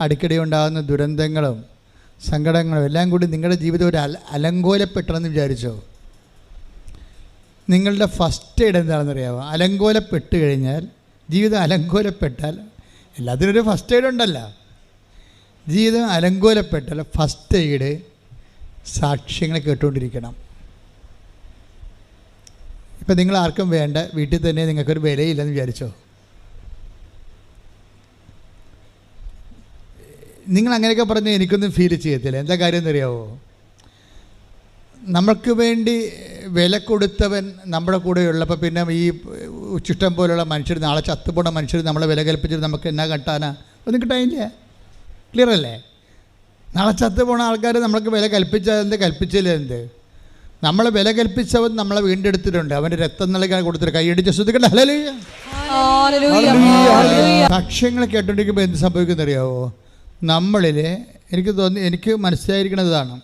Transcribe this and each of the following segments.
അടിക്കടി ഉണ്ടാകുന്ന ദുരന്തങ്ങളും സങ്കടങ്ങളും എല്ലാം കൂടി നിങ്ങളുടെ ജീവിതം ഒരു അലങ്കോലപ്പെട്ടെന്ന് വിചാരിച്ചോ? നിങ്ങളുടെ ഫസ്റ്റ് എയ്ഡ് എന്താണെന്നറിയാമോ? അലങ്കോലപ്പെട്ട് കഴിഞ്ഞാൽ, ജീവിതം അലങ്കോലപ്പെട്ടാൽ, എല്ലാത്തിനൊരു ഫസ്റ്റ് എയ്ഡ് ഉണ്ടല്ലോ. ജീവിതം അലങ്കോലപ്പെട്ടാൽ ഫസ്റ്റ് എയ്ഡ് സാക്ഷ്യങ്ങൾ കേട്ടുകൊണ്ടിരിക്കണം. ഇപ്പം നിങ്ങൾ ആർക്കും വേണ്ട, വീട്ടിൽ തന്നെ നിങ്ങൾക്കൊരു വിലയില്ലെന്ന് വിചാരിച്ചോ? നിങ്ങൾ അങ്ങനെയൊക്കെ പറഞ്ഞ് എനിക്കൊന്നും ഫീൽ ചെയ്യത്തില്ല. എന്താ കാര്യം എന്നറിയാവോ? നമ്മൾക്ക് വേണ്ടി വില കൊടുത്തവൻ നമ്മുടെ കൂടെ ഉള്ളപ്പോൾ പിന്നെ ഈ ചുഷ്ടം പോലുള്ള മനുഷ്യർ, നാളെ ചത്തുപോണ മനുഷ്യർ നമ്മളെ വില കൽപ്പിച്ചിട്ട് നമുക്ക് എന്നാ കിട്ടാനാ? ഒന്നും കിട്ടാനില്ല. ക്ലിയർ അല്ലേ? നാളെ ചത്തുപോണ ആൾക്കാർ നമ്മൾക്ക് വില കൽപ്പിച്ചതെന്ത്, കൽപ്പിച്ചില്ല എന്ത്? നമ്മളെ വില കൽപ്പിച്ചവൻ നമ്മളെ വീണ്ടെടുത്തിട്ടുണ്ട്. അവൻ്റെ രക്തം നൽകാൻ കൊടുത്തിട്ട് കൈയടിച്ച് ശ്രദ്ധിക്കണ്ട. ഹല്ലേലൂയ. സാക്ഷ്യങ്ങൾ കേട്ടോണ്ടിരിക്കുമ്പോൾ എന്ത് സംഭവിക്കുന്നറിയാവോ? നമ്മളിൽ എനിക്ക് തോന്നി, എനിക്ക് മനസ്സിലായിരിക്കണതാണ്,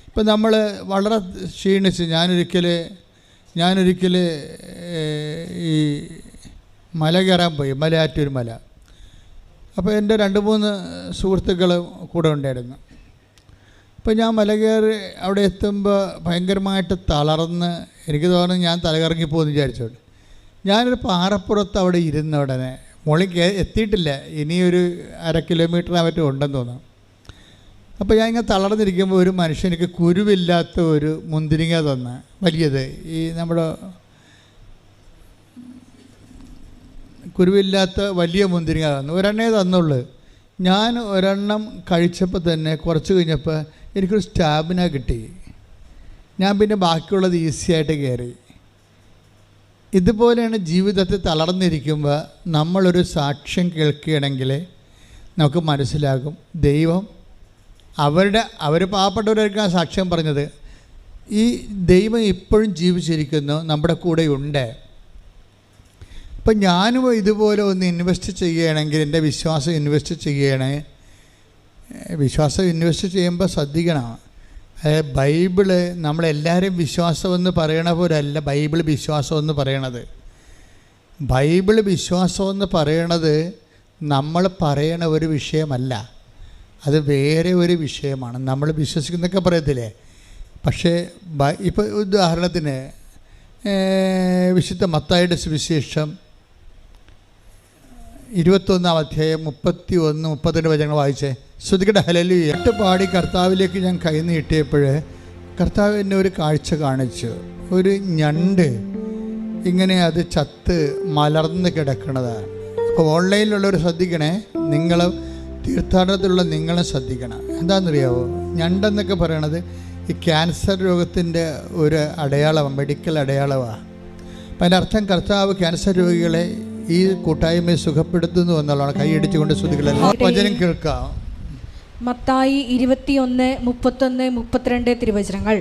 ഇപ്പം നമ്മൾ വളരെ ക്ഷീണിച്ച്, ഞാനൊരിക്കൽ ഈ മല കയറാൻ പോയി, മലയാറ്റൂർ മല. അപ്പോൾ എൻ്റെ 2-3 സുഹൃത്തുക്കൾ കൂടെ ഉണ്ടായിരുന്നു. അപ്പോൾ ഞാൻ മല കയറി അവിടെ എത്തുമ്പോൾ ഭയങ്കരമായിട്ട് തളർന്ന്, എനിക്ക് തോന്നുന്നു ഞാൻ തലകറങ്ങിപ്പോകുമെന്ന് വിചാരിച്ചോണ്ട് ഞാനൊരു പാറപ്പുറത്ത് അവിടെ ഇരുന്ന ഉടനെ, മുകളിൽ എത്തിയിട്ടില്ല, ഇനിയൊരു 1/2 കിലോമീറ്റർ മറ്റും ഉണ്ടെന്ന് തോന്നുന്നു. അപ്പോൾ ഞാൻ ഇങ്ങനെ തളർന്നിരിക്കുമ്പോൾ ഒരു മനുഷ്യനിക്ക് കുരുവില്ലാത്ത ഒരു മുന്തിരിങ്ങ തന്ന, വലിയത്, ഈ നമ്മുടെ കുരുവില്ലാത്ത വലിയ മുന്തിരിങ്ങ തന്നു. ഒരെണ്ണേ തന്നുള്ളൂ. ഞാൻ ഒരെണ്ണം കഴിച്ചപ്പോൾ തന്നെ കുറച്ച് കഴിഞ്ഞപ്പോൾ എനിക്കൊരു സ്റ്റാമിന കിട്ടി. ഞാൻ പിന്നെ ബാക്കിയുള്ളത് ഈസിയായിട്ട് കയറി. ഇതുപോലെയാണ് ജീവിതത്തിൽ തളർന്നിരിക്കുമ്പോൾ നമ്മളൊരു സാക്ഷ്യം കേൾക്കുകയാണെങ്കിൽ നമുക്ക് മനസ്സിലാകും, ദൈവം അവർ പാവപ്പെട്ടവരായിരിക്കും സാക്ഷ്യം പറഞ്ഞത്. ഈ ദൈവം ഇപ്പോഴും ജീവിച്ചിരിക്കുന്നു, നമ്മുടെ കൂടെ ഉണ്ട്. ഇപ്പം ഞാനും ഇതുപോലെ ഒന്ന് ഇൻവെസ്റ്റ് ചെയ്യുകയാണെങ്കിൽ, എൻ്റെ വിശ്വാസം ഇൻവെസ്റ്റ് ചെയ്യുകയാണെങ്കിൽ, വിശ്വാസം ഇൻവെസ്റ്റ് ചെയ്യുമ്പോൾ ശ്രദ്ധിക്കണം. ബൈബിള് നമ്മളെല്ലാവരും വിശ്വാസമെന്ന് പറയണ പോലല്ല ബൈബിൾ വിശ്വാസമെന്ന് പറയണത്. ബൈബിൾ വിശ്വാസമെന്ന് പറയണത് നമ്മൾ പറയണ ഒരു വിഷയമല്ല, അത് വേറെ ഒരു വിഷയമാണ്. നമ്മൾ വിശ്വസിക്കുന്നൊക്കെ പറയത്തില്ലേ? പക്ഷേ ഇപ്പോൾ ഉദാഹരണത്തിന് വിശുദ്ധ മത്തായിയുടെ സുവിശേഷം 21-ാം അധ്യായം 31-32 വചനങ്ങൾ വായിച്ചേ. ശ്രദ്ധിക്കട്ടെ. ഹല്ലേലൂയ. പാടി കർത്താവിലേക്ക് ഞാൻ കൈ നീട്ടിയപ്പോൾ കർത്താവ് എന്നെ ഒരു കാഴ്ച കാണിച്ചു. ഒരു ഞണ്ട് ഇങ്ങനെ അത് ചത്ത് മലർന്ന് കിടക്കണതാണ്. അപ്പോൾ ഓൺലൈനിലുള്ളവർ ശ്രദ്ധിക്കണേ, നിങ്ങൾ തീർത്ഥാടനത്തിലുള്ള നിങ്ങളും ശ്രദ്ധിക്കണം. എന്താണെന്നറിയാവോ? ഞണ്ടെന്നൊക്കെ പറയണത് ഈ ക്യാൻസർ രോഗത്തിൻ്റെ ഒരു അടയാളമാണ്, മെഡിക്കൽ അടയാളമാണ്. അപ്പം അതിൻ്റെ അർത്ഥം കർത്താവ് ക്യാൻസർ രോഗികളെ ഈ കൂട്ടായ്മയെ സുഖപ്പെടുത്തുന്നു എന്നുള്ളതാണ്. കൈയടിച്ചുകൊണ്ട് ശ്രദ്ധിക്കണം. വചനം കേൾക്കാം. മത്തായി 21:31-32 തിരുവചനങ്ങൾ.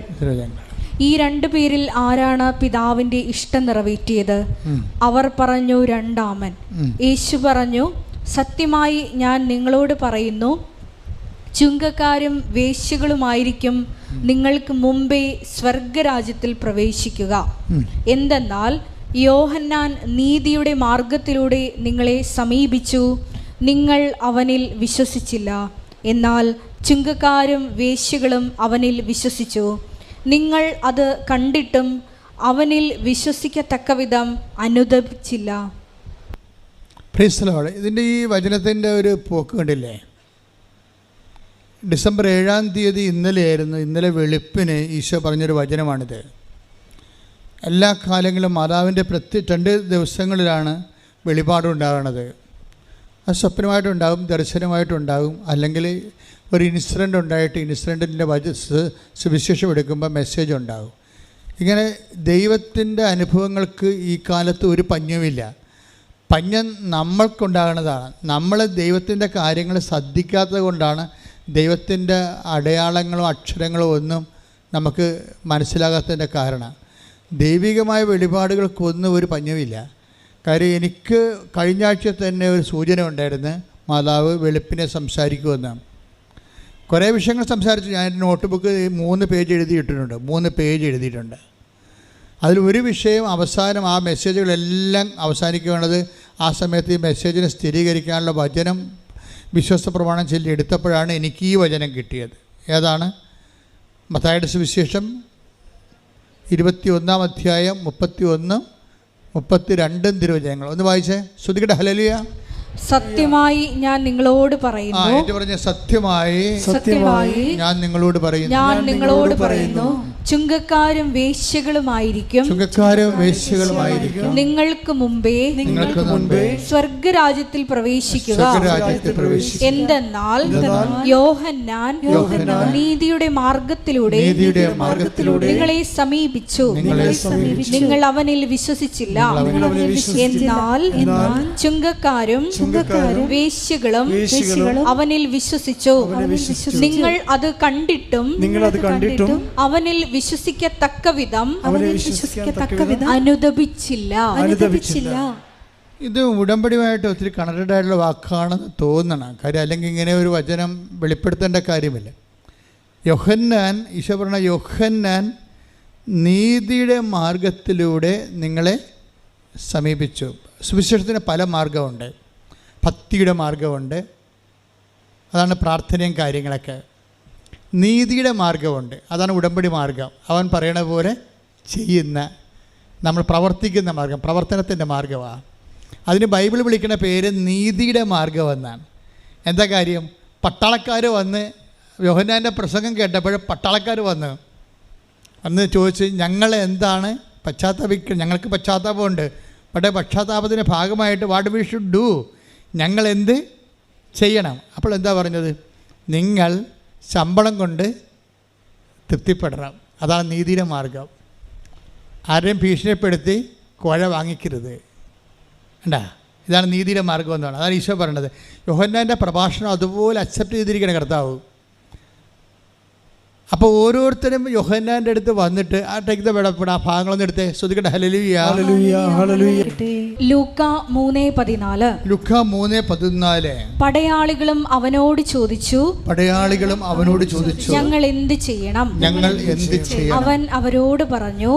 ഈ 2 പേരിൽ ആരാണ് പിതാവിന്റെ ഇഷ്ടം നിറവേറ്റിയത്? അവർ പറഞ്ഞു, 2 യേശു പറഞ്ഞു, സത്യമായി ഞാൻ നിങ്ങളോട് പറയുന്നു, ചുങ്കക്കാരും വേശ്യകളുമായിരിക്കും നിങ്ങൾക്ക് മുമ്പേ സ്വർഗരാജ്യത്തിൽ പ്രവേശിക്കുക. എന്തെന്നാൽ യോഹന്നാൻ നീതിയുടെ മാർഗത്തിലൂടെ നിങ്ങളെ സമീപിച്ചു, നിങ്ങൾ അവനിൽ വിശ്വസിച്ചില്ല. എന്നാൽ ചുങ്കക്കാരും വേശ്യകളും അവനിൽ വിശ്വസിച്ചു. നിങ്ങൾ അത് കണ്ടിട്ടും അവനിൽ വിശ്വസിക്കത്തക്കവിധം അനുദപിച്ചില്ല. ഇതിൻ്റെ ഈ വചനത്തിൻ്റെ ഒരു പോക്ക് കണ്ടില്ലേ? ഡിസംബർ 7-ാം തീയതി ഇന്നലെയായിരുന്നു. ഇന്നലെ വെളുപ്പിന് ഈശോ പറഞ്ഞൊരു വചനമാണിത്. എല്ലാ കാലങ്ങളിലും മാതാവിൻ്റെ 2 ദിവസങ്ങളിലാണ് വെളിപാടുണ്ടാകുന്നത്. അത് സ്വപ്നമായിട്ടുണ്ടാകും, ദർശനമായിട്ടുണ്ടാകും, അല്ലെങ്കിൽ ഒരു ഇൻസിഡൻ്റ് ഉണ്ടായിട്ട് ഇൻസിഡൻറ്റിൻ്റെ സുവിശേഷം എടുക്കുമ്പോൾ മെസ്സേജ് ഉണ്ടാകും. ഇങ്ങനെ ദൈവത്തിൻ്റെ അനുഭവങ്ങൾക്ക് ഈ കാലത്ത് ഒരു പഞ്ഞവുമില്ല. പഞ്ഞം നമ്മൾക്കുണ്ടാകുന്നതാണ്. നമ്മൾ ദൈവത്തിൻ്റെ കാര്യങ്ങൾ ശ്രദ്ധിക്കാത്തത് കൊണ്ടാണ് ദൈവത്തിൻ്റെ അടയാളങ്ങളോ അക്ഷരങ്ങളോ ഒന്നും നമുക്ക് മനസ്സിലാകാത്തതിൻ്റെ കാരണം. ദൈവികമായ വെളിപാടുകൾക്കൊന്നും ഒരു പഞ്ഞവുമില്ല. കാര്യം എനിക്ക് കഴിഞ്ഞ ആഴ്ച തന്നെ ഒരു സൂചന ഉണ്ടായിരുന്നു, മാതാവ് വെളുപ്പിനെ സംസാരിക്കുമെന്ന്. കുറേ വിഷയങ്ങൾ സംസാരിച്ചു. ഞാൻ നോട്ട് ബുക്ക് 3 പേജ് എഴുതിയിട്ടുണ്ട്. 3 പേജ് എഴുതിയിട്ടുണ്ട്. അതിൽ ഒരു വിഷയം അവസാനം, ആ മെസ്സേജുകളെല്ലാം അവസാനിക്കുകയാണത് ആ സമയത്ത് ഈ മെസ്സേജിനെ സ്ഥിരീകരിക്കാനുള്ള വചനം വിശ്വാസ പ്രമാണം ചൊല്ലി എടുത്തപ്പോഴാണ് എനിക്ക് ഈ വചനം കിട്ടിയത്. ഏതാണ്? മത്തായിയുടെ സുവിശേഷം 21-ാം അധ്യായം 31, 32 തിരുവചനങ്ങൾ. ഒന്ന് വായിച്ചേ. ശ്രുതികട്ടെ. ഹല്ലേലൂയ. സത്യമായി ഞാൻ നിങ്ങളോട് പറയുന്നു, സത്യമായി ഞാൻ നിങ്ങളോട് പറയുന്നു, ചുങ്കക്കാരും വേശ്യകളുമായിരിക്കും നിങ്ങൾക്ക് മുമ്പേ സ്വർഗരാജ്യത്തിൽ പ്രവേശിക്കുക. എന്തെന്നാൽ യോഹന്നാൻ നീതിയുടെ മാർഗത്തിലൂടെ നിങ്ങളെ സമീപിച്ചു, നിങ്ങൾ അവനിൽ വിശ്വസിച്ചില്ല. എന്നാൽ ചുങ്കക്കാരും വേശ്യകളും അവനിൽ വിശ്വസിച്ചു. നിങ്ങൾ അത് കണ്ടിട്ടും അവനിൽ വിശ്വസിക്കത്തക്ക വിധം അനുദപിച്ചില്ല. ഇത് ഉടമ്പടിയുമായിട്ട് ഒത്തിരി കണക്റ്റഡ് ആയിട്ടുള്ള വാക്കാണെന്ന് തോന്നണം. കാര്യം അല്ലെങ്കിൽ ഇങ്ങനെ ഒരു വചനം വെളിപ്പെടുത്തേണ്ട കാര്യമില്ല. യോഹന്നാൻ, ഈശോ പറഞ്ഞ യോഹന്നാൻ നീതിയുടെ മാർഗത്തിലൂടെ നിങ്ങളെ സമീപിച്ചു. സുവിശേഷത്തിന് പല മാർഗമുണ്ട്. ഭക്തിയുടെ മാർഗമുണ്ട്, അതാണ് പ്രാർത്ഥനയും കാര്യങ്ങളൊക്കെ. നീതിയുടെ മാർഗമുണ്ട്, അതാണ് ഉടമ്പടി മാർഗം. അവൻ പറയണ പോലെ ചെയ്യുന്ന, നമ്മൾ പ്രവർത്തിക്കുന്ന മാർഗം, പ്രവർത്തനത്തിൻ്റെ മാർഗമാണ്. അതിന് ബൈബിൾ വിളിക്കുന്ന പേര് നീതിയുടെ മാർഗമെന്നാണ്. എന്താ കാര്യം? പട്ടാളക്കാർ വന്ന് യോഹന്നാൻ്റെ പ്രസംഗം കേട്ടപ്പോൾ പട്ടാളക്കാർ വന്ന് ചോദിച്ച്, ഞങ്ങൾ എന്താണ് പശ്ചാത്താപിക്കുക, ഞങ്ങൾക്ക് പശ്ചാത്താപമുണ്ട്, പക്ഷേ പശ്ചാത്താപത്തിൻ്റെ ഭാഗമായിട്ട് വാട്ട് വി ഷുഡ് ഡു, ഞങ്ങൾ എന്ത് ചെയ്യണം? അപ്പോൾ എന്താ പറഞ്ഞത്? നിങ്ങൾ ശമ്പളം കൊണ്ട് തൃപ്തിപ്പെടണം. അതാണ് നീതിയുടെ മാർഗം. ആരെയും ഭീഷണിപ്പെടുത്തി കോഴ വാങ്ങിക്കരുത്. കണ്ടാ, ഇതാണ് നീതിയുടെ മാർഗം എന്നാണ്. അതാണ് ഈശോ പറയണത്. യോഹന്നാൻ്റെ പ്രഭാഷണം അതുപോലെ അക്സെപ്റ്റ് ചെയ്തിരിക്കണം കർത്താവ്. അപ്പോൾ ഓരോരുത്തരും യോഹന്നാൻ്റെ അടുത്ത് വന്നിട്ട് ആ ഭാഗങ്ങളൊന്നും എടുത്തേ. ശ്രദ്ധിക്കട്ടെ. ഹല്ലേലൂയ. ലൂക്കാ 3:14. പടയാളികളും അവനോട് ചോദിച്ചു, ഞങ്ങൾ എന്ത് ചെയ്യണം? അവൻ അവരോട് പറഞ്ഞു,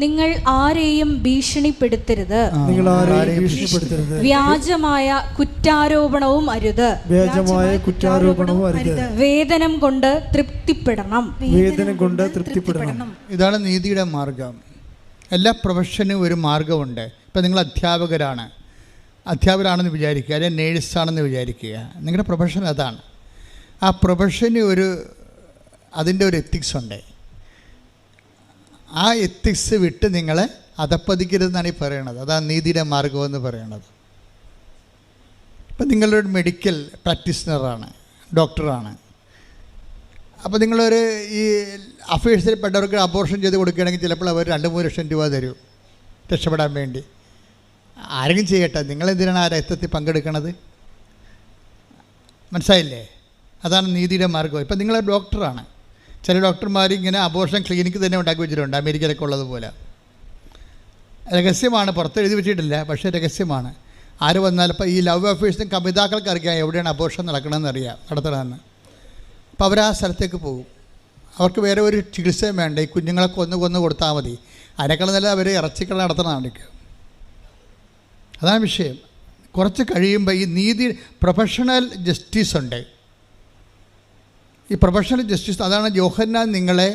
നിങ്ങൾ ആരെയും ഭീഷണിപ്പെടുത്തരുത്, വ്യാജമായ കുറ്റാരോപണവും അരുത്, വേതനം കൊണ്ട് തൃപ്തിപ്പെടണം. ഇതാണ് നീതിയുടെ മാർഗം. എല്ലാ പ്രൊഫഷനും ഒരു മാർഗമുണ്ട്. ഇപ്പം നിങ്ങൾ അധ്യാപകരാണെന്ന് വിചാരിക്കുക, അല്ലെങ്കിൽ നേഴ്സാണെന്ന് വിചാരിക്കുക. നിങ്ങളുടെ പ്രൊഫഷൻ അതാണ്. ആ പ്രൊഫഷന് അതിൻ്റെ ഒരു എത്തിക്സ് ഉണ്ട്. ആ എത്തിക്സ് വിട്ട് നിങ്ങളെ അധപ്പതിക്കരുതെന്നാണ് ഈ പറയണത്. അതാണ് നീതിയുടെ മാർഗമെന്ന് പറയണത്. ഇപ്പം നിങ്ങളൊരു മെഡിക്കൽ പ്രാക്ടീഷണറാണ്, ഡോക്ടറാണ്. അപ്പോൾ നിങ്ങളൊരു ഈ അഫയേഴ്സിൽ പെട്ടവർക്ക് അബോർഷൻ ചെയ്ത് കൊടുക്കുകയാണെങ്കിൽ ചിലപ്പോൾ അവർ 2-3 ലക്ഷം രൂപ തരും രക്ഷപ്പെടാൻ വേണ്ടി. ആരെങ്കിലും ചെയ്യട്ടെ, നിങ്ങളെന്തിനാണ് ആ രക്തത്തിൽ പങ്കെടുക്കണത്? മനസ്സിലായില്ലേ? അതാണ് നീതിയുടെ മാർഗം. ഇപ്പം നിങ്ങൾ ഡോക്ടറാണ്. ചില ഡോക്ടർമാർ ഇങ്ങനെ അബോർഷൻ ക്ലിനിക്ക് തന്നെ ഉണ്ടാക്കി വെച്ചിട്ടുണ്ട്, അമേരിക്കയിലൊക്കെ ഉള്ളതുപോലെ. രഹസ്യമാണ്, പുറത്ത് എഴുതി വെച്ചിട്ടില്ല, പക്ഷേ രഹസ്യമാണ്. ആര് വന്നാലും ഇപ്പോൾ ഈ ലവ് അഫയേഴ്സിനും കമിതാക്കൾക്ക് അറിയാം എവിടെയാണ് അബോർഷൻ നടത്തണമെന്ന്. അപ്പോൾ അവർ ആ സ്ഥലത്തേക്ക് പോകും. അവർക്ക് വേറെ ഒരു ചികിത്സയും വേണ്ട, ഈ കുഞ്ഞുങ്ങളെ കൊന്നു കൊടുത്താൽ മതി. അതിനേക്കാൾ നല്ല അവർ ഇറച്ചിക്കട നടത്തണമാണ്. അതാണ് വിഷയം. കുറച്ച് കഴിയുമ്പോൾ ഈ പ്രൊഫഷണൽ ജസ്റ്റിസ് ഉണ്ട്. ഈ പ്രൊഫഷണൽ ജസ്റ്റിസ്, അതാണ് യോഹന്നാൻ നിങ്ങളെ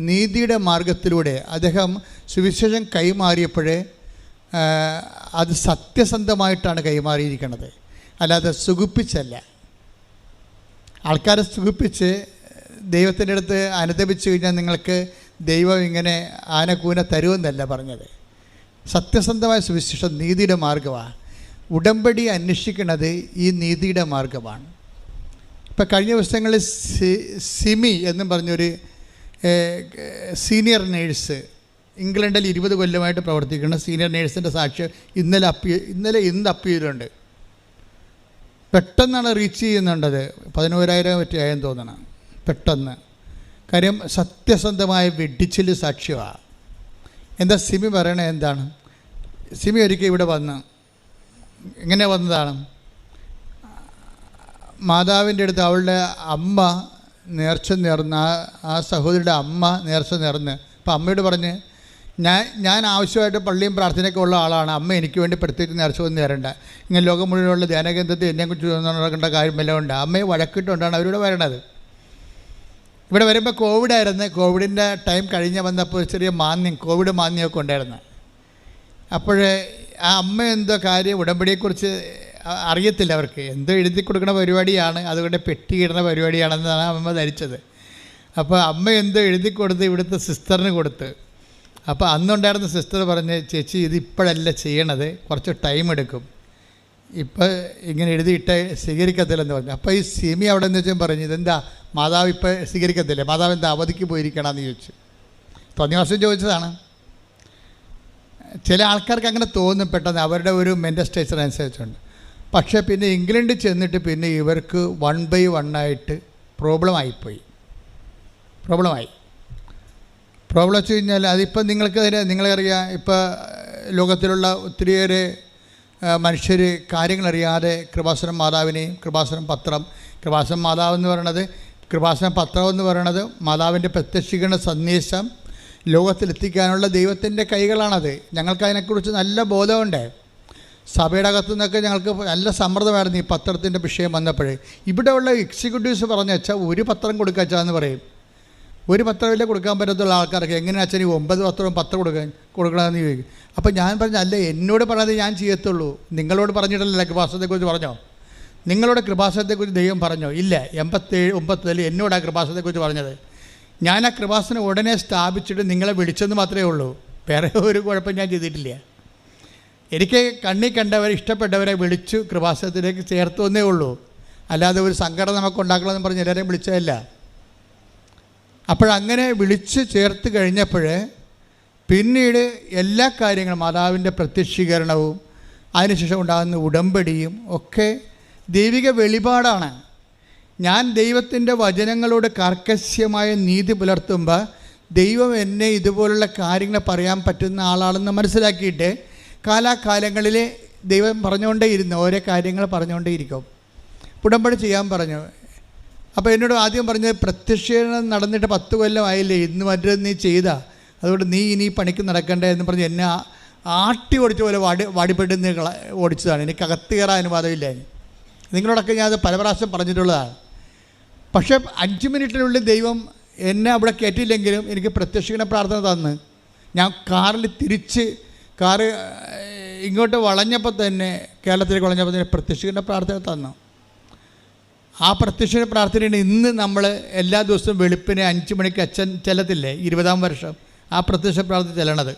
നീതിയുടെ മാർഗത്തിലൂടെ അദ്ദേഹം സുവിശേഷം കൈമാറിയപ്പോഴേ അത് സത്യസന്ധമായിട്ടാണ് കൈമാറിയിരിക്കുന്നത്, അല്ലാതെ സുഖിപ്പിച്ചല്ല. ആൾക്കാരെ സുഖിപ്പിച്ച് ദൈവത്തിൻ്റെ അടുത്ത് അനുദപിച്ചു കഴിഞ്ഞാൽ നിങ്ങൾക്ക് ദൈവം ഇങ്ങനെ ആനക്കൂന തരുമെന്നല്ല പറഞ്ഞത്. സത്യസന്ധമായ സുവിശേഷം നീതിയുടെ മാർഗമാണ്. ഉടമ്പടി അന്വേഷിക്കുന്നത് ഈ നീതിയുടെ മാർഗമാണ്. ഇപ്പം കഴിഞ്ഞ ദിവസങ്ങളിൽ സിമി എന്നും പറഞ്ഞൊരു സീനിയർ നേഴ്സ്, ഇംഗ്ലണ്ടിൽ 20 കൊല്ലമായിട്ട് പ്രവർത്തിക്കുന്ന സീനിയർ നേഴ്സിൻ്റെ സാക്ഷ്യം ഇന്ന് അപ്പീലുണ്ട്. പെട്ടെന്നാണ് റീച്ച് ചെയ്യുന്നുണ്ടത്. 11,000 പറ്റിയായെന്ന് തോന്നണം. പെട്ടെന്ന്. കാര്യം സത്യസന്ധമായ വെടിച്ചിൽ സാക്ഷ്യമാണ്. എന്താ സിമി പറയണത്? എന്താണ് സിമി ഒരിക്കൽ ഇവിടെ എങ്ങനെ വന്നതാണ്? മാതാവിൻ്റെ അടുത്ത് അവളുടെ അമ്മ നേർച്ച നേർന്ന്, ആ സഹോദരിയുടെ അമ്മ നേർച്ച നേർന്ന്. അപ്പം അമ്മയോട് പറഞ്ഞ്, ഞാൻ ആവശ്യമായിട്ട് പള്ളിയും പ്രാർത്ഥനയൊക്കെ ഉള്ള ആളാണ്. അമ്മ എനിക്ക് വേണ്ടി പ്രത്യേകിച്ച് നേർച്ചൊന്നും തരണ്ട. ഇങ്ങനെ ലോകം മുഴുവനുള്ള ധ്യാനകേന്ദ്രത്തിൽ എന്നെക്കുറിച്ച് നടക്കേണ്ട കാര്യമെല്ലാം ഉണ്ട്. അമ്മയെ വഴക്കിട്ടുകൊണ്ടാണ് അവരിവിടെ വരണത്. ഇവിടെ വരുമ്പോൾ കോവിഡായിരുന്നു. കോവിഡിൻ്റെ ടൈം കഴിഞ്ഞ് വന്നപ്പോൾ ചെറിയ കോവിഡ് മാന്യമൊക്കെ ഉണ്ടായിരുന്നു. അപ്പോൾ ആ അമ്മ എന്തോ കാര്യം ഉടമ്പടിയെക്കുറിച്ച് അറിയത്തില്ല. അവർക്ക് എന്തോ എഴുതി കൊടുക്കുന്ന പരിപാടിയാണ്, അതുകൊണ്ട് പെട്ടിയിടുന്ന പരിപാടിയാണെന്നാണ് അമ്മ ധരിച്ചത്. അപ്പോൾ അമ്മ എന്തോ എഴുതി കൊടുത്ത് ഇവിടുത്തെ സിസ്റ്ററിന് കൊടുത്ത്. അപ്പോൾ അന്നുണ്ടായിരുന്ന സിസ്റ്റർ പറഞ്ഞ്, ചേച്ചി ഇത് ഇപ്പോഴല്ല ചെയ്യണത്, കുറച്ച് ടൈം എടുക്കും, ഇപ്പോൾ ഇങ്ങനെ എഴുതിയിട്ട് സ്വീകരിക്കത്തില്ലെന്ന് പറഞ്ഞു. അപ്പോൾ ഈ സിമി അവിടെ നിന്ന് വെച്ചാൽ പറഞ്ഞു, ഇതെന്താ മാതാവ് ഇപ്പോൾ സ്വീകരിക്കത്തില്ലേ, മാതാവ് എന്താ അവധിക്ക് പോയിരിക്കണമെന്ന് ചോദിച്ചു. തോന്നിയ ചോദിച്ചതാണ്. ചില ആൾക്കാർക്ക് അങ്ങനെ തോന്നും പെട്ടെന്ന്, അവരുടെ ഒരു മെൻ്റൽ സ്റ്റേച്ചർ അനുസരിച്ചുണ്ട്. പക്ഷേ പിന്നെ ഇംഗ്ലണ്ടിൽ ചെന്നിട്ട് പിന്നെ ഇവർക്ക് 1 by 1 ആയിട്ട് പ്രോബ്ലമായി. പ്രോബ്ലം വെച്ച് കഴിഞ്ഞാൽ അതിപ്പം നിങ്ങൾക്കറിയാം, ഇപ്പോൾ ലോകത്തിലുള്ള ഒത്തിരിയേറെ മനുഷ്യർ കാര്യങ്ങളറിയാതെ കൃപാസനം മാതാവിനെയും കൃപാസനം മാതാവ് എന്ന് പറയണത്, കൃപാസനം പത്രം എന്ന് പറയണത് മാതാവിൻ്റെ പ്രത്യക്ഷീകരണ സന്ദേശം ലോകത്തിലെത്തിക്കാനുള്ള ദൈവത്തിൻ്റെ കൈകളാണത്. ഞങ്ങൾക്കതിനെക്കുറിച്ച് നല്ല ബോധമുണ്ട്. സഭയുടെ അകത്തു നിന്നൊക്കെ ഞങ്ങൾക്ക് നല്ല സമ്മർദ്ദമായിരുന്നു ഈ പത്രത്തിൻ്റെ വിഷയം വന്നപ്പോഴേ. ഇവിടെയുള്ള എക്സിക്യൂട്ടീവ്സ് പറഞ്ഞു വെച്ചാൽ ഒരു പത്രം കൊടുക്കാച്ചാന്ന് പറയും. ഒരു പത്രമില്ലേ കൊടുക്കാൻ പറ്റത്തുള്ള ആൾക്കാർക്ക് എങ്ങനെയാ അച്ഛൻ 9 പത്രം കൊടുക്കണമെന്ന് ചോദിക്കും. അപ്പോൾ ഞാൻ പറഞ്ഞു, അല്ല എന്നോട് പറഞ്ഞത് ഞാൻ ചെയ്യത്തുള്ളൂ, നിങ്ങളോട് പറഞ്ഞിട്ടല്ല. കൃപാസനത്തെക്കുറിച്ച് പറഞ്ഞോ? നിങ്ങളോട് കൃപാസനത്തെക്കുറിച്ച് ദൈവം പറഞ്ഞോ? ഇല്ല. 87-89 എന്നോട് ആ കൃപാസനത്തെക്കുറിച്ച് പറഞ്ഞത്. ഞാൻ ആ കൃപാസനം ഉടനെ സ്ഥാപിച്ചിട്ട് നിങ്ങളെ വിളിച്ചെന്ന് മാത്രമേ ഉള്ളൂ. വേറെ ഒരു കുഴപ്പം ഞാൻ ചെയ്തിട്ടില്ല. എനിക്ക് കണ്ണി കണ്ടവരെ ഇഷ്ടപ്പെട്ടവരെ വിളിച്ചു കൃപാസനത്തിലേക്ക് ചേർത്തു എന്നേ ഉള്ളൂ. അല്ലാതെ ഒരു സംഘടന നമുക്ക് ഉണ്ടാക്കണമെന്ന് പറഞ്ഞ് എല്ലാവരെയും വിളിച്ചതല്ല. അപ്പോഴങ്ങനെ വിളിച്ച് ചേർത്ത് കഴിഞ്ഞപ്പോൾ പിന്നീട് എല്ലാ കാര്യങ്ങളും മാതാവിൻ്റെ പ്രത്യക്ഷീകരണവും അതിനുശേഷം ഉണ്ടാകുന്ന ഉടമ്പടിയും ഒക്കെ ദൈവിക വെളിപാടാണ്. ഞാൻ ദൈവത്തിൻ്റെ വചനങ്ങളോട് കർക്കശ്യമായ നീതി പുലർത്തുമ്പോൾ ദൈവം എന്നെ ഇതുപോലുള്ള കാര്യങ്ങൾ പറയാൻ പറ്റുന്ന ആളാണെന്ന് മനസ്സിലാക്കിയിട്ട് കാലാകാലങ്ങളിൽ ദൈവം പറഞ്ഞുകൊണ്ടേയിരുന്നു, ഓരോ കാര്യങ്ങൾ പറഞ്ഞുകൊണ്ടേയിരിക്കും. ഉടമ്പടി ചെയ്യാൻ പറഞ്ഞു. അപ്പോൾ എന്നോട് ആദ്യം പറഞ്ഞത്, പ്രത്യക്ഷീകരണം നടന്നിട്ട് 10 കൊല്ലം ആയില്ലേ, ഇന്ന് മറ്റൊരു നീ ചെയ്താ, അതുകൊണ്ട് നീ ഇനി പണിക്ക് നടക്കണ്ടേ എന്ന് പറഞ്ഞ് എന്നെ ആട്ടി ഓടിച്ച പോലെ വാടിപ്പെട്ട് ഓടിച്ചതാണ്. എനിക്കകത്ത് കയറാൻ അനുവാദമില്ല. നിങ്ങളോടൊക്കെ ഞാൻ അത് പല പ്രാവശ്യം പറഞ്ഞിട്ടുള്ളതാണ്. പക്ഷേ 5 മിനിറ്റിനുള്ളിൽ ദൈവം എന്നെ അവിടെ കയറ്റിയില്ലെങ്കിലും എനിക്ക് പ്രത്യക്ഷീകരണ പ്രാർത്ഥന തന്ന്, ഞാൻ കാറിൽ കാറ് ഇങ്ങോട്ട് വളഞ്ഞപ്പോൾ തന്നെ, കേരളത്തിലേക്ക് വളഞ്ഞപ്പോൾ തന്നെ പ്രത്യക്ഷീകരണ പ്രാർത്ഥന തന്നു. ആ പ്രത്യക്ഷീകരണ പ്രാർത്ഥനയാണ് ഇന്ന് നമ്മൾ എല്ലാ ദിവസവും വെളുപ്പിനെ 5 മണിക്ക് അച്ഛൻ ചെല്ലത്തില്ലേ, 20-ാം വർഷം ആ പ്രത്യക്ഷ പ്രാർത്ഥന ചെല്ലണത്.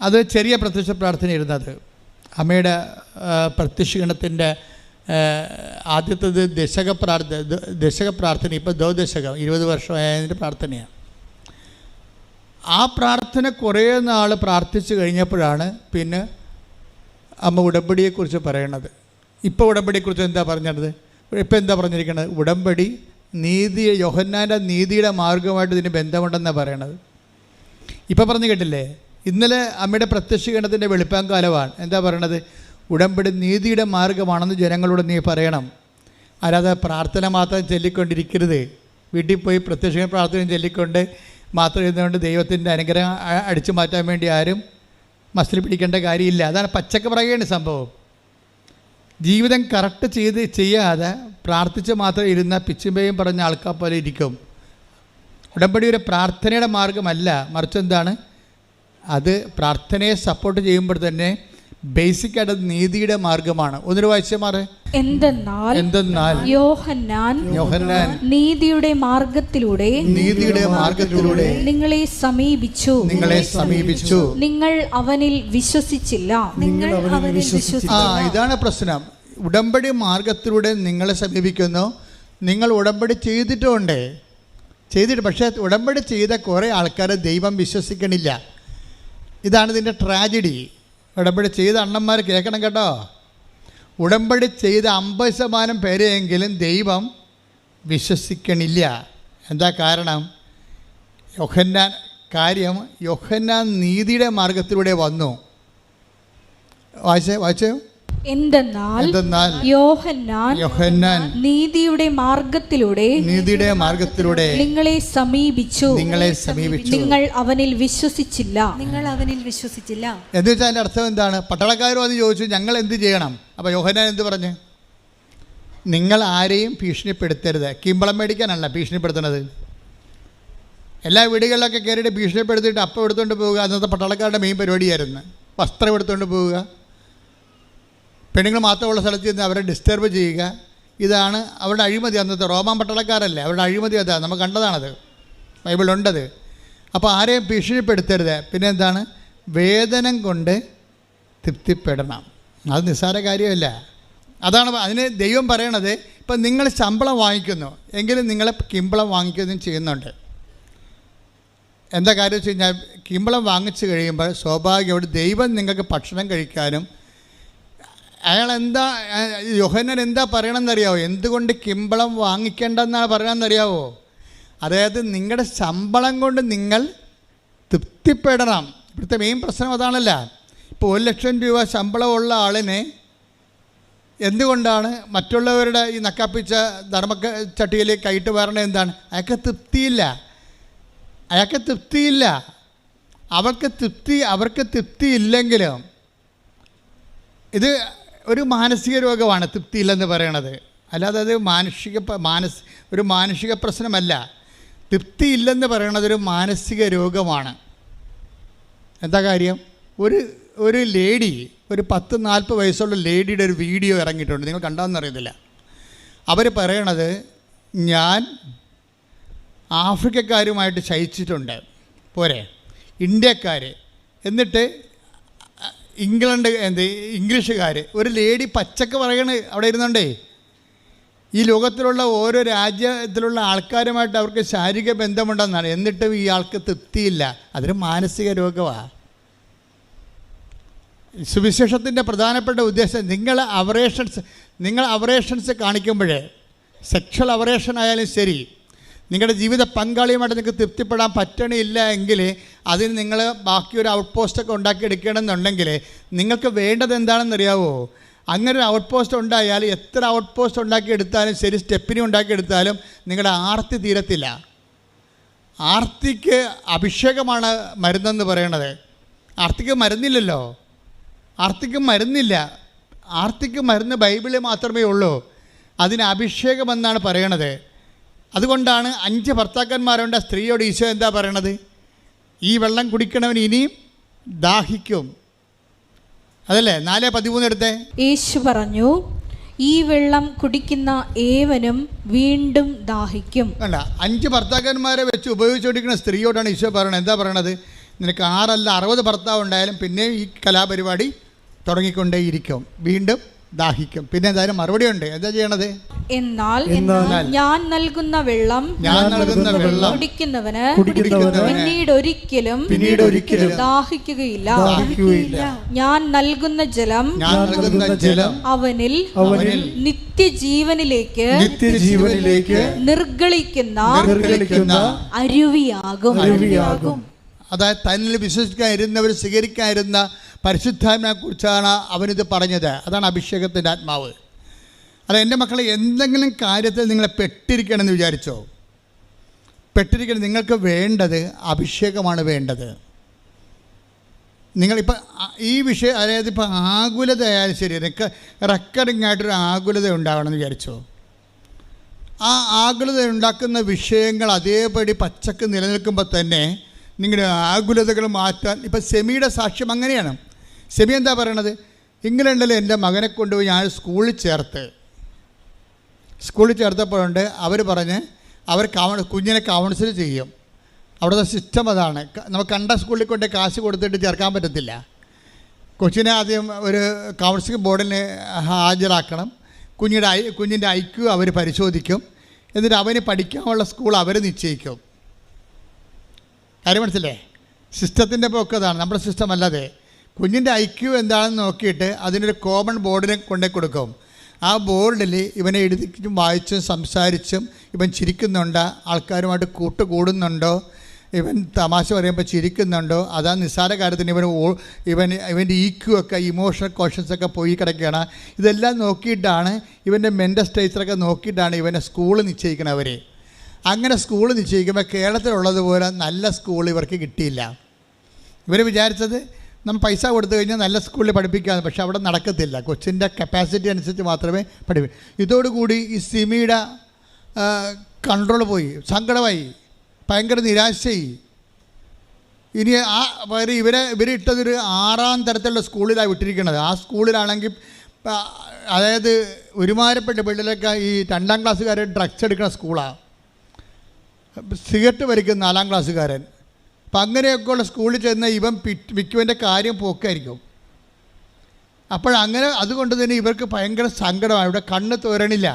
അത് ചെറിയ പ്രത്യക്ഷ പ്രാർത്ഥന ഇരുന്നത്. അമ്മയുടെ പ്രത്യക്ഷീകരണത്തിൻ്റെ ആദ്യത്തേത് ദശക പ്രാർത്ഥന, ഇപ്പോൾ ദശകം 20 വർഷമായതിൻ്റെ പ്രാർത്ഥനയാണ്. ആ പ്രാർത്ഥന കുറേ നാൾ പ്രാർത്ഥിച്ചു കഴിഞ്ഞപ്പോഴാണ് പിന്നെ അമ്മ ഉടമ്പടിയെക്കുറിച്ച് പറയണത്. ഇപ്പോൾ ഉടമ്പടിയെക്കുറിച്ച് എന്താ പറഞ്ഞത്? ഇപ്പോൾ എന്താ പറഞ്ഞിരിക്കുന്നത്? ഉടമ്പടി യോഹന്നാൻ്റെ നീതിയുടെ മാർഗമായിട്ട് ഇതിന് ബന്ധമുണ്ടെന്നാണ് പറയണത്. ഇപ്പോൾ പറഞ്ഞു കേട്ടില്ലേ? ഇന്നലെ അമ്മയുടെ പ്രത്യക്ഷീകരണത്തിൻ്റെ വെളുപ്പാങ്കാലമാണ്. എന്താ പറയണത്? ഉടമ്പടി നീതിയുടെ മാർഗമാണെന്ന് ജനങ്ങളോട് നീ പറയണം. അല്ലാതെ പ്രാർത്ഥന മാത്രം ചൊല്ലിക്കൊണ്ടിരിക്കരുത്. വീട്ടിൽ പോയി പ്രത്യക്ഷീകരണ പ്രാർത്ഥന ചൊല്ലിക്കൊണ്ട് മാത്രം ഇരുന്നുകൊണ്ട് ദൈവത്തിൻ്റെ അനുഗ്രഹം അടിച്ചു മാറ്റാൻ വേണ്ടി ആരും മസിൽ പിടിക്കേണ്ട കാര്യമില്ല. അതാണ് പച്ചക്ക് പറയുകയാണ് സംഭവം. ജീവിതം കറക്റ്റ് ചെയ്യാതെ പ്രാർത്ഥിച്ച് മാത്രം ഇരുന്ന പിച്ചുമ്പയും പറഞ്ഞ ആൾക്കാർ പോലെ ഇരിക്കും. ഉടമ്പടി ഒരു പ്രാർത്ഥനയുടെ മാർഗമല്ല, മറിച്ച് എന്താണ്? അത് പ്രാർത്ഥനയെ സപ്പോർട്ട് ചെയ്യുമ്പോൾ തന്നെ ബേസിക്കായിട്ട് നീതിയുടെ മാർഗമാണ്. ഒന്നൊരു വായിച്ചമാറ്. എന്തെന്നാൽ യോഹന്നാൻ നീതിയുടെ മാർഗത്തിലൂടെ നിങ്ങളെ സമീപിച്ചു, നിങ്ങൾ അവനിൽ വിശ്വസിച്ചില്ല. ഇതാണ് പ്രശ്നം. ഉടമ്പടി മാർഗത്തിലൂടെ നിങ്ങളെ സമീപിക്കുന്നു. നിങ്ങൾ ഉടമ്പടി ചെയ്തിട്ടുണ്ട്, പക്ഷേ ഉടമ്പടി ചെയ്ത കുറേ ആൾക്കാർ ദൈവം വിശ്വസിക്കണില്ല. ഇതാണ് ഇതിൻ്റെ ട്രാജഡി. ഉടമ്പടി ചെയ്ത അണ്ണന്മാർ കേൾക്കണം കേട്ടോ. ഉടമ്പടി ചെയ്ത 50% പേരെയെങ്കിലും ദൈവം വിശ്വസിക്കണില്ല. എന്താ കാരണം? യോഹന്നാൻ നീതിയുടെ മാർഗത്തിലൂടെ വന്നു. വായിച്ചോ എന്തെന്നാൽ യോഹന്നാൻ നീതിയുടെ മാർഗത്തിലൂടെ നിങ്ങളെ സമീപിച്ചു നിങ്ങൾ അവനിൽ വിശ്വസിച്ചില്ല. എന്ന് വെച്ചാൽ അതിന്റെ അർത്ഥം എന്താണ്? പട്ടാളക്കാരും അത് ചോദിച്ചു, ഞങ്ങൾ എന്ത് ചെയ്യണം? അപ്പോൾ യോഹന്നാൻ എന്ത് പറഞ്ഞു? നിങ്ങൾ ആരെയും ഭീഷണിപ്പെടുത്തരുത്. കിമ്പളം മേടിക്കാനല്ല ഭീഷണിപ്പെടുത്തുന്നത്. എല്ലാ വീടുകളിലൊക്കെ കയറിയിട്ട് ഭീഷണിപ്പെടുത്തിയിട്ട് അപ്പം എടുത്തുകൊണ്ട് പോവുക അന്നത്തെ പട്ടാളക്കാരുടെ മെയിൻ പരിപാടിയായിരുന്നു. വസ്ത്രം എടുത്തുകൊണ്ട് പോവുക, പെണ്ണുങ്ങൾ മാത്രമുള്ള സ്ഥലത്ത് നിന്ന് അവരെ ഡിസ്റ്റർബ് ചെയ്യുക. ഇതാണ് അവരുടെ അഴിമതി. അന്നത്തെ റോമാൻ പട്ടാളക്കാരല്ലേ, അവരുടെ അഴിമതി അതാണ്, നമ്മൾ കണ്ടതാണത്, ബൈബിളുണ്ടത്. അപ്പോൾ ആരെയും ഭീഷണിപ്പെടുത്തരുത്. പിന്നെ എന്താണ്? വേതനം കൊണ്ട് തൃപ്തിപ്പെടണം. അത് നിസ്സാര കാര്യമല്ല. അതാണ് അതിന് ദൈവം പറയണത്. ഇപ്പം നിങ്ങൾ ശമ്പളം വാങ്ങിക്കുന്നു എങ്കിലും നിങ്ങൾ കിമ്പളം വാങ്ങിക്കുകയും ചെയ്യുന്നുണ്ട്. എന്താ കാര്യം വെച്ച് കഴിഞ്ഞാൽ, കിമ്പളം വാങ്ങിച്ചു കഴിയുമ്പോൾ സ്വാഭാവികമായിട്ട് ദൈവം നിങ്ങൾക്ക് ഭക്ഷണം കഴിക്കാനും യോഹന്നാൻ എന്താ പറയണമെന്നറിയാവോ? എന്തുകൊണ്ട് കിമ്പളം വാങ്ങിക്കേണ്ടെന്നാണ് പറയണമെന്നറിയാവോ? അതായത് നിങ്ങളുടെ ശമ്പളം കൊണ്ട് നിങ്ങൾ തൃപ്തിപ്പെടണം. ഇവിടുത്തെ മെയിൻ പ്രശ്നം അതാണല്ല. ഇപ്പോൾ 1,00,000 രൂപ ശമ്പളമുള്ള ആളിനെ എന്തുകൊണ്ടാണ് മറ്റുള്ളവരുടെ ഈ നക്കാപ്പിച്ച ധർമ്മച്ചട്ടിയിലേക്ക് കൈയിട്ട് വരണത്? എന്താണ്? അയാൾക്ക് തൃപ്തിയില്ല. അവർക്ക് തൃപ്തി ഇല്ലെങ്കിലും ഇത് ഒരു മാനസിക രോഗമാണ് തൃപ്തിയില്ലെന്ന് പറയണത്. അല്ലാതെ അത് ഒരു മാനുഷിക പ്രശ്നമല്ല. തൃപ്തിയില്ലെന്ന് പറയണത് ഒരു മാനസിക രോഗമാണ്. എന്താ കാര്യം? ഒരു ലേഡി, ഒരു 10-40 വയസ്സുള്ള ലേഡിയുടെ ഒരു വീഡിയോ ഇറങ്ങിയിട്ടുണ്ട്. നിങ്ങൾ കണ്ടാന്നറിയത്തില്ല. അവർ പറയണത്, ഞാൻ ആഫ്രിക്കക്കാരുമായിട്ട് ശയിച്ചിട്ടുണ്ട്, പോരെ, ഇന്ത്യക്കാർ, എന്നിട്ട് ഇംഗ്ലീഷുകാർ. ഒരു ലേഡി പച്ചക്ക് പറയണ അവിടെ ഇരുന്നുണ്ടേ, ഈ ലോകത്തിലുള്ള ഓരോ രാജ്യത്തിലുള്ള ആൾക്കാരുമായിട്ട് അവർക്ക് ശാരീരിക ബന്ധമുണ്ടെന്നാണ്. എന്നിട്ടും ഈ ആൾക്ക് തൃപ്തിയില്ല. അതൊരു മാനസിക രോഗമാണ്. സുവിശേഷത്തിൻ്റെ പ്രധാനപ്പെട്ട ഉദ്ദേശം, നിങ്ങൾ അവറേഷൻസ് കാണിക്കുമ്പോഴേ, സെക്ഷൽ അവറേഷൻ ആയാലും ശരി, നിങ്ങളുടെ ജീവിത പങ്കാളിയുമായിട്ട് നിങ്ങൾക്ക് തൃപ്തിപ്പെടാൻ പറ്റണില്ല എങ്കിൽ അതിന് നിങ്ങൾ ബാക്കി ഒരു ഔട്ട് പോസ്റ്റൊക്കെ ഉണ്ടാക്കിയെടുക്കണമെന്നുണ്ടെങ്കിൽ നിങ്ങൾക്ക് വേണ്ടത് എന്താണെന്നറിയാവോ? അങ്ങനെ ഒരു ഔട്ട് പോസ്റ്റ് ഉണ്ടായാൽ എത്ര ഔട്ട് പോസ്റ്റ് ഉണ്ടാക്കിയെടുത്താലും ശരി, സ്റ്റെപ്പിനി ഉണ്ടാക്കിയെടുത്താലും നിങ്ങളുടെ ആർത്തി തീരത്തില്ല. ആർത്തിക്ക് അഭിഷേകമാണ് മരുന്നെന്ന് പറയണത്. ആർത്തിക്ക് മരുന്നില്ലല്ലോ. ആർത്തിക്ക് മരുന്ന് ബൈബിളിൽ മാത്രമേ ഉള്ളൂ. അതിന് അഭിഷേകമെന്നാണ് പറയണത്. അതുകൊണ്ടാണ് 5 ഭർത്താക്കന്മാരുണ്ട്. സ്ത്രീയോട് ഈശോ എന്താ പറയണത്? ഈ വെള്ളം കുടിക്കണവൻ ഇനിയും ദാഹിക്കും. അതല്ലേ 4:13 എടുത്തേ. യേശു പറഞ്ഞു, ഈ വെള്ളം കുടിക്കുന്ന ഏവനും വീണ്ടും ദാഹിക്കും. വേണ്ട, 5 ഭർത്താക്കന്മാരെ വെച്ച് ഉപയോഗിച്ചുകൊണ്ടിരിക്കുന്ന സ്ത്രീയോടാണ് ഈശോ പറയണത്. എന്താ പറയണത്? നിനക്ക് 6 അല്ല 60 ഭർത്താവ് ഉണ്ടായാലും പിന്നെയും ഈ കലാപരിപാടി തുടങ്ങിക്കൊണ്ടേയിരിക്കും, വീണ്ടും ദാഹിക്കും. പിന്നെ എന്തായാലും മറുപടി ഉണ്ട്. എന്താ ചെയ്യണത്? എന്നാൽ ഞാൻ നൽകുന്ന വെള്ളം കുടിക്കുന്നവന് പിന്നീട് ഒരിക്കലും ദാഹിക്കുകയില്ല. ഞാൻ നൽകുന്ന ജലം അവനിൽ നിത്യജീവനിലേക്ക് നിർഗളിക്കുന്ന അരുവിയാകും. അതായത് തന്നിൽ വിശ്വസിക്കാനിരുന്നവർ സ്വീകരിക്കാനിരുന്ന പരിശുദ്ധാത്മാവിനെ കുറിച്ചാണ് അവനിത് പറഞ്ഞത്. അതാണ് അഭിഷേകത്തിൻ്റെ ആത്മാവ്. അല്ല, എൻ്റെ മക്കളെ, എന്തെങ്കിലും കാര്യത്തിൽ നിങ്ങളെ പെട്ടിരിക്കണമെന്ന് വിചാരിച്ചോ? പെട്ടിരിക്കണം. നിങ്ങൾക്ക് വേണ്ടത് അഭിഷേകമാണ് വേണ്ടത്. നിങ്ങളിപ്പോൾ ഈ വിഷയം, അതായത് ഇപ്പോൾ ആകുലത ആയാലും ശരി, റെക്കറിങ് ആയിട്ടൊരു ആകുലത ഉണ്ടാവണമെന്ന് വിചാരിച്ചോ? ആ ആകുലത ഉണ്ടാക്കുന്ന വിഷയങ്ങൾ അതേപടി പച്ചക്ക് നിലനിൽക്കുമ്പോൾ തന്നെ നിങ്ങളുടെ ആകുലതകൾ മാറ്റാൻ. ഇപ്പം സെമിയുടെ സാക്ഷ്യം അങ്ങനെയാണ്. സെമി എന്താ പറയണത്? ഇംഗ്ലണ്ടിൽ എൻ്റെ മകനെ കൊണ്ടുപോയി ഞാൻ സ്കൂളിൽ ചേർത്തപ്പോഴുണ്ട് അവർ പറഞ്ഞ് കുഞ്ഞിനെ കൗൺസിൽ ചെയ്യും. അവിടുത്തെ സിസ്റ്റം അതാണ്. നമുക്ക് കണ്ട സ്കൂളിൽ കൊണ്ട് കാശ് കൊടുത്തിട്ട് ചേർക്കാൻ പറ്റത്തില്ല. കൊച്ചിനെ ആദ്യം ഒരു കൗൺസിലിംഗ് ബോർഡിന് ഹാജരാക്കണം. കുഞ്ഞിൻ്റെ IQ അവർ പരിശോധിക്കും. എന്നിട്ട് അവന് പഠിക്കാനുള്ള സ്കൂൾ അവർ നിശ്ചയിക്കും. കാര്യം മനസ്സില്ലേ? സിസ്റ്റത്തിൻ്റെ പോക്കതാണ്, നമ്മുടെ സിസ്റ്റം അല്ലാതെ. കുഞ്ഞിൻ്റെ IQ എന്താണെന്ന് നോക്കിയിട്ട് അതിനൊരു കോമൺ ബോർഡിനെ കൊണ്ടേ കൊടുക്കും. ആ ബോർഡിൽ ഇവനെ എഴുതിച്ചും വായിച്ചും സംസാരിച്ചും ഇവൻ ചിരിക്കുന്നുണ്ടോ, ആൾക്കാരുമായിട്ട് കൂട്ടുകൂടുന്നുണ്ടോ, ഇവൻ തമാശ പറയുമ്പോൾ ചിരിക്കുന്നുണ്ടോ, അതാ നിസ്സാര കാര്യത്തിന് ഇവൻ്റെ EQ ഒക്കെ, ഇമോഷണൽ കോഷൻസ് ഒക്കെ പോയി കിടക്കുകയാണ്. ഇതെല്ലാം നോക്കിയിട്ടാണ്, ഇവൻ്റെ മെൻ്റൽ സ്റ്റേച്ചറൊക്കെ നോക്കിയിട്ടാണ് ഇവനെ സ്കൂൾ നിശ്ചയിക്കണവർ. അങ്ങനെ സ്കൂൾ നിശ്ചയിക്കുമ്പോൾ കേരളത്തിലുള്ളതുപോലെ നല്ല സ്കൂൾ ഇവർക്ക് കിട്ടിയില്ല. ഇവർ വിചാരിച്ചത് നമ്മൾ പൈസ കൊടുത്തു കഴിഞ്ഞാൽ നല്ല സ്കൂളിൽ പഠിപ്പിക്കാമെന്ന്. പക്ഷെ അവിടെ നടക്കത്തില്ല. കൊച്ചിൻ്റെ കപ്പാസിറ്റി അനുസരിച്ച് മാത്രമേ പഠിപ്പിക്കൂ. ഇതോടുകൂടി ഈ സിമിയുടെ കൺട്രോൾ പോയി, സങ്കടമായി, ഭയങ്കര നിരാശയായി. ഇനി ഇവരെ ഇട്ടതൊരു 6ാം തരത്തിലുള്ള സ്കൂളിലാണ് വിട്ടിരിക്കുന്നത്. ആ സ്കൂളിലാണെങ്കിൽ അതായത് ഒരുമാരപ്പെട്ട പിള്ളേരൊക്കെ ഈ 2ാം ക്ലാസ്സുകാരൻ ഡ്രഗ്സ് എടുക്കുന്ന സ്കൂളാണ്. സിഗരറ്റ് വലിക്കുന്ന 4ാം ക്ലാസ്സുകാരൻ. അപ്പം അങ്ങനെയൊക്കെയുള്ള സ്കൂളിൽ ചെന്ന് ഇവൻ വിക്കുവിൻ്റെ കാര്യം പോക്കായിരിക്കും. അപ്പോഴങ്ങനെ അതുകൊണ്ട് തന്നെ ഇവർക്ക് ഭയങ്കര സങ്കടമാണ്. ഇവിടെ കണ്ണ് തോരണില്ല.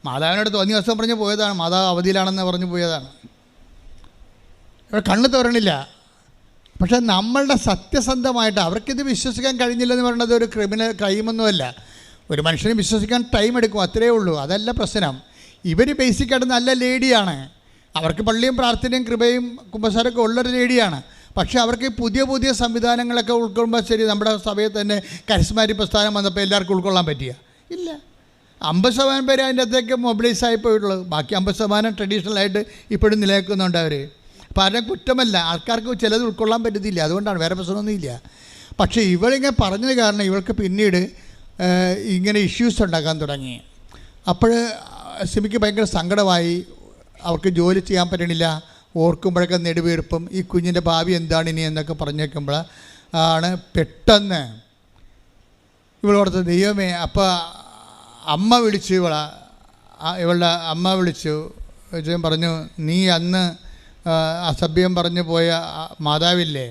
മാതാവിനോട് തോന്നിയ ദിവസം പറഞ്ഞ് പോയതാണ്, മാതാവ് അവധിയിലാണെന്ന് പറഞ്ഞു പോയതാണ്. ഇവിടെ കണ്ണ് തോരണില്ല. പക്ഷേ നമ്മളുടെ സത്യസന്ധമായിട്ട് അവർക്കിത് വിശ്വസിക്കാൻ കഴിഞ്ഞില്ലെന്ന് പറയുന്നത് ഒരു ക്രൈമൊന്നുമല്ല. ഒരു മനുഷ്യനെ വിശ്വസിക്കാൻ ടൈം എടുക്കും, അത്രയേ ഉള്ളൂ. അതല്ല പ്രശ്നം. ഇവർ ബേസിക്കായിട്ട് നല്ല ലേഡിയാണ്. അവർക്ക് പള്ളിയും പ്രാർത്ഥനയും കൃപയും കുമ്പസാരമൊക്കെ ഉള്ളൊരു ലേഡിയാണ്. പക്ഷേ അവർക്ക് പുതിയ പുതിയ സംവിധാനങ്ങളൊക്കെ ഉൾക്കൊള്ളുമ്പോൾ ശരി, നമ്മുടെ സഭയിൽ തന്നെ കരിസ്മാറ്റിക് പ്രസ്ഥാനം വന്നപ്പോൾ എല്ലാവർക്കും ഉൾക്കൊള്ളാൻ പറ്റിയ ഇല്ല. 50% പേര് അതിൻ്റെ അകത്തേക്ക് മൊബിലൈസ് ആയിപ്പോയിട്ടുള്ളൂ. ബാക്കി 50% ട്രഡീഷണലായിട്ട് ഇപ്പോഴും നിലനിൽക്കുന്നുണ്ട് അവർ. അപ്പോൾ ആരുടെ കുറ്റമല്ല, ആൾക്കാർക്ക് ചിലത് ഉൾക്കൊള്ളാൻ പറ്റത്തില്ല, അതുകൊണ്ടാണ്, വേറെ പ്രശ്നമൊന്നുമില്ല. പക്ഷേ ഇവളിങ്ങനെ പറഞ്ഞത് കാരണം ഇവൾക്ക് പിന്നീട് ഇങ്ങനെ ഇഷ്യൂസ് ഉണ്ടാക്കാൻ തുടങ്ങി. അപ്പോൾ സിമിക്ക് ഭയങ്കര സങ്കടമായി. അവർക്ക് ജോലി ചെയ്യാൻ പറ്റണില്ല. ഓർക്കുമ്പോഴൊക്കെ നെടുവീർപ്പും ഈ കുഞ്ഞിൻ്റെ ഭാവി എന്താണ് ഇനി എന്നൊക്കെ പറഞ്ഞേക്കുമ്പോൾ ആണ് പെട്ടെന്ന് ഇവളോടത്ത് ദൈവമേ. അപ്പോൾ അമ്മ വിളിച്ചു, ഇവളുടെ അമ്മ വിളിച്ചു പറഞ്ഞു, നീ അന്ന് അസഭ്യം പറഞ്ഞു പോയ മാതാവില്ലേ,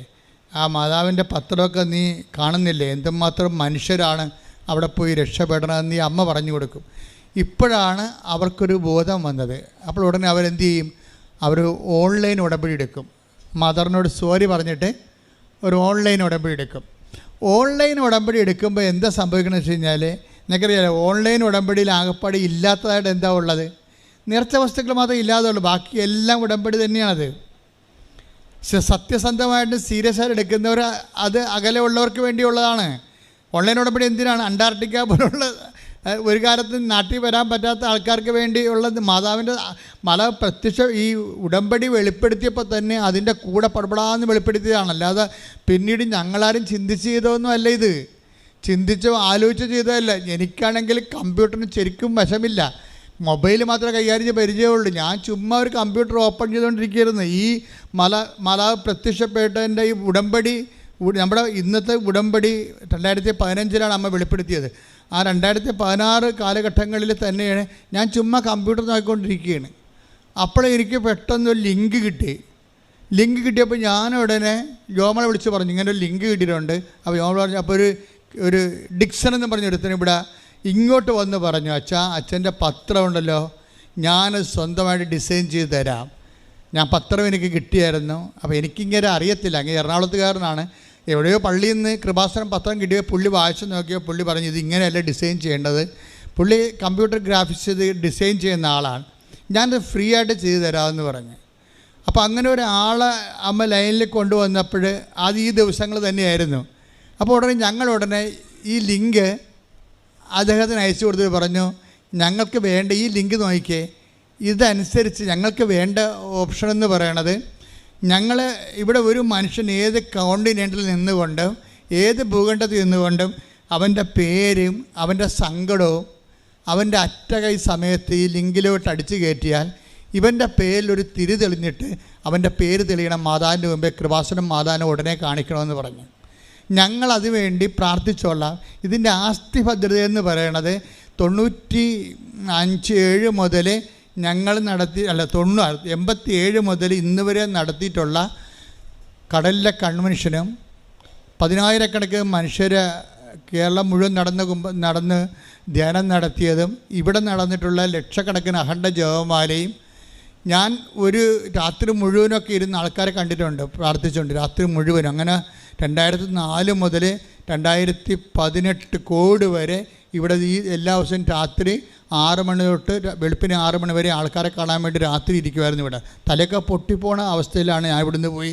ആ മാതാവിൻ്റെ പത്രമൊക്കെ നീ കാണുന്നില്ലേ, എന്തുമാത്രം മനുഷ്യരാണ് അവിടെ പോയി രക്ഷപ്പെടണമെന്ന് നീ അമ്മ പറഞ്ഞു കൊടുക്കും. ഇപ്പോഴാണ് അവർക്കൊരു ബോധം വന്നത്. അപ്പോൾ ഉടനെ അവരെന്ത് ചെയ്യും, അവർ ഓൺലൈൻ ഉടമ്പടി എടുക്കും. മദറിനോട് സോറി പറഞ്ഞിട്ട് ഒരു ഓൺലൈൻ ഉടമ്പടി എടുക്കും. ഓൺലൈൻ ഉടമ്പടി എടുക്കുമ്പോൾ എന്താ സംഭവിക്കണമെന്ന് വെച്ച് കഴിഞ്ഞാൽ, നിനക്കറിയാലോ, ഓൺലൈൻ ഉടമ്പടിയിൽ ആകപ്പാടി ഇല്ലാത്തതായിട്ട് എന്താ ഉള്ളത്, നേർച്ച വസ്തുക്കൾ മാത്രമേ ഇല്ലാതുള്ളൂ, ബാക്കി എല്ലാം ഉടമ്പടി തന്നെയാണത്. സത്യസന്ധമായിട്ട് സീരിയസ് ആയിട്ട് എടുക്കുന്നവർ അത് അകലെ ഉള്ളവർക്ക് വേണ്ടിയുള്ളതാണ്. ഓൺലൈൻ ഉടമ്പടി എന്തിനാണ്? അന്റാർട്ടിക്ക പോലുള്ള ഒരു കാലത്ത് നാട്ടിൽ വരാൻ പറ്റാത്ത ആൾക്കാർക്ക് വേണ്ടിയുള്ളത്. മാതാവിൻ്റെ മല ഈ ഉടമ്പടി വെളിപ്പെടുത്തിയപ്പോൾ തന്നെ അതിൻ്റെ കൂടെ പടപടാന്ന് വെളിപ്പെടുത്തിയതാണ്. അല്ലാതെ പിന്നീട് ഞങ്ങളാരും ചിന്തിച്ച് ചെയ്തതൊന്നും അല്ല. ഇത് ചിന്തിച്ചോ ആലോചിച്ചോ ചെയ്തതല്ല. എനിക്കാണെങ്കിൽ കമ്പ്യൂട്ടറിന് ശരിക്കും വശമില്ല, മൊബൈൽ മാത്രമേ കൈകാര്യം പരിചയമുള്ളൂ. ഞാൻ ചുമ്മാ ഒരു കമ്പ്യൂട്ടർ ഓപ്പൺ ചെയ്തുകൊണ്ടിരിക്കുകയായിരുന്നു. ഈ മാതാവ് പ്രത്യക്ഷപ്പെട്ടതിൻ്റെ ഈ ഉടമ്പടി, നമ്മുടെ ഇന്നത്തെ ഉടമ്പടി 2015 അമ്മ വെളിപ്പെടുത്തിയത്. ആ 2016 കാലഘട്ടങ്ങളിൽ തന്നെയാണ് ഞാൻ ചുമ്മാ കമ്പ്യൂട്ടർ നോക്കിക്കൊണ്ടിരിക്കുകയാണ്. അപ്പോൾ എനിക്ക് പെട്ടെന്നൊരു ലിങ്ക് കിട്ടിയപ്പോൾ ഞാൻ ഉടനെ ജോമളെ വിളിച്ച് പറഞ്ഞു, ഇങ്ങനെ ഒരു ലിങ്ക് കിട്ടിയിട്ടുണ്ട്. അപ്പോൾ ജോമള പറഞ്ഞു, അപ്പോൾ ഒരു ഡിക്സൺ എന്ന് പറഞ്ഞൊരുത്തനും ഇവിടെ ഇങ്ങോട്ട് വന്ന് പറഞ്ഞു, അച്ഛൻ്റെ പത്രം ഉണ്ടല്ലോ, ഞാൻ സ്വന്തമായിട്ട് ഡിസൈൻ ചെയ്ത് തരാം. ഞാൻ പത്രം എനിക്ക് കിട്ടിയായിരുന്നു. അപ്പോൾ എനിക്കിങ്ങനെ അറിയത്തില്ല, അങ്ങനെ എറണാകുളത്തുകാരനാണ്. എവിടെയോ പള്ളിയിൽ നിന്ന് കൃപാസനം പത്രം കിട്ടിയോ പുള്ളി വായിച്ച് നോക്കിയോ പുള്ളി പറഞ്ഞു, ഇത് ഇങ്ങനെയല്ല ഡിസൈൻ ചെയ്യേണ്ടത്. പുള്ളി കമ്പ്യൂട്ടർ ഗ്രാഫിക്സ് ചെയ്ത് ഡിസൈൻ ചെയ്യുന്ന ആളാണ്, ഞാനത് ഫ്രീ ആയിട്ട് ചെയ്തു തരാമെന്ന് പറഞ്ഞു. അപ്പോൾ അങ്ങനെ ഒരാളെ അമ്മ ലൈനിൽ കൊണ്ടുവന്നപ്പോൾ അത് ഈ ദിവസങ്ങൾ തന്നെയായിരുന്നു. അപ്പോൾ ഞങ്ങളുടനെ ഈ ലിങ്ക് അദ്ദേഹത്തിന് അയച്ചു കൊടുത്തിട്ട് പറഞ്ഞു, ഞങ്ങൾക്ക് വേണ്ട ഈ ലിങ്ക് നോക്കിക്കേ, ഇതനുസരിച്ച് ഞങ്ങൾക്ക് വേണ്ട ഓപ്ഷൻ എന്ന് പറയണത്, ഞങ്ങൾ ഇവിടെ ഒരു മനുഷ്യൻ ഏത് കോണ്ടിനെൻറ്റിൽ നിന്നുകൊണ്ടും ഏത് ഭൂഖണ്ഡത്തിൽ നിന്നുകൊണ്ടും അവൻ്റെ പേരും അവൻ്റെ സങ്കടവും അവൻ്റെ അറ്റകൈ സമയത്ത് ഈ ലിങ്കിലോട്ട് അടിച്ചു കയറ്റിയാൽ ഇവൻ്റെ പേരിലൊരു തിരി തെളിഞ്ഞിട്ട് അവൻ്റെ പേര് തെളിയണം മാതാവിൻ്റെ മുമ്പേ, കൃപാസനം മാതാവിനെ ഉടനെ കാണിക്കണമെന്ന് പറഞ്ഞു. ഞങ്ങളത് വേണ്ടി പ്രാർത്ഥിച്ചോളാം. ഇതിൻ്റെ ആസ്തി ഭദ്രതയെന്ന് പറയണത് 97 മുതൽ ഞങ്ങൾ 87 മുതൽ ഇന്ന് വരെ നടത്തിയിട്ടുള്ള കടലിലെ കൺവെൻഷനും 10,000 മനുഷ്യരെ കേരളം മുഴുവൻ നടന്ന് ധ്യാനം നടത്തിയതും ഇവിടെ നടന്നിട്ടുള്ള ലക്ഷക്കണക്കിന് അഖണ്ഡ ജപമാലയും ഞാൻ ഒരു രാത്രി മുഴുവനൊക്കെ ഇരുന്ന് ആൾക്കാരെ കണ്ടിട്ടുണ്ട്, പ്രാർത്ഥിച്ചിട്ടുണ്ട് രാത്രി മുഴുവനും. അങ്ങനെ 2004 മുതൽ 2018 കോവിഡ് വരെ ഇവിടെ ഈ എല്ലാ ദിവസവും രാത്രി 6 മണി തൊട്ട് വെളുപ്പിന് 6 മണി വരെ ആൾക്കാരെ കാണാൻ വേണ്ടി രാത്രി ഇരിക്കുമായിരുന്നു ഇവിടെ. തലയൊക്കെ പൊട്ടിപ്പോണ അവസ്ഥയിലാണ് ഞാൻ ഇവിടുന്ന് പോയി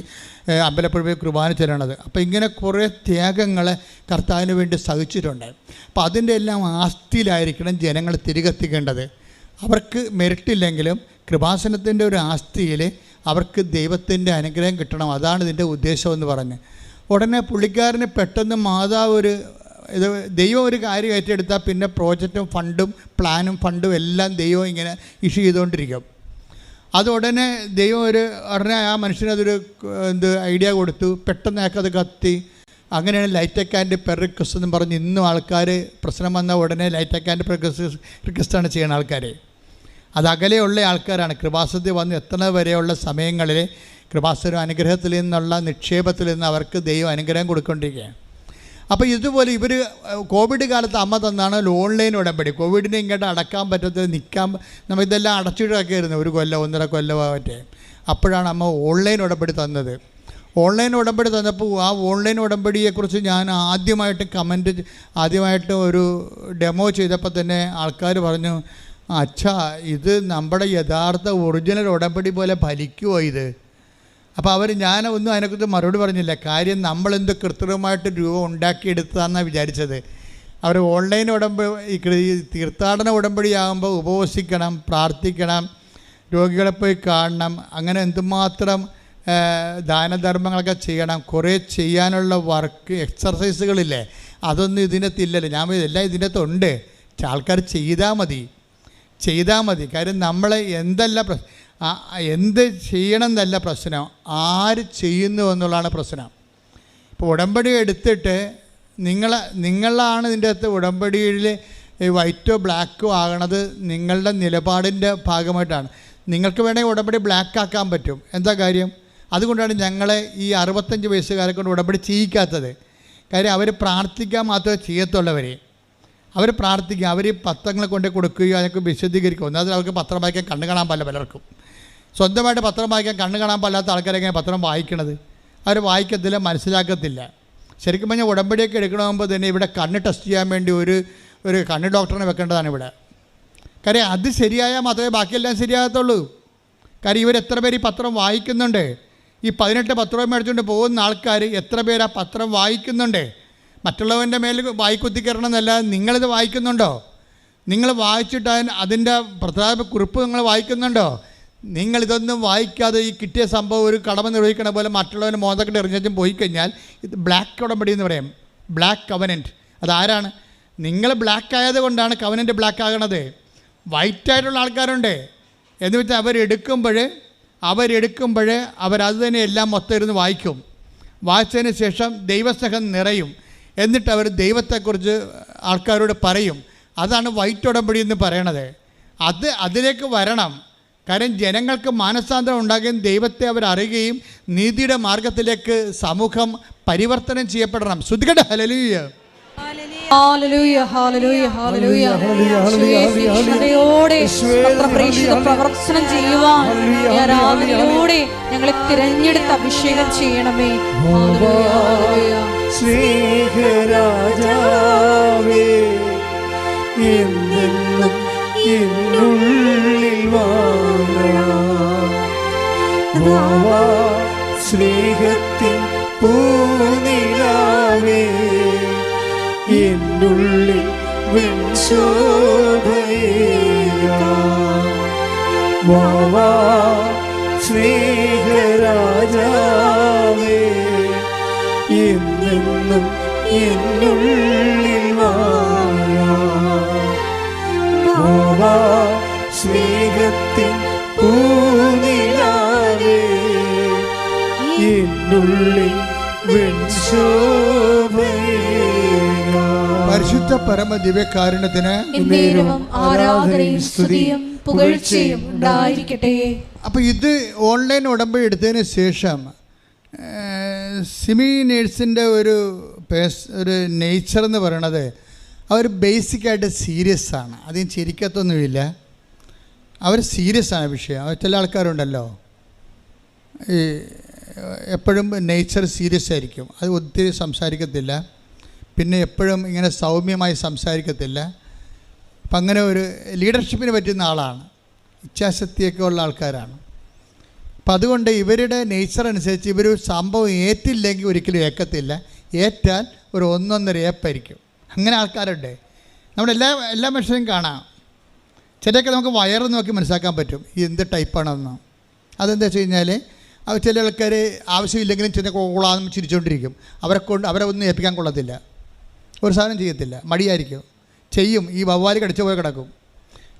അമ്പലപ്പുഴ പോയി കുർബാന ചെല്ലണത്. അപ്പോൾ ഇങ്ങനെ കുറേ ത്യാഗങ്ങളെ കർത്താവിന് വേണ്ടി സഹിച്ചിട്ടുണ്ട്. അപ്പോൾ അതിൻ്റെ എല്ലാം ആസ്തിയിലായിരിക്കണം ജനങ്ങൾ തിരികെത്തിക്കേണ്ടത്. അവർക്ക് മെറിറ്റില്ലെങ്കിലും കൃപാസനത്തിൻ്റെ ഒരു ആസ്തിയിൽ അവർക്ക് ദൈവത്തിൻ്റെ അനുഗ്രഹം കിട്ടണം. അതാണ് ഇതിൻ്റെ ഉദ്ദേശമെന്ന് പറഞ്ഞ് ഉടനെ പുള്ളിക്കാരന് പെട്ടെന്ന് മാതാവ് ഇത് ദൈവം ഒരു കാര്യം ഏറ്റെടുത്താൽ പിന്നെ പ്രോജക്റ്റും ഫണ്ടും പ്ലാനും ഫണ്ടും എല്ലാം ദൈവം ഇങ്ങനെ ഇഷ്യൂ ചെയ്തുകൊണ്ടിരിക്കും. അത് ഉടനെ ദൈവം ഉടനെ ആ മനുഷ്യനതൊരു ഐഡിയ കൊടുത്തു. പെട്ടെന്ന് അയാൾക്കത് കത്തി. അങ്ങനെയാണ് ലൈറ്റ് ആൻഡ് പെർ റിക്വസ്റ്റ് എന്ന് പറഞ്ഞ് ഇന്നും ആൾക്കാർ പ്രശ്നം വന്നാൽ ഉടനെ ലൈറ്റ് ആൻഡ് പെർ റിക്വസ്റ്റാണ് ചെയ്യുന്ന ആൾക്കാർ. അത് അകലെയുള്ള ആൾക്കാരാണ്. കൃപാസനത്തിൽ വന്ന് എത്തുന്നത് വരെയുള്ള സമയങ്ങളിൽ കൃപാസന അനുഗ്രഹത്തിൽ നിന്നുള്ള നിക്ഷേപത്തിൽ നിന്ന് അവർക്ക് ദൈവം അനുഗ്രഹം കൊടുക്കൊണ്ടിരിക്കുകയാണ്. അപ്പോൾ ഇതുപോലെ ഇവർ കോവിഡ് കാലത്ത് അമ്മ തന്നാണ് ഓൺലൈൻ ഉടമ്പടി. കോവിഡിനെ ഇങ്ങോട്ട് അടക്കാൻ പറ്റാത്തത് നമ്മൾ ഇതെല്ലാം അടച്ചിട്ടൊക്കെ ആയിരുന്നു 1 കൊല്ലം 1.5 കൊല്ലമാവട്ടെ. അപ്പോഴാണ് അമ്മ ഓൺലൈൻ ഉടമ്പടി തന്നത്. ഓൺലൈൻ ഉടമ്പടി തന്നപ്പോൾ ആ ഓൺലൈൻ ഉടമ്പടിയെക്കുറിച്ച് ഞാൻ ആദ്യമായിട്ട് ഒരു ഡെമോ ചെയ്തപ്പോൾ തന്നെ ആൾക്കാർ പറഞ്ഞു, അച്ഛാ ഇത് നമ്മുടെ യഥാർത്ഥ ഒറിജിനൽ ഉടമ്പടി പോലെ ഫലിക്കുമോ ഇത്? അപ്പോൾ ഞാനൊന്നും അതിനെക്കുറിച്ച് മറുപടി പറഞ്ഞില്ല. കാര്യം നമ്മളെന്ത് കൃത്രിമമായിട്ട് രൂപം ഉണ്ടാക്കിയെടുത്തതാണെന്നാണ് വിചാരിച്ചത്. അവർ ഓൺലൈൻ ഈ തീർത്ഥാടന ഉടമ്പടിയാകുമ്പോൾ ഉപവസിക്കണം, പ്രാർത്ഥിക്കണം, രോഗികളെ പോയി കാണണം, അങ്ങനെ എന്തുമാത്രം ദാനധർമ്മങ്ങളൊക്കെ ചെയ്യണം, കുറേ ചെയ്യാനുള്ള വർക്ക് എക്സർസൈസുകളില്ലേ, അതൊന്നും ഇതിനകത്തില്ലല്ലോ. ഞാൻ എല്ലാം ഇതിനകത്തുണ്ട്. ആൾക്കാർ ചെയ്താൽ മതി. കാര്യം നമ്മൾ എന്ത് ചെയ്യണം എന്നല്ല പ്രശ്നം, ആര് ചെയ്യുന്നു എന്നുള്ളതാണ് പ്രശ്നം. ഇപ്പോൾ ഉടമ്പടി എടുത്തിട്ട് നിങ്ങളാണ് ഇതിൻ്റെ അകത്ത് ഉടമ്പടിയിൽ വൈറ്റോ ബ്ലാക്കോ ആകണത് നിങ്ങളുടെ നിലപാടിൻ്റെ ഭാഗമായിട്ടാണ്. നിങ്ങൾക്ക് വേണമെങ്കിൽ ഉടമ്പടി ബ്ലാക്ക് ആക്കാൻ പറ്റും. എന്താ കാര്യം? അതുകൊണ്ടാണ് ഞങ്ങളെ ഈ 65 വയസ്സുകാരെ കൊണ്ട് ഉടമ്പടി ചെയ്യിക്കാത്തത്. കാര്യം അവർ പ്രാർത്ഥിക്കാൻ മാത്രമേ ചെയ്യത്തുള്ളവർ. അവർ പ്രാർത്ഥിക്കുക, അവർ പത്രങ്ങൾ കൊണ്ട് കൊടുക്കുകയോ അതൊക്കെ വിശദീകരിക്കുക. ഒന്നാമത് അവർക്ക് പത്രം വായിക്കാൻ കണ്ണ് കാണാൻ പല പലർക്കും. സ്വന്തമായിട്ട് പത്രം വായിക്കാൻ കണ്ണ് കാണാൻ പാടില്ലാത്ത ആൾക്കാരെങ്ങനെ പത്രം വായിക്കണത്? അവർ വായിക്കത്തില്ല, മനസ്സിലാക്കത്തില്ല. ശരിക്കും പറഞ്ഞാൽ ഉടമ്പടിയൊക്കെ എടുക്കണമെങ്കിൽ തന്നെ ഇവിടെ കണ്ണ് ടെസ്റ്റ് ചെയ്യാൻ വേണ്ടി ഒരു കണ്ണ് ഡോക്ടറിനെ വെക്കേണ്ടതാണ് ഇവിടെ. കാര്യം അത് ശരിയായാൽ മാത്രമേ ബാക്കിയെല്ലാം ശരിയാകത്തുള്ളൂ. കാര്യം ഇവരെത്ര പേര് ഈ പത്രം വായിക്കുന്നുണ്ട്? ഈ 18 പത്രവും മേടിച്ചുകൊണ്ട് പോകുന്ന ആൾക്കാർ എത്ര പേര് ആ പത്രം വായിക്കുന്നുണ്ട്? മറ്റുള്ളവൻ്റെ മേൽ വായിക്കുത്തി കയറണം എന്നല്ല, നിങ്ങളിത് വായിക്കുന്നുണ്ടോ? നിങ്ങൾ വായിച്ചിട്ട് അതിൻ്റെ പ്രധാന കുറിപ്പ് നിങ്ങൾ വായിക്കുന്നുണ്ടോ? നിങ്ങളിതൊന്നും വായിക്കാതെ ഈ കിട്ടിയ സംഭവം ഒരു കടമ നിർവഹിക്കണ പോലെ മറ്റുള്ളവന് മോന്തക്കെട്ട് എറിഞ്ഞും പോയി കഴിഞ്ഞാൽ ഇത് ബ്ലാക്ക് ഉടമ്പടി എന്ന് പറയും. Black covenant. അതാരാണ്? നിങ്ങൾ ബ്ലാക്ക് ആയത് കൊണ്ടാണ് കവനൻറ്റ് ബ്ലാക്ക് ആകണത്. വൈറ്റായിട്ടുള്ള ആൾക്കാരുണ്ട് എന്ന് വെച്ചാൽ അവരെടുക്കുമ്പോൾ അവരത് തന്നെ എല്ലാം മൊത്തം ഇരുന്ന് വായിക്കും. വായിച്ചതിന് ശേഷം ദൈവസ്നേഹം നിറയും. എന്നിട്ട് അവർ ദൈവത്തെക്കുറിച്ച് ആൾക്കാരോട് പറയും. അതാണ് വൈറ്റ് ഉടമ്പടി എന്ന് പറയണത്. അതിലേക്ക് വരണം. കാര്യം ജനങ്ങൾക്ക് മാനസാന്തരം ഉണ്ടാകുകയും ദൈവത്തെ അവരറിയുകയും നീതിയുടെ മാർഗത്തിലേക്ക് സമൂഹം പരിവർത്തനം ചെയ്യപ്പെടണം. ശ്രുതികട ഹല്ലേലൂയ. ഹല്ലേലൂയ ഹല്ലേലൂയ ഹല്ലേലൂയ. തീക്ഷ്ണതയോടെ പത്രപ്രേക്ഷിത പ്രവർത്തനം ചെയ്യുവാൻ ആരാധനയിലൂടെ ഞങ്ങളെ തിരഞ്ഞെടുത്ത് അഭിഷേകം ചെയ്യണമേ. ഹല്ലേലൂയ. സ്നേഹരാജാവേ എന്നെന്നും എന്നുള്ളിൽ വാഴാ സ്നേഹത്തിൻ പൂനിലാവേ എന്നുള്ളിൽ വെൺശോഭയേകാ സ്നേഹരാജാവേ എന്നെന്നും എന്നുള്ളിൽ വാഴാ സ്നേഹത്തിൻ പൂനിലാവേ എന്നുള്ളിൽ വെൺശോഭയേകാ. പരിശുദ്ധ പരമ ദിവ്യകാരുണ്യത്തിന് ആരാധനയും സ്തുതിയും പുകഴ്ചയും ഉണ്ടായിരിക്കട്ടെ. അപ്പോൾ ഇത് ഓൺലൈൻ ഉടമ്പടി എടുത്തതിന് ശേഷം സിമി നേഴ്സിൻ്റെ ഒരു നേച്ചർ എന്ന് പറയണത് അവർ ബേസിക്കായിട്ട് സീരിയസ് ആണ്. അധികം ചിരിക്കത്തൊന്നുമില്ല. അവർ സീരിയസ് ആണ് വിഷയം. ചില ആൾക്കാരുണ്ടല്ലോ ഈ എപ്പോഴും നേച്ചർ സീരിയസ് ആയിരിക്കും. അത് ഒത്തിരി സംസാരിക്കത്തില്ല. പിന്നെ എപ്പോഴും ഇങ്ങനെ സൗമ്യമായി സംസാരിക്കത്തില്ല. അപ്പം അങ്ങനെ ഒരു ലീഡർഷിപ്പിന് പറ്റുന്ന ആളാണ്, ഇച്ഛാശക്തിയൊക്കെ ഉള്ള ആൾക്കാരാണ്. അപ്പം അതുകൊണ്ട് ഇവരുടെ നേച്ചർ അനുസരിച്ച് ഇവർ സംഭവം ഏറ്റില്ലെങ്കിൽ ഒരിക്കലും ഏക്കത്തില്ല, ഏറ്റാൽ ഒരു 1.5 ഏപ്പായിരിക്കും. അങ്ങനെ ആൾക്കാരുണ്ട് നമ്മുടെ എല്ലാ മനുഷ്യരും കാണാം. ചിലയൊക്കെ നമുക്ക് വയറ് നോക്കി മനസ്സിലാക്കാൻ പറ്റും ഈ എന്ത് ടൈപ്പാണെന്ന്. അതെന്താ വെച്ച് കഴിഞ്ഞാൽ ചില ആൾക്കാർ ആവശ്യമില്ലെങ്കിലും ചില കോളാന്ന് ചിരിച്ചുകൊണ്ടിരിക്കും. അവരെ ഒന്നും ഏൽപ്പിക്കാൻ കൊള്ളത്തില്ല, ഒരു സാധനം ചെയ്യത്തില്ല, മടിയായിരിക്കും, ചെയ്യും. ഈ വവ്വാല് കടിച്ച പോലെ കിടക്കും.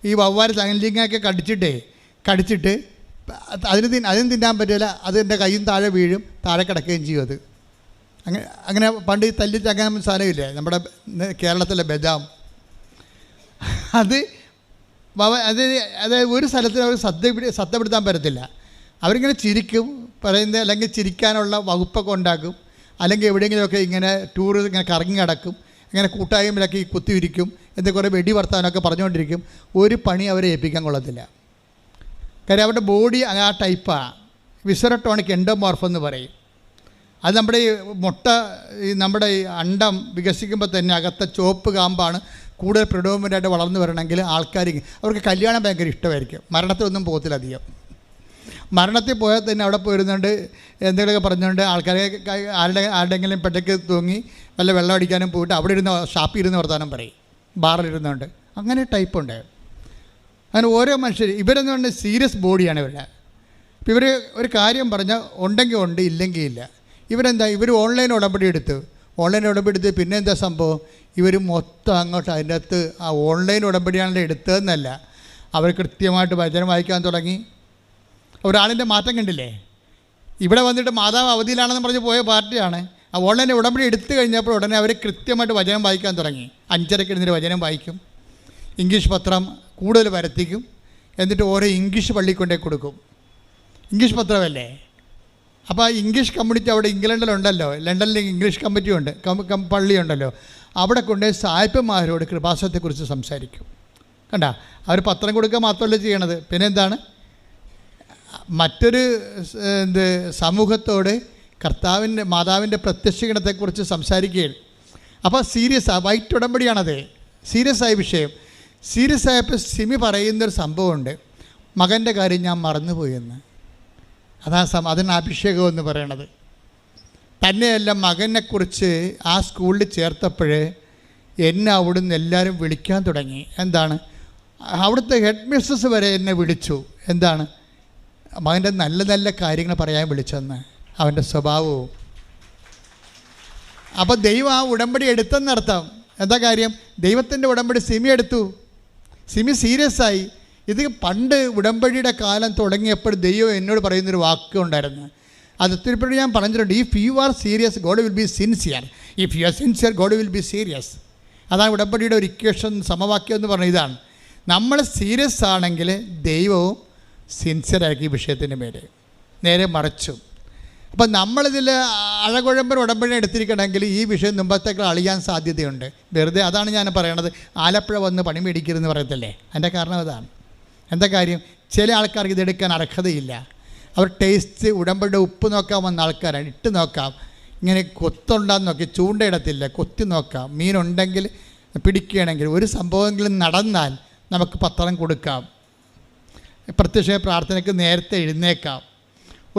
ഈ വവ്വാല് തങ്ങലിങ്ങൊക്കെ കടിച്ചിട്ട് അതിന് തിന്നാൻ പറ്റില്ല, അത് എൻ്റെ കയ്യും താഴെ വീഴും, താഴെ കിടക്കുകയും ചെയ്യും. അത് അങ്ങനെ പണ്ട് ഈ തല്ലി ചങ്ങാൻ സാധനമില്ലേ നമ്മുടെ കേരളത്തിലെ ബദാം, അതായത് ഒരു സ്ഥലത്ത് അവർ ശ്രദ്ധപ്പെടുത്താൻ പറ്റത്തില്ല. അവരിങ്ങനെ ചിരിക്കും പറയുന്നത്, അല്ലെങ്കിൽ ചിരിക്കാനുള്ള വകുപ്പൊക്കെ ഉണ്ടാക്കും, അല്ലെങ്കിൽ എവിടെയെങ്കിലുമൊക്കെ ഇങ്ങനെ ടൂറ് ഇങ്ങനെ കറങ്ങി കിടക്കും, ഇങ്ങനെ കൂട്ടായ്മയിലൊക്കെ ഈ കുത്തിയിരിക്കും, എന്ത് കുറേ വെടി വർത്താനമൊക്കെ പറഞ്ഞുകൊണ്ടിരിക്കും. ഒരു പണി അവരെ ഏൽപ്പിക്കാൻ കൊള്ളത്തില്ല. കാര്യം അവരുടെ ബോഡി ആ ടൈപ്പാണ്. വിസറട്ടോണിക് എൻഡോമോർഫ് എന്ന് പറയും. അത് നമ്മുടെ ഈ നമ്മുടെ ഈ അണ്ടം വികസിക്കുമ്പോൾ തന്നെ അകത്തെ ചുവപ്പ് കാമ്പാണ് കൂടുതൽ പ്രിഡോമിനൻ്റായിട്ട് വളർന്നു വരണമെങ്കിൽ അവർക്ക് കല്യാണം ഭയങ്കര ഇഷ്ടമായിരിക്കും. മരണത്തിലൊന്നും പോകത്തില്ല അധികം. മരണത്തിൽ പോയാൽ തന്നെ അവിടെ പോയിരുന്നുണ്ട് എന്തെങ്കിലുമൊക്കെ പറഞ്ഞുകൊണ്ട് ആൾക്കാരെ ആരുടെയെങ്കിലും പെട്ടയ്ക്ക് തൂങ്ങി വല്ല വെള്ളം അടിക്കാനും പോയിട്ട് അവിടെ ഇരുന്ന് ഷാപ്പിൽ ഇരുന്ന് വർത്താനം പറയും, ബാറിലിരുന്നുകൊണ്ട്. അങ്ങനെ ടൈപ്പുണ്ട്. അങ്ങനെ ഓരോ മനുഷ്യർ ഇവരെന്ന് പറഞ്ഞാൽ സീരിയസ് ബോഡിയാണ് ഇവരുടെ. ഇപ്പം ഇവർ ഒരു കാര്യം പറഞ്ഞാൽ ഉണ്ടെങ്കിൽ ഉണ്ട്, ഇല്ലെങ്കിൽ ഇല്ല. ഇവർ ഓൺലൈൻ ഉടമ്പടി എടുത്ത് പിന്നെ എന്താ സംഭവം, ഇവർ മൊത്തം അങ്ങോട്ട് അതിൻ്റെ അകത്ത് ആ ഓൺലൈൻ ഉടമ്പടിയാണല്ലോ എടുത്തതെന്നല്ല, അവർ കൃത്യമായിട്ട് വചനം വായിക്കാൻ തുടങ്ങി. ഒരാളിൻ്റെ മാറ്റം കണ്ടില്ലേ? ഇവിടെ വന്നിട്ട് മാതാവ് അവധിയിലാണെന്ന് പറഞ്ഞ് പോയ പാർട്ടിയാണ്. ആ ഓൺലൈൻ ഉടമ്പടി എടുത്തു കഴിഞ്ഞപ്പോൾ ഉടനെ അവർ കൃത്യമായിട്ട് വചനം വായിക്കാൻ തുടങ്ങി. 5:30 എഴുന്നേറ്റ് വചനം വായിക്കും, ഇംഗ്ലീഷ് പത്രം കൂടുതൽ വരുത്തിക്കും, എന്നിട്ട് ഓരോ ഇംഗ്ലീഷ് പള്ളി കൊണ്ടേ കൊടുക്കും. ഇംഗ്ലീഷ് പത്രമല്ലേ? അപ്പോൾ ആ ഇംഗ്ലീഷ് കമ്മ്യൂണിറ്റി അവിടെ ഇംഗ്ലണ്ടിലുണ്ടല്ലോ, ലണ്ടനിൽ ഇംഗ്ലീഷ് കമ്മിറ്റി ഉണ്ട്, പള്ളിയുണ്ടല്ലോ, അവിടെ കൊണ്ടുപോയി സായിപ്പന്മാരോട് കൃപാസനത്തെക്കുറിച്ച് സംസാരിക്കും. കണ്ട, അവർ പത്രം കൊടുക്കുക മാത്രമല്ല ചെയ്യണത്, പിന്നെ എന്താണ്, മറ്റൊരു സമൂഹത്തോട് മാതാവിൻ്റെ പ്രത്യക്ഷീകരണത്തെക്കുറിച്ച് സംസാരിക്കുകയാണ്. അപ്പോൾ സീരിയസാണ്, വൈറ്റ് ഉടമ്പടിയാണത്, സീരിയസ് ആയ വിഷയം. സീരിയസ് ആയപ്പോൾ സിമി പറയുന്നൊരു സംഭവമുണ്ട്, മകൻ്റെ കാര്യം ഞാൻ മറന്നുപോയെന്ന്. അതിന് അഭിഷേകം എന്ന് പറയണത്. തന്നെയല്ല, മകനെക്കുറിച്ച് ആ സ്കൂളിൽ ചേർത്തപ്പോൾ എന്നെ അവിടുന്ന് എല്ലാവരും വിളിക്കാൻ തുടങ്ങി. എന്താണ്, അവിടുത്തെ ഹെഡ് മിസ്സസ് വരെ എന്നെ വിളിച്ചു. എന്താണ്, മകൻ്റെ നല്ല നല്ല കാര്യങ്ങൾ പറയാൻ വിളിച്ചെന്ന്, അവൻ്റെ സ്വഭാവവും. അപ്പോൾ ദൈവം ആ ഉടമ്പടി എടുത്തെന്നർത്ഥം. എന്താ കാര്യം, ദൈവത്തിൻ്റെ ഉടമ്പടി സിമി എടുത്തു. സിമി സീരിയസ് ആയി. ഇത് പണ്ട് ഉടമ്പടിയുടെ കാലം തുടങ്ങിയപ്പോൾ ദൈവം എന്നോട് പറയുന്നൊരു വാക്കുണ്ടായിരുന്നു. അത് ഒത്തിരിപ്പോഴും ഞാൻ പറഞ്ഞിട്ടുണ്ട്, if you are serious God will be sincere, if you are sincere God will be serious. അതാണ് ഉടമ്പടിയുടെ ഒരു ഇക്വേഷൻ, സമവാക്യം എന്ന് പറഞ്ഞ ഇതാണ്. നമ്മൾ സീരിയസ് ആണെങ്കിൽ ദൈവവും സിൻസിയറാക്കി ഈ വിഷയത്തിൻ്റെ മേലെ നേരെ മറിച്ചു. അപ്പം നമ്മളിതിൽ അഴകുഴമ്പൻ ഉടമ്പടി എടുത്തിരിക്കണമെങ്കിൽ ഈ വിഷയം മുമ്പത്തേക്കാൾ അളിയാൻ സാധ്യതയുണ്ട്. വെറുതെ അതാണ് ഞാൻ പറയണത്, ആലപ്പുഴ വന്ന് പണി മേടിക്കരുതെന്ന് പറയത്തില്ലേ, അതിൻ്റെ കാരണം അതാണ്. എന്താ കാര്യം, ചില ആൾക്കാർക്ക് ഇതെടുക്കാൻ അർഹതയില്ല. അവർ ടേസ്റ്റ് ഉടമ്പടിയുടെ ഉപ്പ് നോക്കാൻ വന്ന ആൾക്കാരാണ്. ഇട്ട് നോക്കാം, ഇങ്ങനെ കൊത്തുണ്ടാന്ന് നോക്കി, ചൂണ്ടയിടത്തില്ല, കൊത്തി നോക്കാം, മീനുണ്ടെങ്കിൽ പിടിക്കുകയാണെങ്കിൽ, ഒരു സംഭവമെങ്കിലും നടന്നാൽ നമുക്ക് പത്രം കൊടുക്കാം, പ്രത്യക്ഷ പ്രാർത്ഥനയ്ക്ക് നേരത്തെ എഴുന്നേക്കാം.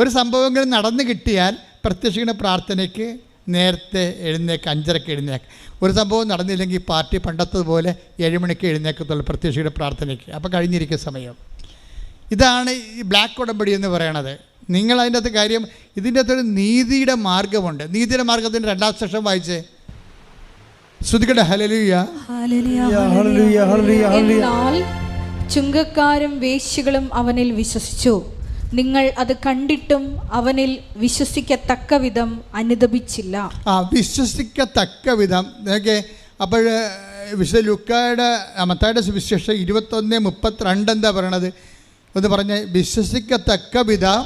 ഒരു സംഭവമെങ്കിലും നടന്നു കിട്ടിയാൽ പ്രത്യക്ഷ പ്രാർത്ഥനയ്ക്ക് നേരത്തെ എഴുന്നേക്കാം, 5:30 എഴുന്നേക്കാം. ഒരു സംഭവം നടന്നില്ലെങ്കിൽ പാർട്ടി പണ്ടത്തതുപോലെ 7 മണിക്ക് എഴുന്നേക്കത്തുള്ളൂ പ്രത്യക്ഷയുടെ പ്രാർത്ഥനയ്ക്ക്. അപ്പോൾ കഴിഞ്ഞിരിക്കുന്ന സമയം. ഇതാണ് ഈ ബ്ലാക്ക് ഉടമ്പടി എന്ന് പറയണത്. നിങ്ങൾ അതിൻ്റെ അകത്ത് കാര്യം, ഇതിൻ്റെ അകത്തൊരു നീതിയുടെ മാർഗമുണ്ട്. നീതിയുടെ മാർഗത്തിൻ്റെ 2ാം സെക്ഷൻ വായിച്ചേ, ശ്രുതിക്കട്ടെ. ഹല്ലേലൂയ. എന്നാൽ ചുങ്കക്കാരും വേശ്യകളും അവനിൽ വിശ്വസിച്ചു, നിങ്ങൾ അത് കണ്ടിട്ടും അവനിൽ വിശ്വസിക്കത്തക്ക വിധം അനുദപിച്ചില്ല. വിശ്വസിക്കത്തക്ക വിധം. അപ്പോൾ വിശുദ്ധ ലൂക്കായുടെ മത്തായിയുടെ സുവിശേഷം 21:32 എന്താ പറയണത് ഒന്ന് പറഞ്ഞ, വിശ്വസിക്കത്തക്ക വിധം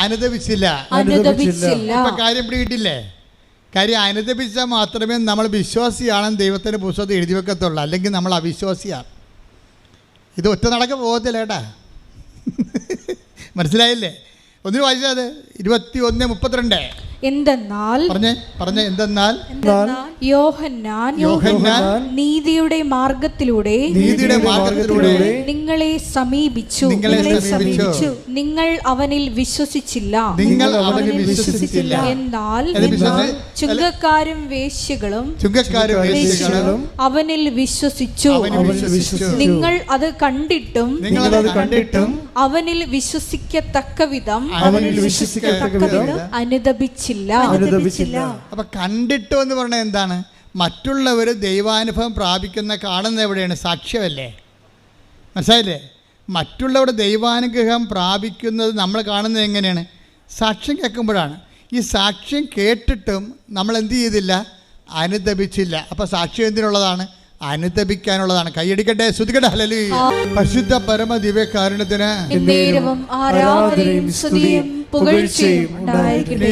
അനുദപിച്ചില്ല. ഇപ്പം കാര്യം പിടികിട്ടില്ലേ? കാര്യം അനുദപിച്ചാൽ മാത്രമേ നമ്മൾ വിശ്വാസിയാണെന്ന് ദൈവത്തിൻ്റെ പുസ്തകത്തിൽ എഴുതി വെക്കത്തുള്ളൂ, അല്ലെങ്കിൽ നമ്മൾ അവിശ്വാസിയാണ്. ഇത് ഒറ്റ നടക്ക പോകത്തില്ല കേട്ടാ. മനസ്സിലായില്ലേ? ഒന്നിനു വായിച്ചത് 21:32. എന്തെന്നാൽ പറഞ്ഞേ എന്തെന്നാൽ യോഹന്നാൻ നീതിയുടെ മാർഗത്തിലൂടെ നിങ്ങളെ സമീപിച്ചു. നിങ്ങൾ അവനിൽ വിശ്വസിച്ചില്ല. എന്നാൽ ചുങ്കക്കാരും വേശ്യകളും അവനിൽ വിശ്വസിച്ചു. നിങ്ങൾ അത് കണ്ടിട്ടും അവനിൽ വിശ്വസിക്കത്തക്ക വിധം അനുദപിച്ചില്ല. അപ്പൊ കണ്ടിട്ടോ എന്ന് പറഞ്ഞാൽ എന്താണ്? മറ്റുള്ളവർ ദൈവാനുഭവം പ്രാപിക്കുന്ന കാണുന്നത് എവിടെയാണ്? സാക്ഷ്യമല്ലേ? മനസ്സിലായില്ലേ? മറ്റുള്ളവരുടെ ദൈവാനുഗ്രഹം പ്രാപിക്കുന്നത് നമ്മൾ കാണുന്നത് എങ്ങനെയാണ്? സാക്ഷ്യം കേൾക്കുമ്പോഴാണ്. ഈ സാക്ഷ്യം കേട്ടിട്ടും നമ്മൾ എന്ത് ചെയ്തില്ല? അനുദപിച്ചില്ല. അപ്പോൾ സാക്ഷ്യം എന്തിനുള്ളതാണ്? അനുദപിക്കാനുള്ളതാണ്. കൈയടിക്കട്ടെ, സ്തുതിക്കട്ടെ, ഹല്ലേലൂയ. പരിശുദ്ധ പരമ ദിവ്യകാരുണ്യത്തിന്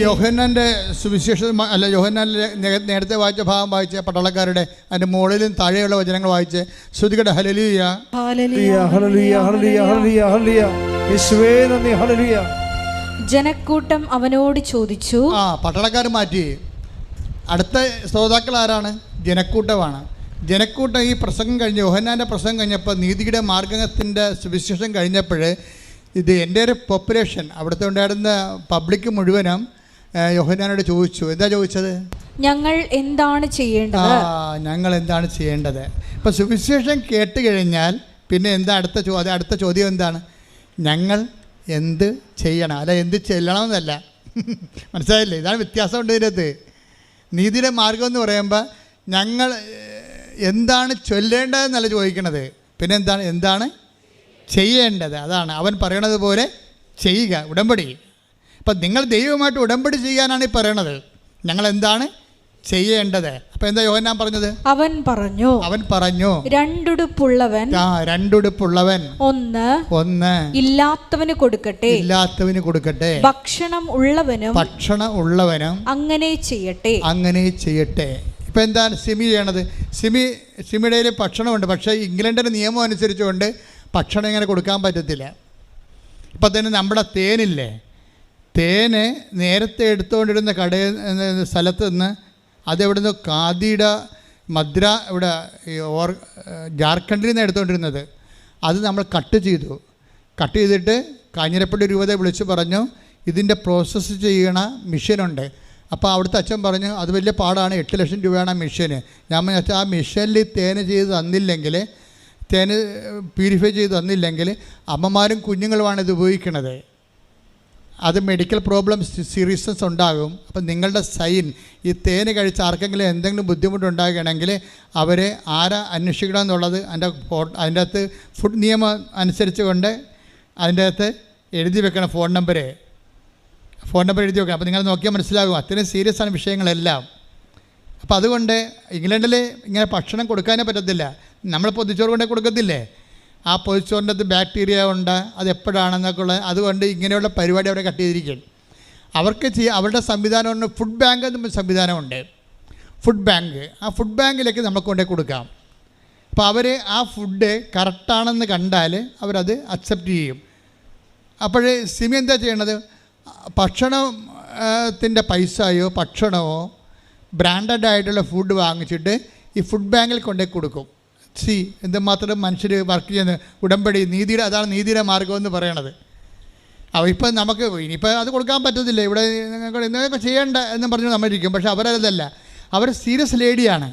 യോഹന്നാന്റെ സുവിശേഷം അല്ല, യോഹന്നാനിലെ നേരത്തെ വായിച്ച ഭാഗം വായിച്ച പട്ടാളക്കാരുടെ അതിന്റെ മുകളിലും താഴെയുള്ള വചനങ്ങൾ വായിച്ച് സ്തുതിക്കട്ടെ, ഹല്ലേലൂയ. ജനക്കൂട്ടം അവനോട് ചോദിച്ചു. പട്ടാളക്കാർ മാറ്റി. അടുത്ത ശ്രോതാക്കൾ ആരാണ്? ജനക്കൂട്ടമാണ്. ജനക്കൂട്ടം ഈ പ്രസംഗം കഴിഞ്ഞ്, യോഹന്നാൻ്റെ പ്രസംഗം കഴിഞ്ഞപ്പോൾ, നീതിയുടെ മാർഗത്തിൻ്റെ സുവിശേഷം കഴിഞ്ഞപ്പോൾ, ഇത് എൻ്റെ ഒരു പോപ്പുലേഷൻ, അവിടുത്തെ ഉണ്ടായിരുന്ന പബ്ലിക് മുഴുവനും യോഹന്നാനോട് ചോദിച്ചു. എന്താ ചോദിച്ചത്? ഞങ്ങൾ എന്താണ് ചെയ്യേണ്ടത്? ഞങ്ങൾ എന്താണ് ചെയ്യേണ്ടത്? ഇപ്പം സുവിശേഷം കേട്ട് കഴിഞ്ഞാൽ പിന്നെ എന്താ അടുത്ത ചോദ്യം? അടുത്ത ചോദ്യം എന്താണ്? ഞങ്ങൾ എന്ത് ചെയ്യണം, അല്ല എന്ത് ചെല്ലണമെന്നല്ല. മനസ്സിലായില്ലേ? ഇതാണ് വ്യത്യാസമുണ്ട് ഇതിനകത്ത്. നീതിയുടെ മാർഗം എന്ന് പറയുമ്പോൾ ഞങ്ങൾ എന്താണ് ചൊല്ലേണ്ടതെന്നല്ല ചോദിക്കണത്, പിന്നെ എന്താണ് ചെയ്യേണ്ടത്. അതാണ് അവൻ പറയണത് പോലെ ചെയ്യുക, ഉടമ്പടി. അപ്പം നിങ്ങൾ ദൈവമായിട്ട് ഉടമ്പടി ചെയ്യാനാണ് ഈ പറയണത്. ഞങ്ങൾ എന്താണ് ചെയ്യേണ്ടത്? അപ്പം എന്താ യോഹന്നാൻ പറഞ്ഞത്? അവൻ പറഞ്ഞു രണ്ടുടുപ്പുള്ളവൻ ഒന്ന് ഇല്ലാത്തവന് കൊടുക്കട്ടെ, ഭക്ഷണം ഉള്ളവനും അങ്ങനെ ചെയ്യട്ടെ. ഇപ്പം എന്താണ് സിമി ചെയ്യണത്? സിമിയുടെ ഭക്ഷണമുണ്ട്, പക്ഷേ ഇംഗ്ലണ്ടിൻ്റെ നിയമം അനുസരിച്ചുകൊണ്ട് ഭക്ഷണം ഇങ്ങനെ കൊടുക്കാൻ പറ്റത്തില്ല. ഇപ്പം തന്നെ നമ്മുടെ തേനില്ലേ, തേന് നേരത്തെ എടുത്തുകൊണ്ടിരുന്ന സ്ഥലത്ത് നിന്ന് അതെവിടുന്ന് ഖാദിയുടെ മദ്ര ഇവിടെ ജാർഖണ്ഡിൽ നിന്ന് എടുത്തുകൊണ്ടിരുന്നത്, അത് നമ്മൾ കട്ട് ചെയ്തിട്ട് കാഞ്ഞിരപ്പള്ളി രൂപതയെ വിളിച്ച് പറഞ്ഞു ഇതിൻ്റെ പ്രോസസ്സ് ചെയ്യണ മെഷീനുണ്ട്. അപ്പോൾ അവിടുത്തെ അച്ഛൻ പറഞ്ഞു അത് വലിയ പാടാണ്, 8 ലക്ഷം രൂപയാണ് ആ മെഷീന്. ഞാൻ പറഞ്ഞു ആ മെഷീനിൽ തേന് ചെയ്ത് തന്നില്ലെങ്കിൽ, തേന് പ്യൂരിഫൈ ചെയ്ത് തന്നില്ലെങ്കിൽ അമ്മമാരും കുഞ്ഞുങ്ങളുമാണ് ഇത് ഉപയോഗിക്കുന്നത്. അത് മെഡിക്കൽ പ്രോബ്ലംസ് സീരിയസ്നെസ് ഉണ്ടാകും. അപ്പം നിങ്ങളുടെ സൈൻ ഈ തേന് കഴിച്ച് ആർക്കെങ്കിലും എന്തെങ്കിലും ബുദ്ധിമുട്ടുണ്ടാകുകയാണെങ്കിൽ അവരെ ആരാ അന്വേഷിക്കണം എന്നുള്ളത് അതിൻ്റെ അകത്ത് ഫുഡ് നിയമം അനുസരിച്ച് കൊണ്ട് അതിൻ്റെ അകത്ത് എഴുതി വെക്കണം. ഫോൺ നമ്പർ എഴുതി വെക്കണം. അപ്പോൾ നിങ്ങൾ നോക്കിയാൽ മനസ്സിലാകും, അത്രയും സീരിയസ് ആണ് വിഷയങ്ങളെല്ലാം. അപ്പോൾ അതുകൊണ്ട് ഇംഗ്ലണ്ടിൽ ഇങ്ങനെ ഭക്ഷണം കൊടുക്കാനേ പറ്റത്തില്ല. നമ്മൾ പൊതിച്ചോറ് കൊണ്ടേ കൊടുക്കത്തില്ലേ, ആ പൊതിച്ചോറിൻ്റെ അകത്ത് ബാക്ടീരിയ ഉണ്ട്, അത് എപ്പോഴാണെന്നൊക്കെ ഉള്ളത്. അതുകൊണ്ട് ഇങ്ങനെയുള്ള പരിപാടി അവിടെ കട്ട് ചെയ്തിരിക്കും. അവർക്ക് അവരുടെ സംവിധാനമുണ്ട്, ഫുഡ് ബാങ്ക് എന്ന സംവിധാനമുണ്ട്. ആ ഫുഡ് ബാങ്കിലേക്ക് നമുക്ക് കൊണ്ടേ കൊടുക്കാം. അപ്പോൾ അവർ ആ ഫുഡ് കറക്റ്റാണെന്ന് കണ്ടാൽ അവരത് അക്സെപ്റ്റ് ചെയ്യും. അപ്പോഴേ സിമി എന്താ ചെയ്യണത്? ഭക്ഷണത്തിൻ്റെ ഭക്ഷണമോ ബ്രാൻഡഡ് ആയിട്ടുള്ള ഫുഡ് വാങ്ങിച്ചിട്ട് ഈ ഫുഡ് ബാങ്കിൽ കൊണ്ടേ കൊടുക്കും. എന്തുമാത്രം മനുഷ്യർ വർക്ക് ചെയ്യുന്ന ഉടമ്പടി അതാണ് നീതിയുടെ മാർഗം എന്ന് പറയണത്. അപ്പോൾ ഇപ്പം നമുക്ക് ഇനിയിപ്പോൾ അത് കൊടുക്കാൻ പറ്റത്തില്ല, ഇവിടെ നിങ്ങൾക്ക് ചെയ്യേണ്ട എന്ന് പറഞ്ഞു നമ്മളിരിക്കും. പക്ഷേ അവരതല്ല, അവർ സീരിയസ് ലേഡിയാണ്.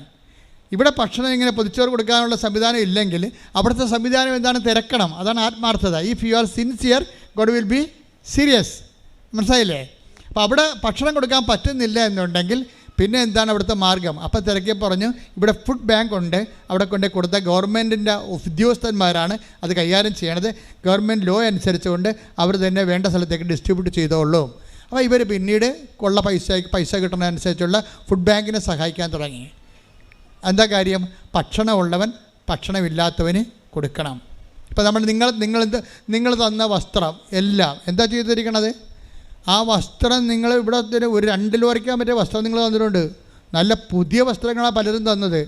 ഇവിടെ ഭക്ഷണം ഇങ്ങനെ പൊതിച്ചോറ് കൊടുക്കാനുള്ള സംവിധാനം ഇല്ലെങ്കിൽ അവിടുത്തെ സംവിധാനം എന്താണ്? തിരക്കണം. അതാണ് ആത്മാർത്ഥത. If you are sincere God will be serious. മനസ്സിലായില്ലേ? അപ്പോൾ അവിടെ ഭക്ഷണം കൊടുക്കാൻ പറ്റുന്നില്ല എന്നുണ്ടെങ്കിൽ പിന്നെ എന്താണ് അവിടുത്തെ മാർഗം? അപ്പോൾ തിരക്കി പറഞ്ഞു ഇവിടെ ഫുഡ് ബാങ്ക് ഉണ്ട്, അവിടെ കൊണ്ട് കൊടുത്ത ഗവൺമെൻറ്റിൻ്റെ ഉദ്യോഗസ്ഥന്മാരാണ് അത് കൈകാര്യം ചെയ്യണത്. ഗവൺമെൻറ് ലോ അനുസരിച്ചുകൊണ്ട് അവർ തന്നെ വേണ്ട സ്ഥലത്തേക്ക് ഡിസ്ട്രിബ്യൂട്ട് ചെയ്തോളൂ. അപ്പോൾ ഇവർ പിന്നീട് പൈസ കിട്ടുന്നതനുസരിച്ചുള്ള ഫുഡ് ബാങ്കിനെ സഹായിക്കാൻ തുടങ്ങി. എന്താ കാര്യം? ഭക്ഷണമുള്ളവൻ ഭക്ഷണമില്ലാത്തവന് കൊടുക്കണം. ഇപ്പോൾ നിങ്ങൾ തന്ന വസ്ത്രം എല്ലാം എന്താ ചെയ്തിരിക്കണത്? ആ വസ്ത്രം നിങ്ങൾ ഇവിടെ ഒരു 2 ലോറിക്കാൻ പറ്റിയ വസ്ത്രം നിങ്ങൾ തന്നിട്ടുണ്ട്. നല്ല പുതിയ വസ്ത്രങ്ങളാണ് പലരും തന്നത്.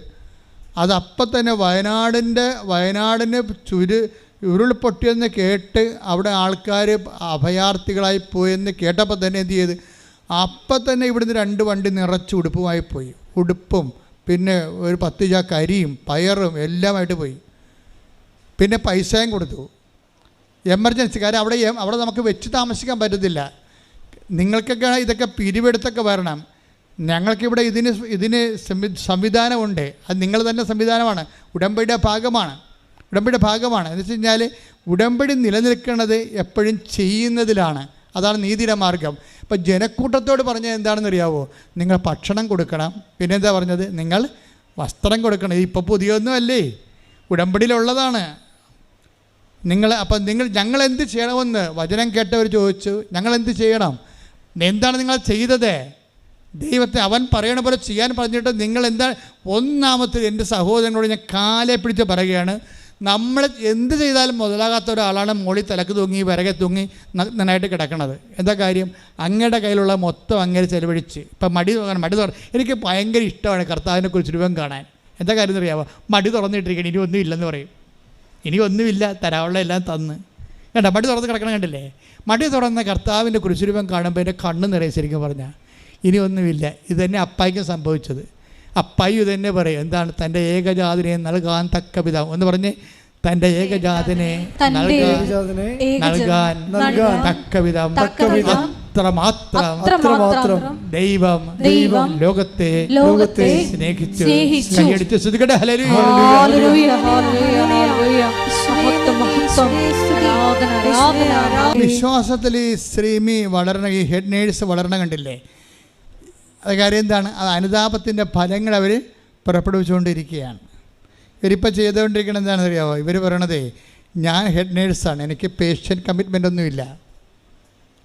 അതപ്പം തന്നെ വയനാടിന് ഉരുൾപൊട്ടിയെന്ന് കേട്ട് അവിടെ ആൾക്കാർ അഭയാർത്ഥികളായി പോയെന്ന് കേട്ടപ്പോൾ തന്നെ എന്ത് ചെയ്ത് അപ്പം തന്നെ ഇവിടുന്ന് 2 വണ്ടി നിറച്ച് ഉടുപ്പുമായി പോയി. ഉടുപ്പും പിന്നെ ഒരു 10 ചാക്ക് അരിയും പയറും എല്ലാമായിട്ട് പോയി. പിന്നെ പൈസയും കൊടുത്തു. എമർജൻസി, കാരണം അവിടെ നമുക്ക് വെച്ച് താമസിക്കാൻ പറ്റത്തില്ല. നിങ്ങൾക്കൊക്കെ ഇതൊക്കെ പിരിവെടുത്തൊക്കെ വരണം. ഞങ്ങൾക്കിവിടെ ഇതിന് സംവിധാനമുണ്ട്. അത് നിങ്ങൾ തന്നെ സംവിധാനമാണ്, ഉടമ്പടിയുടെ ഭാഗമാണ്. എന്ന് വെച്ച് കഴിഞ്ഞാൽ ഉടമ്പടി നിലനിൽക്കുന്നത് എപ്പോഴും ചെയ്യുന്നതിലാണ്. അതാണ് നീതിയുടെ മാർഗം. ഇപ്പം ജനക്കൂട്ടത്തോട് പറഞ്ഞത് എന്താണെന്നറിയാവോ? നിങ്ങൾ ഭക്ഷണം കൊടുക്കണം. പിന്നെന്താ പറഞ്ഞത്? നിങ്ങൾ വസ്ത്രം കൊടുക്കണം. ഇപ്പോൾ പുതിയൊന്നും അല്ലേ, ഉടമ്പടിയിലുള്ളതാണ്. ഞങ്ങൾ എന്ത് ചെയ്യണമെന്ന് വചനം കേട്ടവർ ചോദിച്ചു. ഞങ്ങൾ എന്ത് ചെയ്യണം? എന്താണ് നിങ്ങൾ ചെയ്തത്? ദൈവത്തെ അവൻ പറയണ പോലെ ചെയ്യാൻ പറഞ്ഞിട്ട് നിങ്ങൾ എന്താ? ഒന്നാമത്തെ എൻ്റെ സഹോദരങ്ങളോട് ഞാൻ കാലെ പിടിച്ച് പറയുകയാണ്, നമ്മൾ എന്ത് ചെയ്താലും മുതലാകാത്ത ഒരാളാണ് മുകളിൽ തലക്ക് തൂങ്ങി വിറകെ തൂങ്ങി നന്നായിട്ട് കിടക്കണത്. എന്താ കാര്യം? അങ്ങയുടെ കയ്യിലുള്ള മൊത്തം അങ്ങനെ ചെലവഴിച്ച്. ഇപ്പം മടി എനിക്ക് ഭയങ്കര ഇഷ്ടമാണ് കർത്താവിനെ കുറിച്ച് രൂപം കാണാൻ. എന്താ കാര്യം എന്നറിയാമോ? മടി തുറന്നിട്ടിരിക്കണം. ഇനി ഒന്നുമില്ലെന്ന് പറയും. ഇനി ഒന്നുമില്ല, തരാനുള്ള എല്ലാം തന്ന്. കണ്ട മടി തുറന്ന് കിടക്കണം, കണ്ടില്ലേ? മടി തുറന്ന കർത്താവിൻ്റെ കുരിശുരൂപം കാണുമ്പോൾ എൻ്റെ കണ്ണ് നിറയെ. ശരിക്കും പറഞ്ഞാൽ ഇനി ഒന്നുമില്ല. ഇത് തന്നെ അപ്പായിക്കും സംഭവിച്ചത്. അപ്പായി ഇതന്നെ പറയും, എന്താണ്? തൻ്റെ ഏകജാതനെ നൽകാൻ തക്ക വിധം എന്ന് പറഞ്ഞ്, തൻ്റെ ഏകജാതനെ നൽകാൻ തക്ക വിധം അത്രമാത്രം ദൈവം ലോകത്തെ സ്നേഹിച്ചു. കൈയടിച്ച് ശ്രുതികട്ടെ ഹല്ലേലൂയ. വിശ്വാസത്തിൽ ഈ ശ്രീമി വളരണ, ഈ ഹെഡ് നേഴ്സ് വളരണ കണ്ടില്ലേ? അത് കാര്യം എന്താണ്? അത് അനുതാപത്തിൻ്റെ ഫലങ്ങൾ അവർ പുറപ്പെടുവിച്ചുകൊണ്ടിരിക്കുകയാണ്. ഇവരിപ്പോൾ ചെയ്തുകൊണ്ടിരിക്കുന്നത് എന്താണെന്ന് അറിയാമോ? ഇവർ പറയണതേ, ഞാൻ ഹെഡ് നേഴ്സാണ്, എനിക്ക് പേഷ്യൻ്റ് കമ്മിറ്റ്മെൻ്റ് ഒന്നുമില്ല.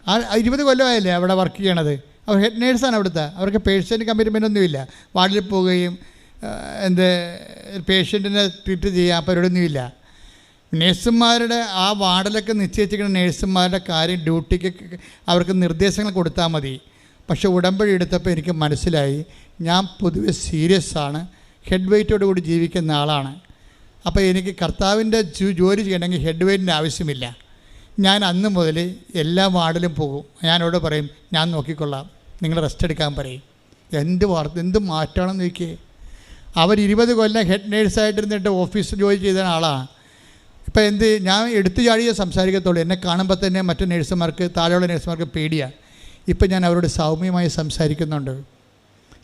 20 കൊല്ലമായല്ലേ അവിടെ വർക്ക് ചെയ്യണത്. അവർ ഹെഡ് നേഴ്സാണ് അവിടുത്തെ. അവർക്ക് പേഷ്യൻ്റ് കമ്മിറ്റ്മെൻ്റ് ഒന്നുമില്ല. വാർഡിൽ പോവുകയും പേഷ്യൻറ്റിനെ ട്രീറ്റ് ചെയ്യുക, പരിപാടിയൊന്നുമില്ല. നേഴ്സുമാരുടെ ആ വാർഡിലൊക്കെ നിശ്ചയിച്ചിരിക്കുന്ന നേഴ്സുമാരുടെ കാര്യം, ഡ്യൂട്ടിക്ക് അവർക്ക് നിർദ്ദേശങ്ങൾ കൊടുത്താൽ മതി. പക്ഷെ ഉടമ്പടി എടുത്തപ്പോൾ എനിക്ക് മനസ്സിലായി, ഞാൻ പൊതുവെ സീരിയസ് ആണ്, ഹെഡ് വെയ്റ്റോട് കൂടി ജീവിക്കുന്ന ആളാണ്. അപ്പോൾ എനിക്ക് കർത്താവിൻ്റെ ജോലി ചെയ്യണമെങ്കിൽ ഹെഡ് വെയ്റ്റിൻ്റെ ആവശ്യമില്ല. ഞാൻ അന്ന് മുതൽ എല്ലാ വാർഡിലും പോകും. ഞാനോട് പറയും, ഞാൻ നോക്കിക്കൊള്ളാം, നിങ്ങൾ റെസ്റ്റ് എടുക്കാൻ പറയും. എന്ത് മാറ്റമാണെന്ന് നോക്കിയേ. അവർ 20 കൊല്ലം ഹെഡ് നേഴ്സായിട്ടിരുന്നിട്ട് ഓഫീസിൽ ജോലി ചെയ്ത ആളാണ്. ഇപ്പം ഞാൻ എടുത്തു ചാടിയേ സംസാരിക്കത്തുള്ളൂ. എന്നെ കാണുമ്പോൾ തന്നെ മറ്റു നേഴ്സുമാർക്ക്, താഴെയുള്ള നേഴ്സുമാർക്ക് പേടിയാണ്. ഇപ്പം ഞാൻ അവരോട് സൗമ്യമായി സംസാരിക്കുന്നുണ്ട്,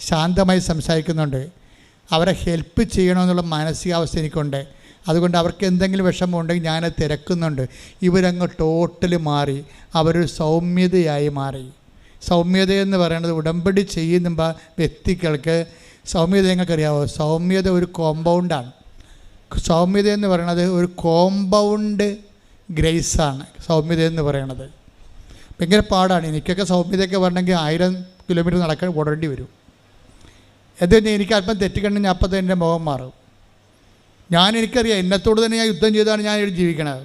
ശാന്തമായി സംസാരിക്കുന്നുണ്ട്. അവരെ ഹെൽപ്പ് ചെയ്യണമെന്നുള്ള മാനസികാവസ്ഥ എനിക്കുണ്ട്. അതുകൊണ്ട് അവർക്ക് എന്തെങ്കിലും വിഷമമുണ്ടെങ്കിൽ ഞാനത് തിരക്കുന്നുണ്ട്. ഇവരങ്ങ് ടോട്ടലി മാറി, അവരൊരു സൗമ്യതയായി മാറി. സൗമ്യതയെന്ന് പറയുന്നത് ഉടമ്പടി ചെയ്യുന്ന വ്യക്തികൾക്ക് സൗമ്യത നിങ്ങൾക്കറിയാമോ? സൗമ്യത ഒരു കോമ്പൗണ്ടാണ്. സൗമ്യത എന്ന് പറയുന്നത് ഒരു കോമ്പൗണ്ട് ഗ്രേസാണ്. സൗമ്യത എന്ന് പറയണത് ഭയങ്കര പാടാണ്. എനിക്കൊക്കെ സൗമ്യതയൊക്കെ വരണമെങ്കിൽ 1000 കിലോമീറ്റർ നടക്കാൻ ഓടേണ്ടി വരും. എന്തുകഴിഞ്ഞാൽ എനിക്ക് അല്പം തെറ്റിക്കണ്ടെങ്കിൽ ഞാൻ അപ്പം തന്നെ എൻ്റെ മുഖം മാറും. എനിക്കറിയാം, എന്നത്തോട് തന്നെ ഞാൻ യുദ്ധം ചെയ്താണ് ഞാൻ ജീവിക്കണത്.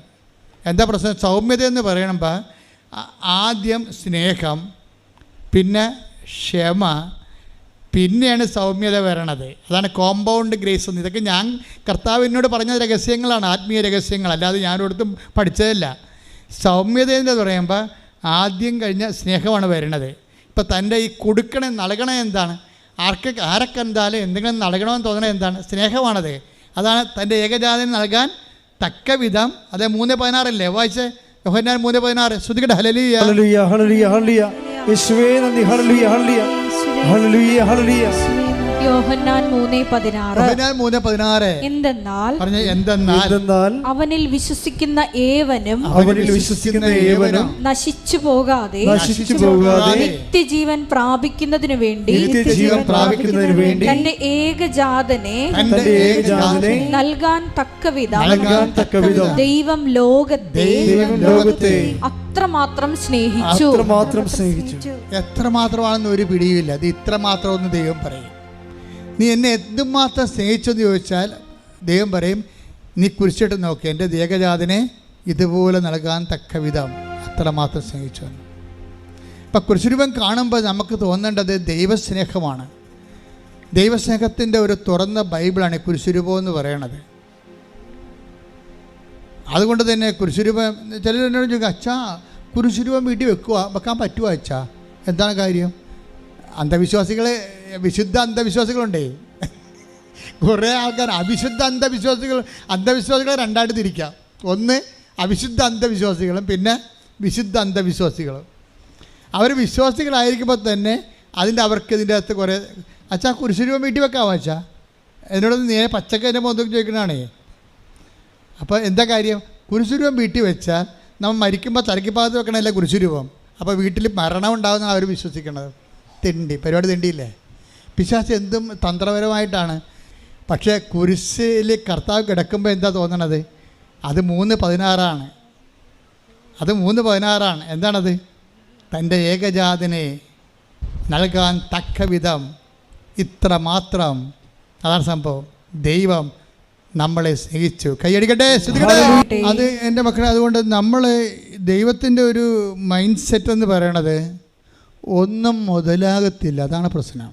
എന്താ പ്രശ്നം? സൗമ്യത എന്ന് പറയണമ്പോൾ ആദ്യം സ്നേഹം, പിന്നെ ക്ഷമ, പിന്നെയാണ് സൗമ്യത വരണത്. അതാണ് കോമ്പൗണ്ട് ഗ്രേസ് എന്ന്. ഇതൊക്കെ ഞാൻ കർത്താവ് എന്നോട് പറഞ്ഞ രഹസ്യങ്ങളാണ്, ആത്മീയ രഹസ്യങ്ങൾ, അല്ലാതെ ഞാനൊരിടത്തും പഠിച്ചതല്ല. സൗമ്യത എന്ന് പറയുമ്പോൾ ആദ്യം കഴിഞ്ഞ സ്നേഹമാണ് വരുന്നത്. ഇപ്പം തൻ്റെ ഈ കൊടുക്കണേ നൽകണേ എന്താണ്? ആരൊക്കെ എന്തായാലും എന്തെങ്കിലും നൽകണമെന്ന് തോന്നണേ എന്താണ്? സ്നേഹമാണത്. അതാണ് തൻ്റെ ഏകജാതനെ നൽകാൻ തക്ക വിധം. അത് 3:16 വായിച്ചേ, യോഹന്നാൻ 3:16. ശ്രുതികട്ടെ ഹല്ലേലൂയ ഹല്ലേലൂയ ഹല്ലേലൂയ ഹല്ലേലൂയ. യേശുവേ നന്ദി. ഹല്ലേലൂയ ഹല്ലേലൂയ ഹല്ലേലൂയ ഹല്ലേലൂയ. യോഹന്നാൻ 3:16. എന്തെന്നാൽ അവനിൽ വിശ്വസിക്കുന്ന ഏവനും നശിച്ചു പോകാതെ നിത്യജീവൻ പ്രാപിക്കുന്നതിനു വേണ്ടി തന്റെ ഏകജാതനെ നൽകാൻ തക്കവിധം ദൈവം ലോകത്തെ അത്രമാത്രം സ്നേഹിച്ചു. എത്രമാത്രമാണെന്ന് ഒരു പിടിയുമില്ല. അത് ഇത്രമാത്രമെന്ന് ദൈവം പറയും. നീ എന്നെ എന്തുമാത്രം സ്നേഹിച്ചെന്ന് ചോദിച്ചാൽ ദൈവം പറയും, നീ കുരിശിട്ട് നോക്കി, എൻ്റെ ഏകജാതനെ ഇതുപോലെ നൽകാൻ തക്ക വിധം അത്രമാത്രം സ്നേഹിച്ചു. ഇപ്പം കുരിശുരൂപം കാണുമ്പോൾ നമുക്ക് തോന്നേണ്ടത് ദൈവസ്നേഹമാണ്. ദൈവസ്നേഹത്തിൻ്റെ ഒരു തുറന്ന ബൈബിളാണ് കുരിശുരൂപം എന്ന് പറയണത്. അതുകൊണ്ട് തന്നെ കുരിശുരൂപം, ചിലർ എന്നോട് ചോദിക്കും, അച്ഛാ കുരിശുരൂപം വീട്ടിൽ വെക്കാൻ പറ്റുമോ അച്ഛാ? എന്താണ് കാര്യം? അന്ധവിശ്വാസികളെ, വിശുദ്ധ അന്ധവിശ്വാസികളുണ്ടേ. കുറേ ആൾക്കാർ അവിശുദ്ധ അന്ധവിശ്വാസികളെ രണ്ടായിട്ട് തിരിക്കാം. ഒന്ന് അവിശുദ്ധ അന്ധവിശ്വാസികളും പിന്നെ വിശുദ്ധ അന്ധവിശ്വാസികളും. അവർ വിശ്വാസികളായിരിക്കുമ്പോൾ തന്നെ അവർക്ക് ഇതിൻ്റെ അകത്ത് കുറേ അച്ഛാ കുരിശുരൂപം വീട്ടിൽ വെക്കാമോ അച്ഛാ, എന്നോടൊന്ന് നേരെ പച്ചക്ക എൻ്റെ മുഖത്ത് ചോദിക്കണതാണേ. അപ്പോൾ എന്താ കാര്യം? കുരിശുരൂപം വീട്ടിൽ വെച്ചാൽ നമ്മൾ മരിക്കുമ്പോൾ തലയ്ക്കുഭാഗത്ത് വെക്കണമല്ലേ കുരിശുരൂപം. അപ്പോൾ വീട്ടിൽ മരണം ഉണ്ടാകുന്ന അവർ വിശ്വസിക്കണത്. പരിപാടി തെണ്ടിയില്ലേ? പിശാച് എന്തും തന്ത്രപരമായിട്ടാണ്. പക്ഷേ കുരിശിൽ കർത്താവ് കിടക്കുമ്പോൾ എന്താ തോന്നണത്? അത് 3:16. അത് 3:16. എന്താണത്? തൻ്റെ ഏകജാതനെ നൽകാൻ തക്ക വിധം ഇത്ര മാത്രം. അതാണ് സംഭവം. ദൈവം നമ്മളെ സ്നേഹിച്ചു. കൈയടിക്കട്ടെ, ശ്രദ്ധിക്കട്ടെ. അത് എൻ്റെ മക്കളെ, അതുകൊണ്ട് നമ്മൾ ദൈവത്തിൻ്റെ ഒരു മൈൻഡ് സെറ്റ് എന്ന് പറയണത് ഒന്നും മുതലാകത്തില്ല. അതാണ് പ്രശ്നം.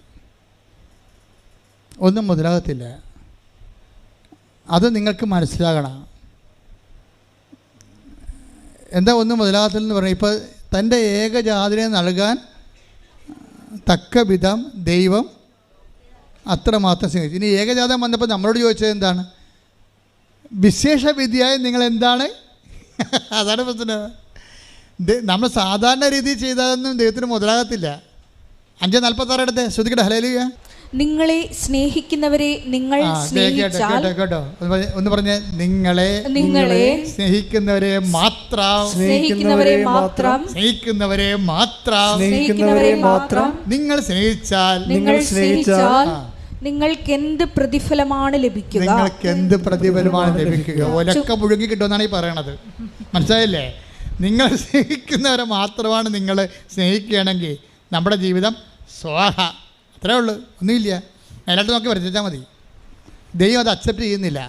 ഒന്നും മുതലാകത്തില്ല. അത് നിങ്ങൾക്ക് മനസ്സിലാകണം. എന്താ ഒന്നും മുതലാകത്തില്ലെന്ന് പറഞ്ഞാൽ, ഇപ്പോൾ തൻ്റെ ഏകജാതനെ നൽകാൻ തക്ക വിധം ദൈവം അത്രമാത്രം സ്നേഹിച്ചു. ഇനി ഏകജാതം വന്നപ്പോൾ നമ്മളോട് ചോദിച്ചത് എന്താണ്? വിശേഷ വിധിയായി നിങ്ങൾ എന്താണ്? അതാണ് പ്രശ്നം. നമ്മൾ സാധാരണ രീതിയിൽ ചെയ്താലൊന്നും ദൈവത്തിന് മുതലാകത്തില്ല. 5:46 എടുത്ത് ശ്രദ്ധിക്കട്ടെ. ഹല്ലേലൂയ. നിങ്ങളെ സ്നേഹിക്കുന്നവരെ നിങ്ങൾ സ്നേഹിച്ചാൽ, കേട്ടോ ഒന്ന് പറഞ്ഞേ, നിങ്ങളെ സ്നേഹിക്കുന്നവരെ മാത്രം നിങ്ങൾ സ്നേഹിച്ചാൽ നിങ്ങൾക്ക് എന്ത് പ്രതിഫലമാണ് ലഭിക്കുക? ഒലക്ക മുഴുങ്ങി കിട്ടുമെന്നാണ് ഈ പറയണത്. മനസ്സിലായില്ലേ? നിങ്ങൾ സ്നേഹിക്കുന്നവരെ മാത്രമാണ് നിങ്ങൾ സ്നേഹിക്കുകയാണെങ്കിൽ നമ്മുടെ ജീവിതം സ്വാഹ. അത്രേ ഉള്ളൂ, ഒന്നുമില്ല. അതിലോട്ട് നോക്കി വരച്ചാൽ മതി. ദൈവം അത് അക്സെപ്റ്റ് ചെയ്യുന്നില്ല.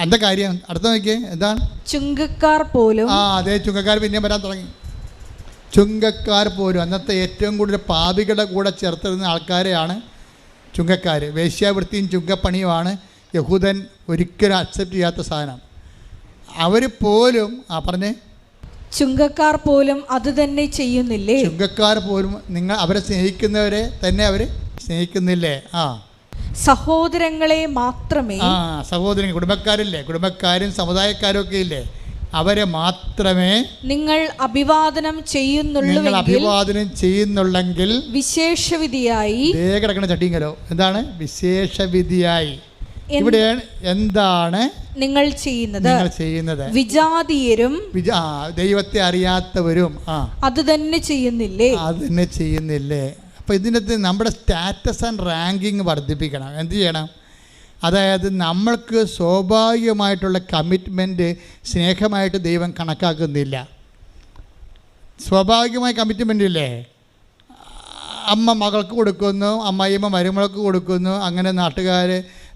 എന്താ കാര്യം? അടുത്ത നോക്കിയേ, എന്താണ്? ചുങ്കക്കാർ പോലും. അതെ, ചുങ്കക്കാർ പിന്നെയും വരാൻ തുടങ്ങി. ചുങ്കക്കാർ പോലും അന്നത്തെ ഏറ്റവും കൂടുതൽ പാപികളുടെ കൂടെ ചേർത്തിരുന്ന ആൾക്കാരെയാണ് ചുങ്കക്കാർ. വേശ്യാവൃത്തിയും ചുങ്കപ്പണിയുമാണ് യഹൂദൻ ഒരിക്കലും അക്സെപ്റ്റ് ചെയ്യാത്ത സാധനം. അവർ പോലും പറഞ്ഞേ, ചുങ്കക്കാർ പോലും അത് തന്നെ ചെയ്യുന്നില്ലേ? ചുങ്കക്കാർ പോലും നിങ്ങൾ അവരെ സ്നേഹിക്കുന്നവരെ തന്നെ അവർ സ്നേഹിക്കുന്നില്ലേ? സഹോദരങ്ങളെ മാത്രമേ, സഹോദരങ്ങൾ, കുടുംബക്കാരില്ലേ, കുടുംബക്കാരും സമുദായക്കാരും ഒക്കെ ഇല്ലേ, അവരെ മാത്രമേ നിങ്ങൾ അഭിവാദനം ചെയ്യുന്നുള്ളെങ്കിൽ വിശേഷവിധിയായി കിടക്കണ ചട്ടിങ്കലോ. എന്താണ് വിശേഷവിധിയായി? ഇവിടെ എന്താണ് നിങ്ങൾ ചെയ്യുന്നത്? വിജാതീയരും ദൈവത്തെ അറിയാത്തവരും അത് തന്നെ ചെയ്യുന്നില്ലേ? അപ്പോൾ ഇതിനകത്ത് നമ്മുടെ സ്റ്റാറ്റസ് ആൻഡ് റാങ്കിങ് വർദ്ധിപ്പിക്കണം. എന്ത് ചെയ്യണം? അതായത് നമ്മൾക്ക് സ്വാഭാവികമായിട്ടുള്ള കമ്മിറ്റ്മെൻറ്റ് സ്നേഹമായിട്ട് ദൈവം കണക്കാക്കുന്നില്ല. സ്വാഭാവികമായ കമ്മിറ്റ്മെൻ്റ് ഇല്ലേ? അമ്മ മകൾക്ക് കൊടുക്കുന്നു, അമ്മായിയമ്മ മരുമകൾക്ക് കൊടുക്കുന്നു, അങ്ങനെ നാട്ടുകാർ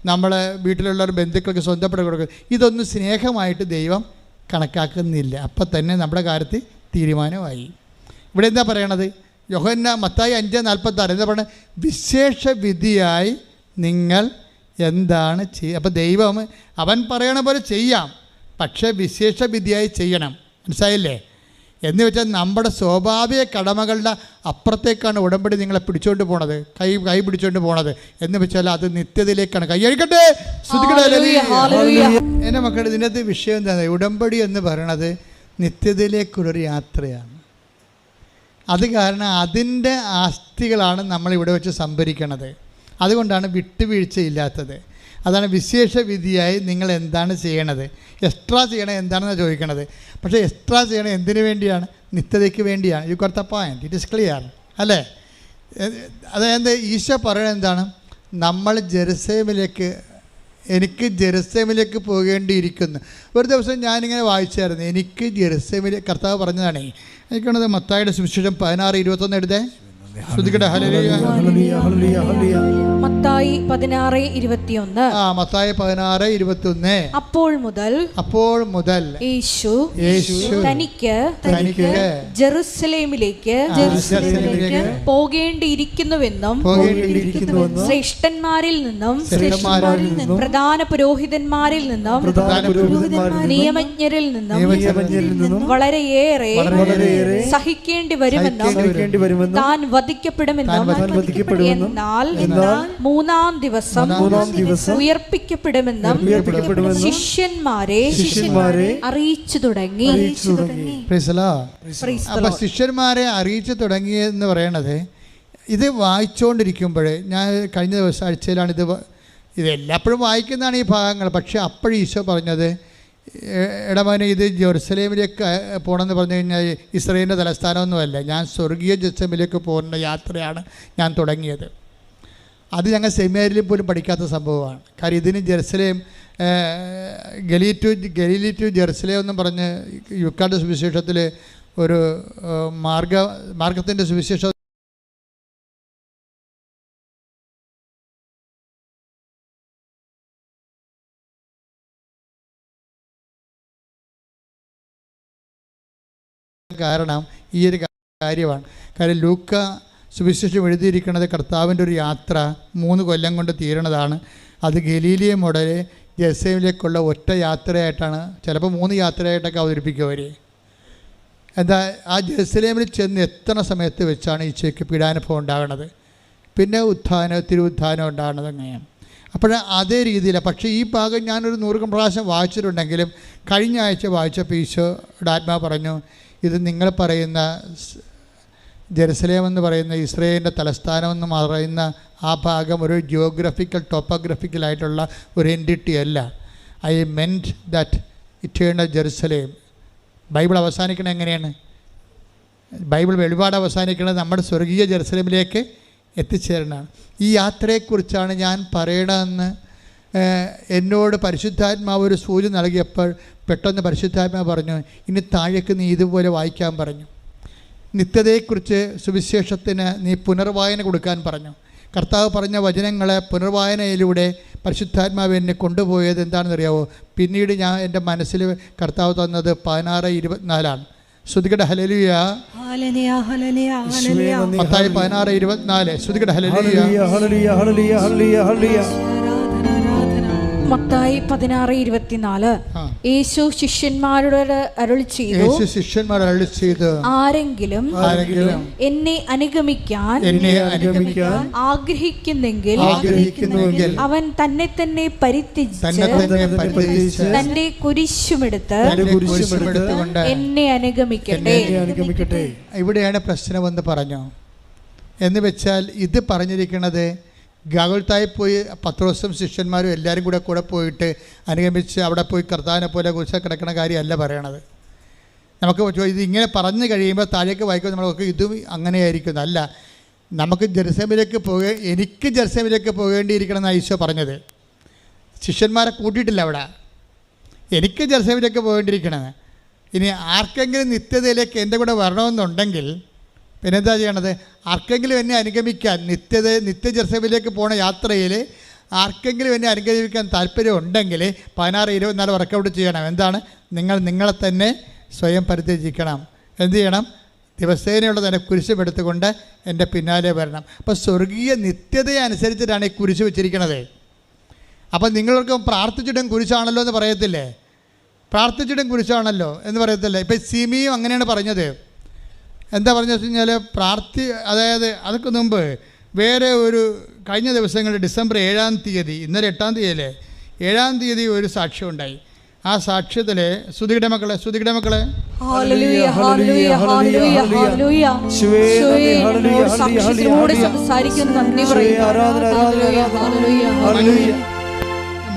നമ്മളെ വീട്ടിലുള്ളവർ ബന്ധുക്കൾക്ക് സ്വന്തപ്പെട്ട് കൊടുക്കുന്നു. ഇതൊന്നും സ്നേഹമായിട്ട് ദൈവം കണക്കാക്കുന്നില്ല. അപ്പം തന്നെ നമ്മുടെ കാര്യത്തിൽ തീരുമാനമായി. ഇവിടെ എന്താ പറയണത്? മത്തായി 5:46 എന്താ പറയുന്നത്? വിശേഷ വിധിയായി നിങ്ങൾ എന്താണ് ചെയ്യുക? അപ്പം ദൈവം അവൻ പറയണ പോലെ ചെയ്യാം, പക്ഷേ വിശേഷ വിധിയായി ചെയ്യണം. മനസ്സിലായില്ലേ? എന്ന് വെച്ചാൽ നമ്മുടെ സ്വാഭാവിക കടമകളുടെ അപ്പുറത്തേക്കാണ് ഉടമ്പടി നിങ്ങളെ പിടിച്ചുകൊണ്ട് പോണത്, കൈ പിടിച്ചുകൊണ്ട് പോണത്. എന്ന് വെച്ചാൽ അത് നിത്യതയിലേക്കാണ്. കൈയടിക്കട്ടെ, എൻ്റെ മക്കളുടെ ഇതിനകത്ത് വിഷയം എന്താണ്? ഉടമ്പടി എന്ന് പറയണത് നിത്യതയിലേക്കുള്ളൊരു യാത്രയാണ്. അത് കാരണം അതിൻ്റെ ആസ്തികളാണ് നമ്മളിവിടെ വെച്ച് സംഭരിക്കണത്. അതുകൊണ്ടാണ് വിട്ടുവീഴ്ചയില്ലാത്തത്. അതാണ് വിശേഷ വിധിയായി നിങ്ങൾ എന്താണ് ചെയ്യണത്? എക്സ്ട്രാ ചെയ്യണത് എന്താണെന്ന് ചോദിക്കണത്. പക്ഷേ എക്സ്ട്രാ ചെയ്യണത് എന്തിനു വേണ്ടിയാണ്? നിത്യതയ്ക്ക് വേണ്ടിയാണ്. You got the point, it is clear അല്ലേ? അതായത് ഈശോ പറയുന്നത് എന്താണ്? നമ്മൾ എനിക്ക് ജെറുസലേമിലേക്ക് പോകേണ്ടിയിരിക്കുന്നു. ഒരു ദിവസം ഞാനിങ്ങനെ വായിച്ചായിരുന്നു, എനിക്ക് ജെറുസലേമിലേക്ക്, കർത്താവ് പറഞ്ഞതാണേ. എനിക്കാണത് മത്തായിയുടെ സുവിശേഷം 16:21 എടുത്തേ. ശ്രദ്ധിക്കട്ടെ. മത്തായി മത്തായി 16:21. മത്തായി 16:21. അപ്പോൾ മുതൽ യേശു തനിക്ക് ജെറുസലേമിലേക്ക് പോകേണ്ടിയിരിക്കുന്നുവെന്നും ശ്രേഷ്ഠന്മാരിൽ നിന്നും പ്രധാന പുരോഹിതന്മാരിൽ നിന്നും നിയമജ്ഞരിൽ നിന്നും വളരെയേറെ സഹിക്കേണ്ടി വരുമെന്നും താൻ വധിക്കപ്പെടുമെന്നും എന്നാൽ മൂന്നാം ദിവസം ഉയർപ്പിക്കപ്പെടുമെന്നും ശിഷ്യന്മാരെ അറിയിച്ചു തുടങ്ങി. അപ്പൊ ശിഷ്യന്മാരെ അറിയിച്ചു തുടങ്ങിയെന്ന് പറയണത്, ഇത് വായിച്ചുകൊണ്ടിരിക്കുമ്പോൾ, ഞാൻ കഴിഞ്ഞ ദിവസം ആഴ്ചയിലാണ് ഇത് എല്ലാപ്പോഴും വായിക്കുന്നതാണ് ഈ ഭാഗങ്ങൾ. പക്ഷേ അപ്പോഴും ഈശോ പറഞ്ഞത്, എടമോനെ, ഇത് ജെറുസലേമിലേക്ക് പോകണമെന്ന് പറഞ്ഞു കഴിഞ്ഞാൽ ഇസ്രായേലിൻ്റെ തലസ്ഥാനമൊന്നുമല്ല, ഞാൻ സ്വർഗീയ ജെറുസലേമിലേക്ക് പോകുന്ന യാത്രയാണ് ഞാൻ തുടങ്ങിയത്. അത് ഞങ്ങൾ സെമിനാരിൽ പോലും പഠിക്കാത്ത സംഭവമാണ്. കാര്യം ഇതിന് ജെറുസലേം ഗലീലി ടു ജെറുസലേം എന്നും പറഞ്ഞ് യുക്കാൻ്റെ സുവിശേഷത്തിൽ ഒരു മാർഗത്തിൻ്റെ സുവിശേഷം കാരണം ഈ ഒരു കാര്യമാണ്. കാര്യം ലൂക്ക സുവിശേഷം എഴുതിയിരിക്കുന്നത് കർത്താവിൻ്റെ ഒരു യാത്ര 3 കൊല്ലം കൊണ്ട് തീരണതാണ്. അത് ഗലീലിയ മുതൽ ജെറുസലേമിലേക്കുള്ള ഒറ്റ യാത്രയായിട്ടാണ്, ചിലപ്പോൾ 3 യാത്രയായിട്ടൊക്കെ അവതരിപ്പിക്കും അവർ. എന്താ, ആ ജെറുസലേമിൽ ചെന്ന് എത്തുന്ന സമയത്ത് വെച്ചാണ് ഈശോയ്ക്ക് പീഡാനുഭവം ഉണ്ടാകുന്നത്, പിന്നെ തിരുവുത്ഥാനം ഉണ്ടാകുന്നത് അങ്ങനെയാണ്. അപ്പോൾ അതേ രീതിയിലാണ്. പക്ഷേ ഈ ഭാഗം ഞാനൊരു 100 പ്രാവശ്യം വായിച്ചിട്ടുണ്ടെങ്കിലും കഴിഞ്ഞ ആഴ്ച വായിച്ചപ്പോൾ ഈശോയുടെ ആത്മാവ് പറഞ്ഞു, ഇത് നിങ്ങൾ പറയുന്ന ജെറുസലേം എന്ന് പറയുന്ന ഇസ്രായേലിൻ്റെ തലസ്ഥാനം എന്ന് പറയുന്ന ആ ഭാഗം ഒരു ടോപ്പോഗ്രഫിക്കലായിട്ടുള്ള ഒരു എൻറ്റിറ്റി അല്ല. I meant that eternal Jerusalem. Bible അവസാനിക്കുന്നത് എങ്ങനെയാണ്? ബൈബിൾ വെളിപാട് അവസാനിക്കുന്നത് നമ്മുടെ സ്വർഗീയ ജെറുസലേമിലേക്ക് എത്തിച്ചേരണമാണ്. ഈ യാത്രയെക്കുറിച്ചാണ് ഞാൻ പറയണമെന്ന് എന്നോട് പരിശുദ്ധാത്മാവ് ഒരു സൂചന നൽകിയപ്പോൾ പെട്ടെന്ന് പരിശുദ്ധാത്മാവ് പറഞ്ഞു, ഇനി താഴേക്ക് നീ ഇതുപോലെ വായിക്കാൻ പറഞ്ഞു. നിത്യതയെക്കുറിച്ച് സുവിശേഷത്തിന് നീ പുനർവായന കൊടുക്കാൻ പറഞ്ഞു. കർത്താവ് പറഞ്ഞ വചനങ്ങളെ പുനർവായനയിലൂടെ പരിശുദ്ധാത്മാവ് എന്നെ കൊണ്ടുപോയത് എന്താണെന്നറിയാവോ? പിന്നീട് ഞാൻ എൻ്റെ മനസ്സിൽ കർത്താവ് തന്നത് 16:24. ശ്രുതികട ഹല്ലേലൂയ. മത്തായി 16:24. ശ്രുതികട ഹല്ലേലൂയ. മത്തായി 16:24. യേശു ശിഷ്യന്മാരോട് അരുളി ചെയ്തു, ആരെങ്കിലും എന്നെ അനുഗമിക്കാൻ ആഗ്രഹിക്കുന്നെങ്കിൽ അവൻ തന്നെ തന്നെ പരിത്യജിച്ച് തന്റെ കുരിശുമെടുത്ത് എന്നെ അനുഗമിക്കട്ടെ. ഇവിടെയാണ് പ്രശ്നമെന്ന് പറഞ്ഞു. എന്ന് വെച്ചാൽ ഇത് പറഞ്ഞിരിക്കുന്നത് ഗാഗുൽത്തായി പോയി പത്രോസും ശിഷ്യന്മാരും എല്ലാവരും കൂടെ പോയിട്ട് അനുഗമിച്ച് അവിടെ പോയി കർത്താവിനെ പോലെ കുരിശിൽ കിടക്കുന്ന കാര്യമല്ല പറയണത്. നമുക്ക് ഇത് ഇങ്ങനെ പറഞ്ഞു കഴിയുമ്പോൾ താഴേക്ക് വായിക്കുമ്പോൾ നമ്മളൊക്കെ ഇതും അങ്ങനെയായിരിക്കും. അല്ല, നമുക്ക് എനിക്ക് ജെറുസലേമിലേക്ക് പോകേണ്ടിയിരിക്കണം എന്നാണ് ഈശോ പറഞ്ഞത്. ശിഷ്യന്മാരെ കൂട്ടിയിട്ടില്ല അവിടെ. എനിക്ക് ജെറുസലേമിലേക്ക് പോകേണ്ടിയിരിക്കണത്. ഇനി ആർക്കെങ്കിലും നിത്യതയിലേക്ക് എൻ്റെ കൂടെ വരണമെന്നുണ്ടെങ്കിൽ പിന്നെന്താ ചെയ്യണത്? ആർക്കെങ്കിലും എന്നെ അനുഗമിക്കാൻ നിത്യ ജെറുസലേമിലേക്ക് പോണ യാത്രയിൽ ആർക്കെങ്കിലും എന്നെ അനുഗമിക്കാൻ താല്പര്യമുണ്ടെങ്കിൽ 16:24 വർക്കൗട്ട് ചെയ്യണം. എന്താണ്? നിങ്ങളെ തന്നെ സ്വയം പരിത്യജിക്കണം. എന്ത് ചെയ്യണം? ദിവസേനയുള്ള തന്നെ കുരിശുമെടുത്തുകൊണ്ട് എൻ്റെ പിന്നാലെ വരണം. അപ്പോൾ സ്വർഗീയ നിത്യതയെ അനുസരിച്ചിട്ടാണ് ഈ കുരിശ് വെച്ചിരിക്കുന്നത്. അപ്പം നിങ്ങൾക്ക് പ്രാർത്ഥിച്ചിട്ടും കുരിശാണല്ലോ എന്ന് പറയത്തില്ലേ? പ്രാർത്ഥിച്ചിട്ടും കുരിശാണല്ലോ എന്ന് പറയത്തില്ലേ? ഇപ്പം സിമിയും അങ്ങനെയാണ് പറഞ്ഞത്. എന്താ പറഞ്ഞു വെച്ച് കഴിഞ്ഞാൽ അതായത് അതൊക്കെ മുമ്പ് വേറെ ഒരു കഴിഞ്ഞ ദിവസങ്ങളിൽ ഡിസംബർ 7-ാം തീയതി, ഇന്നലെ 8-ാം തീയതിയല്ലേ, 7-ാം തീയതി ഒരു സാക്ഷ്യം ഉണ്ടായി. ആ സാക്ഷ്യത്തിൽ ശ്രുതിയുടെ മക്കളെ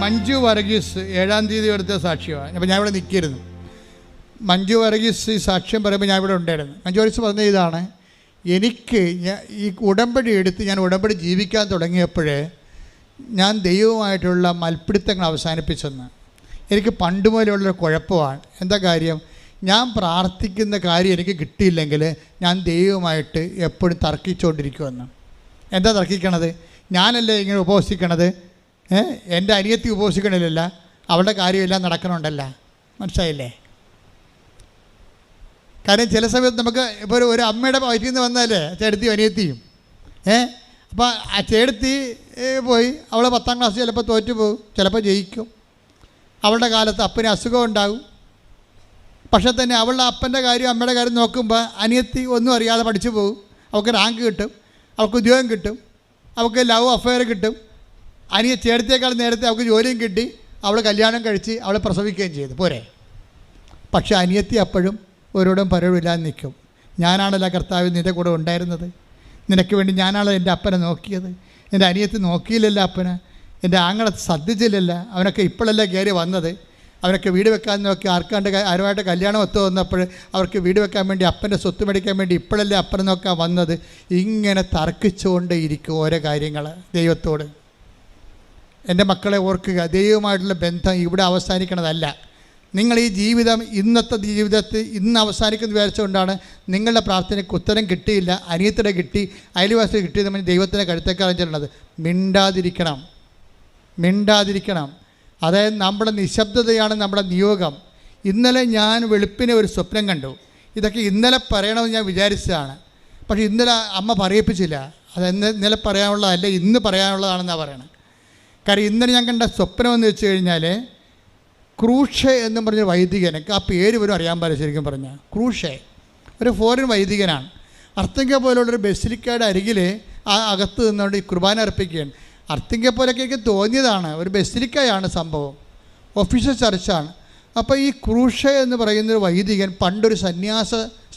മഞ്ജു വർഗീസ് 7-ാം തീയതി എടുത്ത സാക്ഷ്യമാണ്. അപ്പോൾ ഞാൻ ഇവിടെ നിൽക്കിയിരുന്നു. മഞ്ജു വർഗീസ് ഈ സാക്ഷ്യം പറയുമ്പോൾ ഞാൻ ഇവിടെ ഉണ്ടായിരുന്നു. മഞ്ജു വർഗീസ് പറഞ്ഞ ഇതാണ്, എനിക്ക് ഈ ഉടമ്പടി എടുത്ത് ഞാൻ ഉടമ്പടി ജീവിക്കാൻ തുടങ്ങിയപ്പോൾ ഞാൻ ദൈവവുമായിട്ടുള്ള മൽപ്പിടുത്തങ്ങൾ അവസാനിപ്പിച്ചെന്ന്. എനിക്ക് പണ്ട് മുതലുള്ളൊരു കുഴപ്പമാണ്. എന്താ കാര്യം? ഞാൻ പ്രാർത്ഥിക്കുന്ന കാര്യം എനിക്ക് കിട്ടിയില്ലെങ്കിൽ ഞാൻ ദൈവവുമായിട്ട് എപ്പോഴും തർക്കിച്ചുകൊണ്ടിരിക്കുമെന്ന്. എന്താ തർക്കിക്കണത്? ഞാനല്ലേ ഇങ്ങനെ ഉപവസിക്കണത്, എൻ്റെ അനിയത്തി ഉപവസിക്കണില്ല, അവളുടെ കാര്യമെല്ലാം നടക്കണുണ്ടല്ല. മനസ്സിലായില്ലേ? കാര്യം ചില സമയത്ത് നമുക്ക് ഇപ്പോൾ ഒരു അമ്മയുടെ വയറ്റിൽ നിന്ന് വന്നാലേ ചേട്ടത്തിയും അനിയത്തിയും അപ്പോൾ ആ ചേട്ടത്തി പോയി അവൾ 10ാം ക്ലാസ് ചിലപ്പോൾ തോറ്റു പോകും, ചിലപ്പോൾ ജയിക്കും. അവളുടെ കാലത്ത് അപ്പന് അസുഖം ഉണ്ടാകും. പക്ഷേ തന്നെ അവളുടെ അപ്പൻ്റെ കാര്യം അമ്മയുടെ കാര്യം നോക്കുമ്പോൾ അനിയത്തി ഒന്നും അറിയാതെ പഠിച്ചു പോകും. അവൾക്ക് റാങ്ക് കിട്ടും, അവൾക്ക് ഉദ്യോഗം കിട്ടും, അവൾക്ക് ലവ് അഫെയർ കിട്ടും. ചേട്ടത്തിയേക്കാൾ നേരത്തെ അവൾക്ക് ജോലിയും കിട്ടി, അവൾ കല്യാണം കഴിച്ച് അവളെ പ്രസവിക്കുകയും ചെയ്തു. പോരെ? പക്ഷേ അനിയത്തി അപ്പോഴും ഒരോടും പരവില്ലാതെ നിൽക്കും. ഞാനാണല്ലോ കർത്താവ് നിൻ്റെ കൂടെ ഉണ്ടായിരുന്നത്, നിനക്ക് വേണ്ടി ഞാനാണല്ലോ എൻ്റെ അപ്പനെ നോക്കിയത്. എൻ്റെ അനിയത്തി നോക്കിയില്ലല്ലോ അപ്പനെ, എൻ്റെ ആങ്ങളെ ശ്രദ്ധിച്ചില്ലല്ലോ, അവനൊക്കെ ഇപ്പോഴല്ലേ കയറി വന്നത്. അവരൊക്കെ വീട് വെക്കാൻ നോക്കി ആരുമായിട്ട് കല്യാണം ഒത്തു വന്നപ്പോൾ അവർക്ക് വീട് വെക്കാൻ വേണ്ടി അപ്പൻ്റെ സ്വത്ത് മേടിക്കാൻ വേണ്ടി ഇപ്പോഴല്ലേ അപ്പനെ നോക്കാൻ വന്നത്. ഇങ്ങനെ തർക്കിച്ചുകൊണ്ടേ ഇരിക്കും ഓരോ കാര്യങ്ങൾ ദൈവത്തോട്. എൻ്റെ മക്കളെ ഓർക്കുക, ദൈവവുമായിട്ടുള്ള ബന്ധം ഇവിടെ അവസാനിക്കണതല്ല. നിങ്ങൾ ഈ ജീവിതം ഇന്നത്തെ ജീവിതത്തിൽ ഇന്ന് അവസാനിക്കുന്ന വിചാരിച്ചുകൊണ്ടാണ് നിങ്ങളുടെ പ്രാർത്ഥനയ്ക്ക് ഉത്തരം കിട്ടിയില്ല, അനിയത്തിടെ കിട്ടി, അയൽവാസികൾ കിട്ടി, നമ്മൾ ദൈവത്തിൻ്റെ കഴുത്തേക്കാളും ചെല്ലണത്. മിണ്ടാതിരിക്കണം. അതായത് നമ്മുടെ നിശബ്ദതയാണ് നമ്മുടെ നിയോഗം. ഇന്നലെ ഞാൻ വെളുപ്പിനെ ഒരു സ്വപ്നം കണ്ടു. ഇതൊക്കെ ഇന്നലെ പറയണമെന്ന് ഞാൻ വിചാരിച്ചതാണ്, പക്ഷേ ഇന്നലെ അമ്മ പറയിപ്പിച്ചില്ല. അത് ഇന്നലെ പറയാനുള്ളതല്ല, ഇന്ന് പറയാനുള്ളതാണെന്നാണ് പറയണത്. കാര്യം ഇന്നലെ ഞാൻ കണ്ട സ്വപ്നം എന്ന് വെച്ച് കഴിഞ്ഞാൽ ക്രൂഷെ എന്നും പറഞ്ഞൊരു വൈദികൻ, എനിക്ക് ആ പേര് പോലും അറിയാൻ പാടില്ല ശരിക്കും പറഞ്ഞാൽ. ക്രൂഷെ ഒരു ഫോറിൻ വൈദികനാണ്. അർത്തിങ്ക പോലുള്ളൊരു ബസിലിക്കയുടെ അരികിൽ ആ അകത്ത് നിന്നുകൊണ്ട് ഈ കുർബാന അർപ്പിക്കുകയാണ്. അർത്തിങ്ക പോലൊക്കെ എനിക്ക് തോന്നിയതാണ്, ഒരു ബസിലിക്കയാണ് സംഭവം, ഒഫീഷ്യൽ ചർച്ചാണ്. അപ്പോൾ ഈ ക്രൂഷെ എന്ന് പറയുന്നൊരു വൈദികൻ പണ്ടൊരു സന്യാസ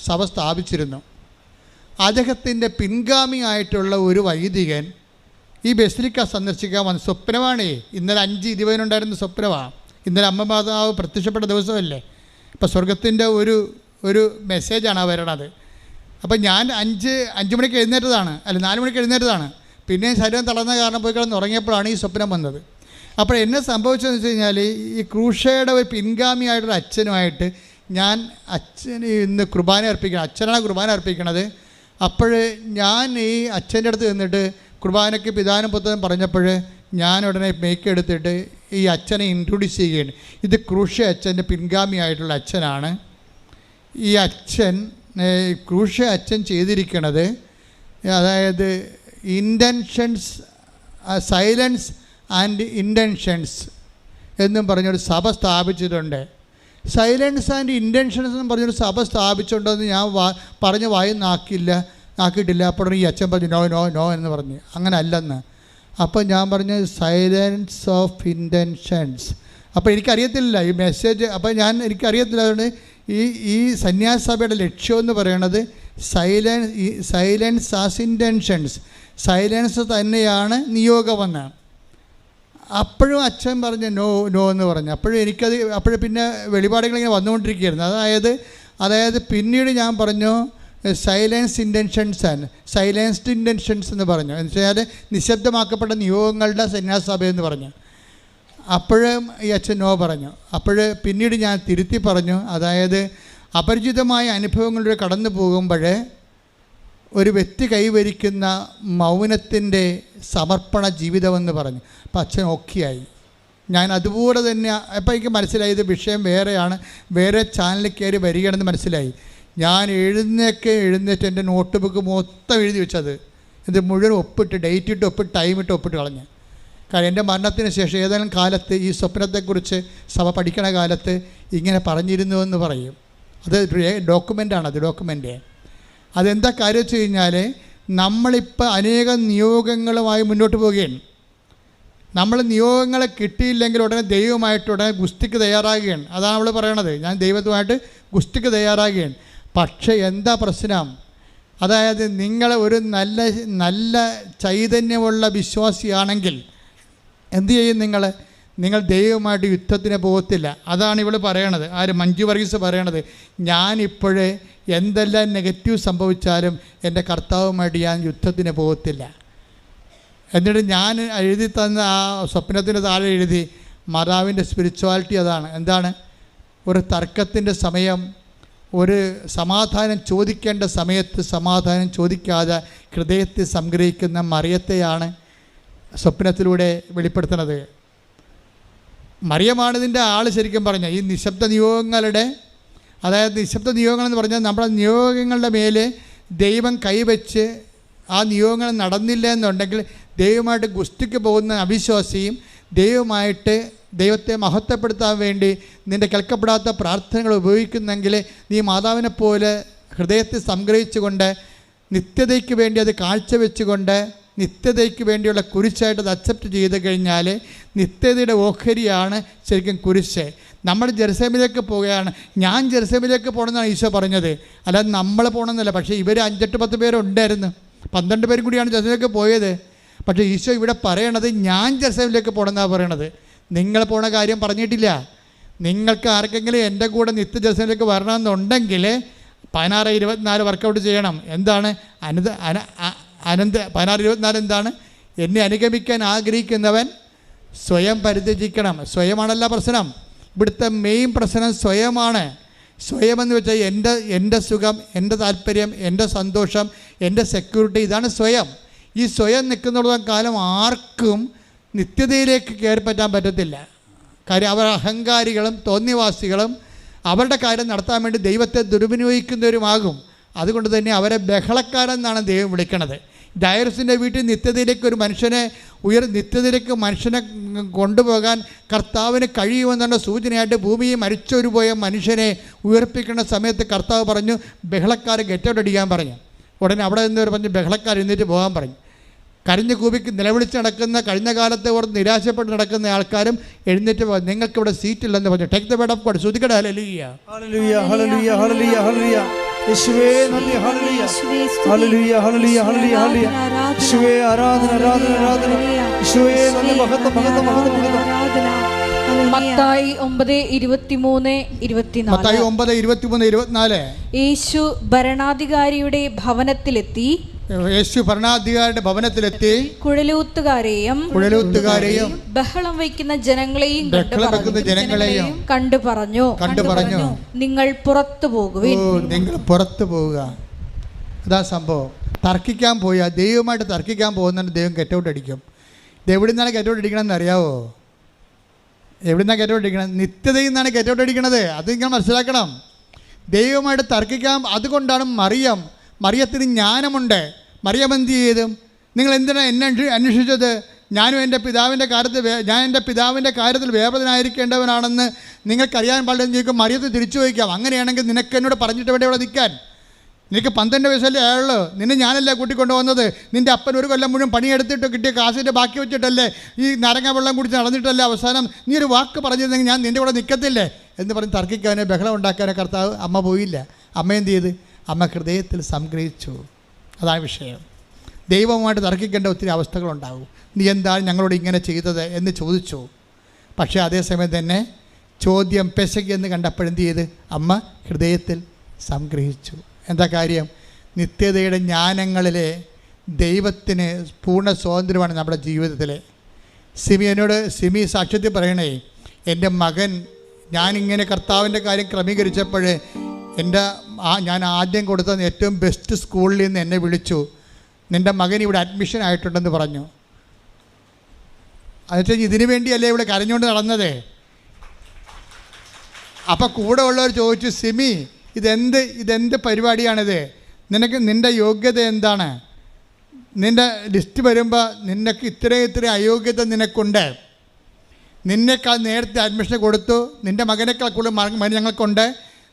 സഭ സ്ഥാപിച്ചിരുന്നു. അദ്ദേഹത്തിൻ്റെ പിൻഗാമിയായിട്ടുള്ള ഒരു വൈദികൻ ഈ ബസിലിക്ക സന്ദർശിക്കാൻ വന്ന സ്വപ്നമാണേ. ഇന്നലെ 5:20 സ്വപ്നമാണ്. ഇന്നലെ അമ്മ മാതാവ് പ്രത്യക്ഷപ്പെട്ട ദിവസമല്ലേ. ഇപ്പോൾ സ്വർഗത്തിൻ്റെ ഒരു മെസ്സേജാണ് വരണത്. അപ്പോൾ ഞാൻ 5 മണിക്ക് എഴുന്നേറ്റതാണ്, 4 മണിക്ക് എഴുന്നേറ്റതാണ്. പിന്നെ ശരീരം തളർന്ന കാരണം പോയി കിടന്ന് ഉറങ്ങിയപ്പോഴാണ് ഈ സ്വപ്നം വന്നത്. അപ്പോൾ എന്നെ സംഭവിച്ചതെന്ന് വെച്ച് കഴിഞ്ഞാൽ ഈ ക്രൂഷയുടെ ഒരു പിൻഗാമിയായിട്ടൊരു അച്ഛനുമായിട്ട് ഞാൻ അച്ഛന് ഇന്ന് കുർബാന അർപ്പിക്കണം, അച്ഛനാണ് കുർബാന അർപ്പിക്കണത്. അപ്പോൾ ഞാൻ ഈ അച്ഛൻ്റെ അടുത്ത് നിന്നിട്ട് കുർബാനയ്ക്ക് പിതാനും പുത്രനും പറഞ്ഞപ്പോൾ ഞാൻ ഉടനെ മേക്ക് എടുത്തിട്ട് ഈ അച്ഛനെ ഇൻട്രൊഡ്യൂസ് ചെയ്യുകയാണ്. ഇത് ക്രൂഷ അച്ഛൻ്റെ പിൻഗാമിയായിട്ടുള്ള അച്ഛനാണ്. ഈ അച്ഛൻ ക്രൂഷ അച്ഛൻ ചെയ്തിരിക്കണത്, അതായത് ഇൻറ്റൻഷൻസ്, സൈലൻസ് ആൻഡ് ഇൻറ്റൻഷൻസ് എന്നും പറഞ്ഞൊരു സഭ സ്ഥാപിച്ചിട്ടുണ്ട്. സൈലൻസ് ആൻഡ് ഇൻറ്റൻഷൻസ് എന്നും പറഞ്ഞൊരു സഭ സ്ഥാപിച്ചിട്ടുണ്ടെന്ന് ഞാൻ പറഞ്ഞ് നാക്കിയിട്ടില്ല. അപ്പോൾ ഈ അച്ഛൻ പറഞ്ഞു നോ നോ നോ എന്ന് പറഞ്ഞു. അങ്ങനെ അല്ലെന്ന്. അപ്പോൾ ഞാൻ പറഞ്ഞു സൈലൻസ് ഓഫ് ഇൻറ്റൻഷൻസ്. അപ്പോൾ എനിക്കറിയത്തില്ല ഈ മെസ്സേജ്, അപ്പോൾ എനിക്കറിയത്തില്ല. അതുകൊണ്ട് ഈ സന്യാസ സഭയുടെ ലക്ഷ്യം എന്ന് പറയണത് സൈലൻസ് ആസ് ഇൻറ്റൻഷൻസ്, സൈലൻസ് തന്നെയാണ് നിയോഗമെന്ന്. അപ്പോഴും അച്ഛൻ പറഞ്ഞു നോ നോ എന്ന് പറഞ്ഞു. അപ്പോഴും പിന്നെ വെളിപാടുകളിങ്ങനെ വന്നുകൊണ്ടിരിക്കുകയായിരുന്നു. അതായത് പിന്നീട് ഞാൻ പറഞ്ഞു സൈലൻസ്ഡ് ഇൻറ്റൻഷൻസ് എന്ന് പറഞ്ഞു. എന്ന് വെച്ചാൽ നിശബ്ദമാക്കപ്പെട്ട നിയോഗങ്ങളുടെ സന്യാസ എന്ന് പറഞ്ഞു. അപ്പോഴും ഈ അച്ഛൻ നോ പറഞ്ഞു. പിന്നീട് ഞാൻ തിരുത്തി പറഞ്ഞു, അതായത് അപരിചിതമായ അനുഭവങ്ങളിലൂടെ കടന്നു പോകുമ്പോൾ ഒരു വ്യക്തി കൈവരിക്കുന്ന മൗനത്തിൻ്റെ സമർപ്പണ ജീവിതമെന്ന് പറഞ്ഞു. അപ്പം അച്ഛൻ ഓക്കെയായി. ഞാൻ അതുപോലെ തന്നെ അപ്പം എനിക്ക് മനസ്സിലായി ഇത് വിഷയം വേറെയാണ്, വേറെ ചാനലിൽ കയറി വരികയാണെന്ന് മനസ്സിലായി. ഞാൻ എഴുന്നേറ്റ് എൻ്റെ നോട്ട് ബുക്ക് മൊത്തം എഴുതി വെച്ചത്, ഇത് മുഴുവൻ ഒപ്പിട്ട് ഡേറ്റിട്ട് ഒപ്പിട്ട് ടൈമിട്ട് ഒപ്പിട്ട് കളഞ്ഞ്. കാരണം എൻ്റെ മരണത്തിന് ശേഷം ഏതെങ്കിലും കാലത്ത് ഈ സ്വപ്നത്തെക്കുറിച്ച് സഭ പഠിക്കണ കാലത്ത് ഇങ്ങനെ പറഞ്ഞിരുന്നു എന്ന് പറയും. അത് ഡോക്യുമെൻ്റാണ്, അത് ഡോക്യുമെൻ്റ്. അതെന്താ കാര്യം വെച്ച് കഴിഞ്ഞാൽ നമ്മളിപ്പോൾ അനേകം നിയോഗങ്ങളുമായി മുന്നോട്ട് പോവുകയാണ്. നമ്മൾ നിയോഗങ്ങളെ കിട്ടിയില്ലെങ്കിൽ ഉടനെ ദൈവമായിട്ട് ഉടനെ ഗുസ്തിക്ക് തയ്യാറാകുകയാണ്. അതാണ് നമ്മൾ പറയണത്, ഞാൻ ദൈവത്തുമായിട്ട് ഗുസ്തിക്ക് തയ്യാറാകുകയാണ്. പക്ഷേ എന്താ പ്രശ്നം? അതായത് നിങ്ങൾ ഒരു നല്ല ചൈതന്യമുള്ള വിശ്വാസിയാണെങ്കിൽ എന്തു ചെയ്യും? നിങ്ങൾ ദൈവമായിട്ട് യുദ്ധത്തിന് പോകത്തില്ല. അതാണ് ഇവൾ പറയണത്, മഞ്ജു വർഗീസ് പറയണത്. ഞാനിപ്പോഴേ എന്തെല്ലാം നെഗറ്റീവ് സംഭവിച്ചാലും എൻ്റെ കർത്താവുമായിട്ട് ഞാൻ യുദ്ധത്തിന് പോകത്തില്ല. എന്നിട്ട് ഞാൻ എഴുതി തന്ന ആ സ്വപ്നത്തിൻ്റെ താഴെ എഴുതി മാതാവിൻ്റെ സ്പിരിച്വാലിറ്റി അതാണ്. എന്താണ്? ഒരു തർക്കത്തിൻ്റെ സമയം, ഒരു സമാധാനം ചോദിക്കേണ്ട സമയത്ത് സമാധാനം ചോദിക്കാതെ ഹൃദയത്തെ സംഗ്രഹിക്കുന്ന മറിയത്തെയാണ് സ്വപ്നത്തിലൂടെ വെളിപ്പെടുത്തുന്നത്. മറിയമാണ് ഇതിൻ്റെ ആൾ. ശരിക്കും പറഞ്ഞാൽ ഈ നിശബ്ദ നിയോഗങ്ങളുടെ, അതായത് നിശബ്ദ നിയോഗങ്ങളെന്ന് പറഞ്ഞാൽ നമ്മുടെ നിയോഗങ്ങളുടെ മേലെ ദൈവം കൈവച്ച് ആ നിയോഗങ്ങൾ നടന്നില്ല എന്നുണ്ടെങ്കിൽ ദൈവമായിട്ട് ഗുസ്തിക്ക് പോകുന്ന അവിശ്വാസിയും ദൈവത്തെ മഹത്വപ്പെടുത്താൻ വേണ്ടി നിൻ്റെ കേൾക്കപ്പെടാത്ത പ്രാർത്ഥനകൾ ഉപയോഗിക്കുന്നെങ്കിൽ നീ മാതാവിനെ പോലെ ഹൃദയത്തെ സംഗ്രഹിച്ചുകൊണ്ട് നിത്യതയ്ക്ക് വേണ്ടി അത് കാഴ്ചവെച്ചുകൊണ്ട് നിത്യതയ്ക്ക് വേണ്ടിയുള്ള കുരിശായിട്ട് അത് അക്സെപ്റ്റ് ചെയ്ത് കഴിഞ്ഞാൽ നിത്യതയുടെ ഓഹരിയാണ് ശരിക്കും കുരിശ്. നമ്മൾ ജെറുസലേമിലേക്ക് പോവുകയാണ്. ഞാൻ ജെറുസലേമിലേക്ക് പോകണമെന്നാണ് ഈശോ പറഞ്ഞത്, അല്ലാതെ നമ്മൾ പോകണമെന്നല്ല. പക്ഷേ ഇവർ 5-8-10 പേരുണ്ടായിരുന്നു, 12 പേരും കൂടിയാണ് ജെറുസലേമിലേക്ക് പോയത്. പക്ഷേ ഈശോ ഇവിടെ പറയണത് ഞാൻ ജെറുസലേമിലേക്ക് പോകണമെന്നാണ് പറയണത്. നിങ്ങൾ പോണ കാര്യം പറഞ്ഞിട്ടില്ല. നിങ്ങൾക്ക് ആർക്കെങ്കിലും എൻ്റെ കൂടെ നിത്യ ജെറുസലേമിലേക്ക് വരണമെന്നുണ്ടെങ്കിൽ 16-24 വർക്കൗട്ട് ചെയ്യണം. എന്താണ് 16-24 എന്താണ്? എന്നെ അനുഗമിക്കാൻ ആഗ്രഹിക്കുന്നവൻ സ്വയം പരിത്യജിക്കണം. സ്വയമാണല്ല പ്രശ്നം. ഇവിടുത്തെ മെയിൻ പ്രശ്നം സ്വയമാണ്. സ്വയമെന്ന് വെച്ചാൽ എൻ്റെ സുഖം, എൻ്റെ താല്പര്യം, എൻ്റെ സന്തോഷം, എൻ്റെ സെക്യൂരിറ്റി, ഇതാണ് സ്വയം. ഈ സ്വയം നിൽക്കുന്നിടത്തോളം കാലം ആർക്കും നിത്യതയിലേക്ക് കയറി പറ്റാൻ പറ്റത്തില്ല. കാര്യം അവർ അഹങ്കാരികളും തോന്നിവാസികളും അവരുടെ കാര്യം നടത്താൻ വേണ്ടി ദൈവത്തെ ദുർവിനിയോഗിക്കുന്നവരുമാകും. അതുകൊണ്ട് തന്നെ അവരെ ബഹളക്കാരെന്നാണ് ദൈവം വിളിക്കണത്. ഡയറസിൻ്റെ വീട്ടിൽ നിത്യതയിലേക്ക് ഒരു മനുഷ്യനെ നിത്യതയിലേക്ക് മനുഷ്യനെ കൊണ്ടുപോകാൻ കർത്താവിന് കഴിയുമെന്നുള്ള സൂചനയായിട്ട് ഭൂമിയിൽ മരിച്ചൊരു പോയ മനുഷ്യനെ ഉയർപ്പിക്കുന്ന സമയത്ത് കർത്താവ് പറഞ്ഞു ബഹളക്കാരെ ഗെറ്റൗട്ട് അടിക്കാൻ പറഞ്ഞു. ഉടനെ അവിടെ നിന്ന് പറഞ്ഞു ബഹളക്കാർ എഴുന്നേറ്റ് പോകാൻ പറഞ്ഞു. കരഞ്ഞു കൂപിക്ക് നിലവിളിച്ച് നടക്കുന്ന, കഴിഞ്ഞ കാലത്തെ ഓർത്ത് നിരാശപ്പെട്ട് നടക്കുന്ന ആൾക്കാരും എഴുന്നേറ്റ് പോകാം. നിങ്ങൾക്കിവിടെ സീറ്റില്ലെന്ന് പറഞ്ഞു. Take the word of God. ശ്രുതിക്കട്ടെ ഹല്ലേലൂയ ഹല്ലേലൂയ ഹല്ലേലൂയ ഹല്ലേലൂയ ഹല്ലേലൂയ. യേശുവേ നന്ദി. ഹല്ലേലൂയ ഹല്ലേലൂയ ഹല്ലേലൂയ ഹല്ലേലൂയ ഹല്ലേലൂയ. യേശുവേ ആരാധന ആരാധന ആരാധന. യേശുവേ നന്ദി. മഹത്വം മഹത്വം മഹത്വം മഹത്വം. മത്തായി 9:23-24. മത്തായി 9:23-24. യേശു ഭരണാധികാരിയുടെ ഭവനത്തിലെത്തി കുഴലൂത്തുകാരെയും ബഹളം വയ്ക്കുന്ന ജനങ്ങളെയും കണ്ടു പറഞ്ഞു, നിങ്ങൾ പുറത്തു പോകുവിൻ. നിങ്ങൾ പുറത്തു പോവുക. അതാ സംഭവം. തർക്കിക്കാൻ പോയാൽ, ദൈവമായിട്ട് തർക്കിക്കാൻ പോകുന്നുണ്ട്, ദൈവം ഗെറ്റൗട്ട് അടിക്കും. ഇത് എവിടെ നിന്നാണ് ഗെറ്റൗട്ട് അടിക്കണമെന്ന് അറിയാവോ? എവിടെ നിന്നാണ് ഗെറ്റൗട്ട് അടിക്കണം? നിത്യതയിൽ നിന്നാണ് ഗെറ്റൗട്ട് അടിക്കണത്. അത് നിങ്ങൾ മനസ്സിലാക്കണം. ദൈവമായിട്ട് തർക്കിക്കാൻ. അതുകൊണ്ടാണ് മറിയത്തിന് ജ്ഞാനമുണ്ട്. മറിയം എന്ത് ചെയ്തു? നിങ്ങൾ എന്തിനാണ് എന്നെ അന്വേഷിച്ചത്? ഞാൻ എൻ്റെ പിതാവിൻ്റെ കാര്യത്തിൽ വ്യാപൃതനായിരിക്കേണ്ടവനാണെന്ന് നിങ്ങൾക്കറിയാൻ പാടില്ലെന്ന് ചോദിക്കും. മറിയത്ത് തിരിച്ചു ചോദിക്കാം, അങ്ങനെയാണെങ്കിൽ നിനക്ക് എന്നോട് പറഞ്ഞിട്ട് വേണ്ട ഇവിടെ നിൽക്കാൻ? നിനക്ക് 12 വയസ്സല്ലേ ആയുള്ളൂ. നിന്നെ ഞാനല്ലേ കൂട്ടിക്കൊണ്ടു വന്നത്. നിൻ്റെ അപ്പൻ ഒരു കൊല്ലം മുഴുവൻ പണിയെടുത്തിട്ട് കിട്ടിയ കാശിൻ്റെ ബാക്കി വെച്ചിട്ടല്ലേ ഈ നാരങ്ങ വെള്ളം കുടിച്ച് നടന്നിട്ടല്ലേ അവസാനം നീ ഒരു വാക്ക് പറഞ്ഞിരുന്നെങ്കിൽ ഞാൻ നിൻ്റെ കൂടെ നിൽക്കത്തില്ലേ എന്ന് പറഞ്ഞ് തർക്കിക്കാനോ ബഹളം ഉണ്ടാക്കാനോ കർത്താവ് അമ്മ പോയില്ല. അമ്മ എന്ത് ചെയ്ത്? അമ്മ ഹൃദയത്തിൽ സംഗ്രഹിച്ചു. അതാണ് വിഷയം. ദൈവവുമായിട്ട് തർക്കിക്കേണ്ട ഒത്തിരി അവസ്ഥകളുണ്ടാകും. നീ എന്താണ് ഞങ്ങളോട് ഇങ്ങനെ ചെയ്തത് എന്ന് ചോദിച്ചു. പക്ഷേ അതേസമയം തന്നെ ചോദ്യം പെശകെന്ന് കണ്ടപ്പോഴെന്ത് ചെയ്ത്? അമ്മ ഹൃദയത്തിൽ സംഗ്രഹിച്ചു. എന്താ കാര്യം? നിത്യതയുടെ ജ്ഞാനങ്ങളിലെ ദൈവത്തിന് പൂർണ്ണ സ്വാതന്ത്ര്യമാണ് നമ്മുടെ ജീവിതത്തിൽ. സിമി സാക്ഷ്യത്തിൽ പറയണേ, എൻ്റെ മകൻ ഞാനിങ്ങനെ കർത്താവിൻ്റെ കാര്യം ക്രമീകരിച്ചപ്പോൾ ഞാൻ ആദ്യം കൊടുത്ത ഏറ്റവും ബെസ്റ്റ് സ്കൂളിൽ നിന്ന് എന്നെ വിളിച്ചു. നിൻ്റെ മകൻ ഇവിടെ അഡ്മിഷൻ ആയിട്ടുണ്ടെന്ന് പറഞ്ഞു. എന്നുവെച്ചാൽ ഇതിനു വേണ്ടിയല്ലേ ഇവിടെ കരഞ്ഞുകൊണ്ട് നടന്നത്. അപ്പം കൂടെ ഉള്ളവർ ചോദിച്ചു, സിമി ഇതെന്ത് പരിപാടിയാണിത്? നിൻ്റെ യോഗ്യത എന്താണ്? നിൻ്റെ ലിസ്റ്റ് വരുമ്പോൾ നിനക്ക് ഇത്രയും അയോഗ്യത നിനക്കുണ്ട്. നിന്നേക്കാൾ നേരത്തെ അഡ്മിഷൻ കൊടുത്തു. നിൻ്റെ മകനേക്കാൾ കൂടുതൽ ഞങ്ങൾക്കുണ്ട്.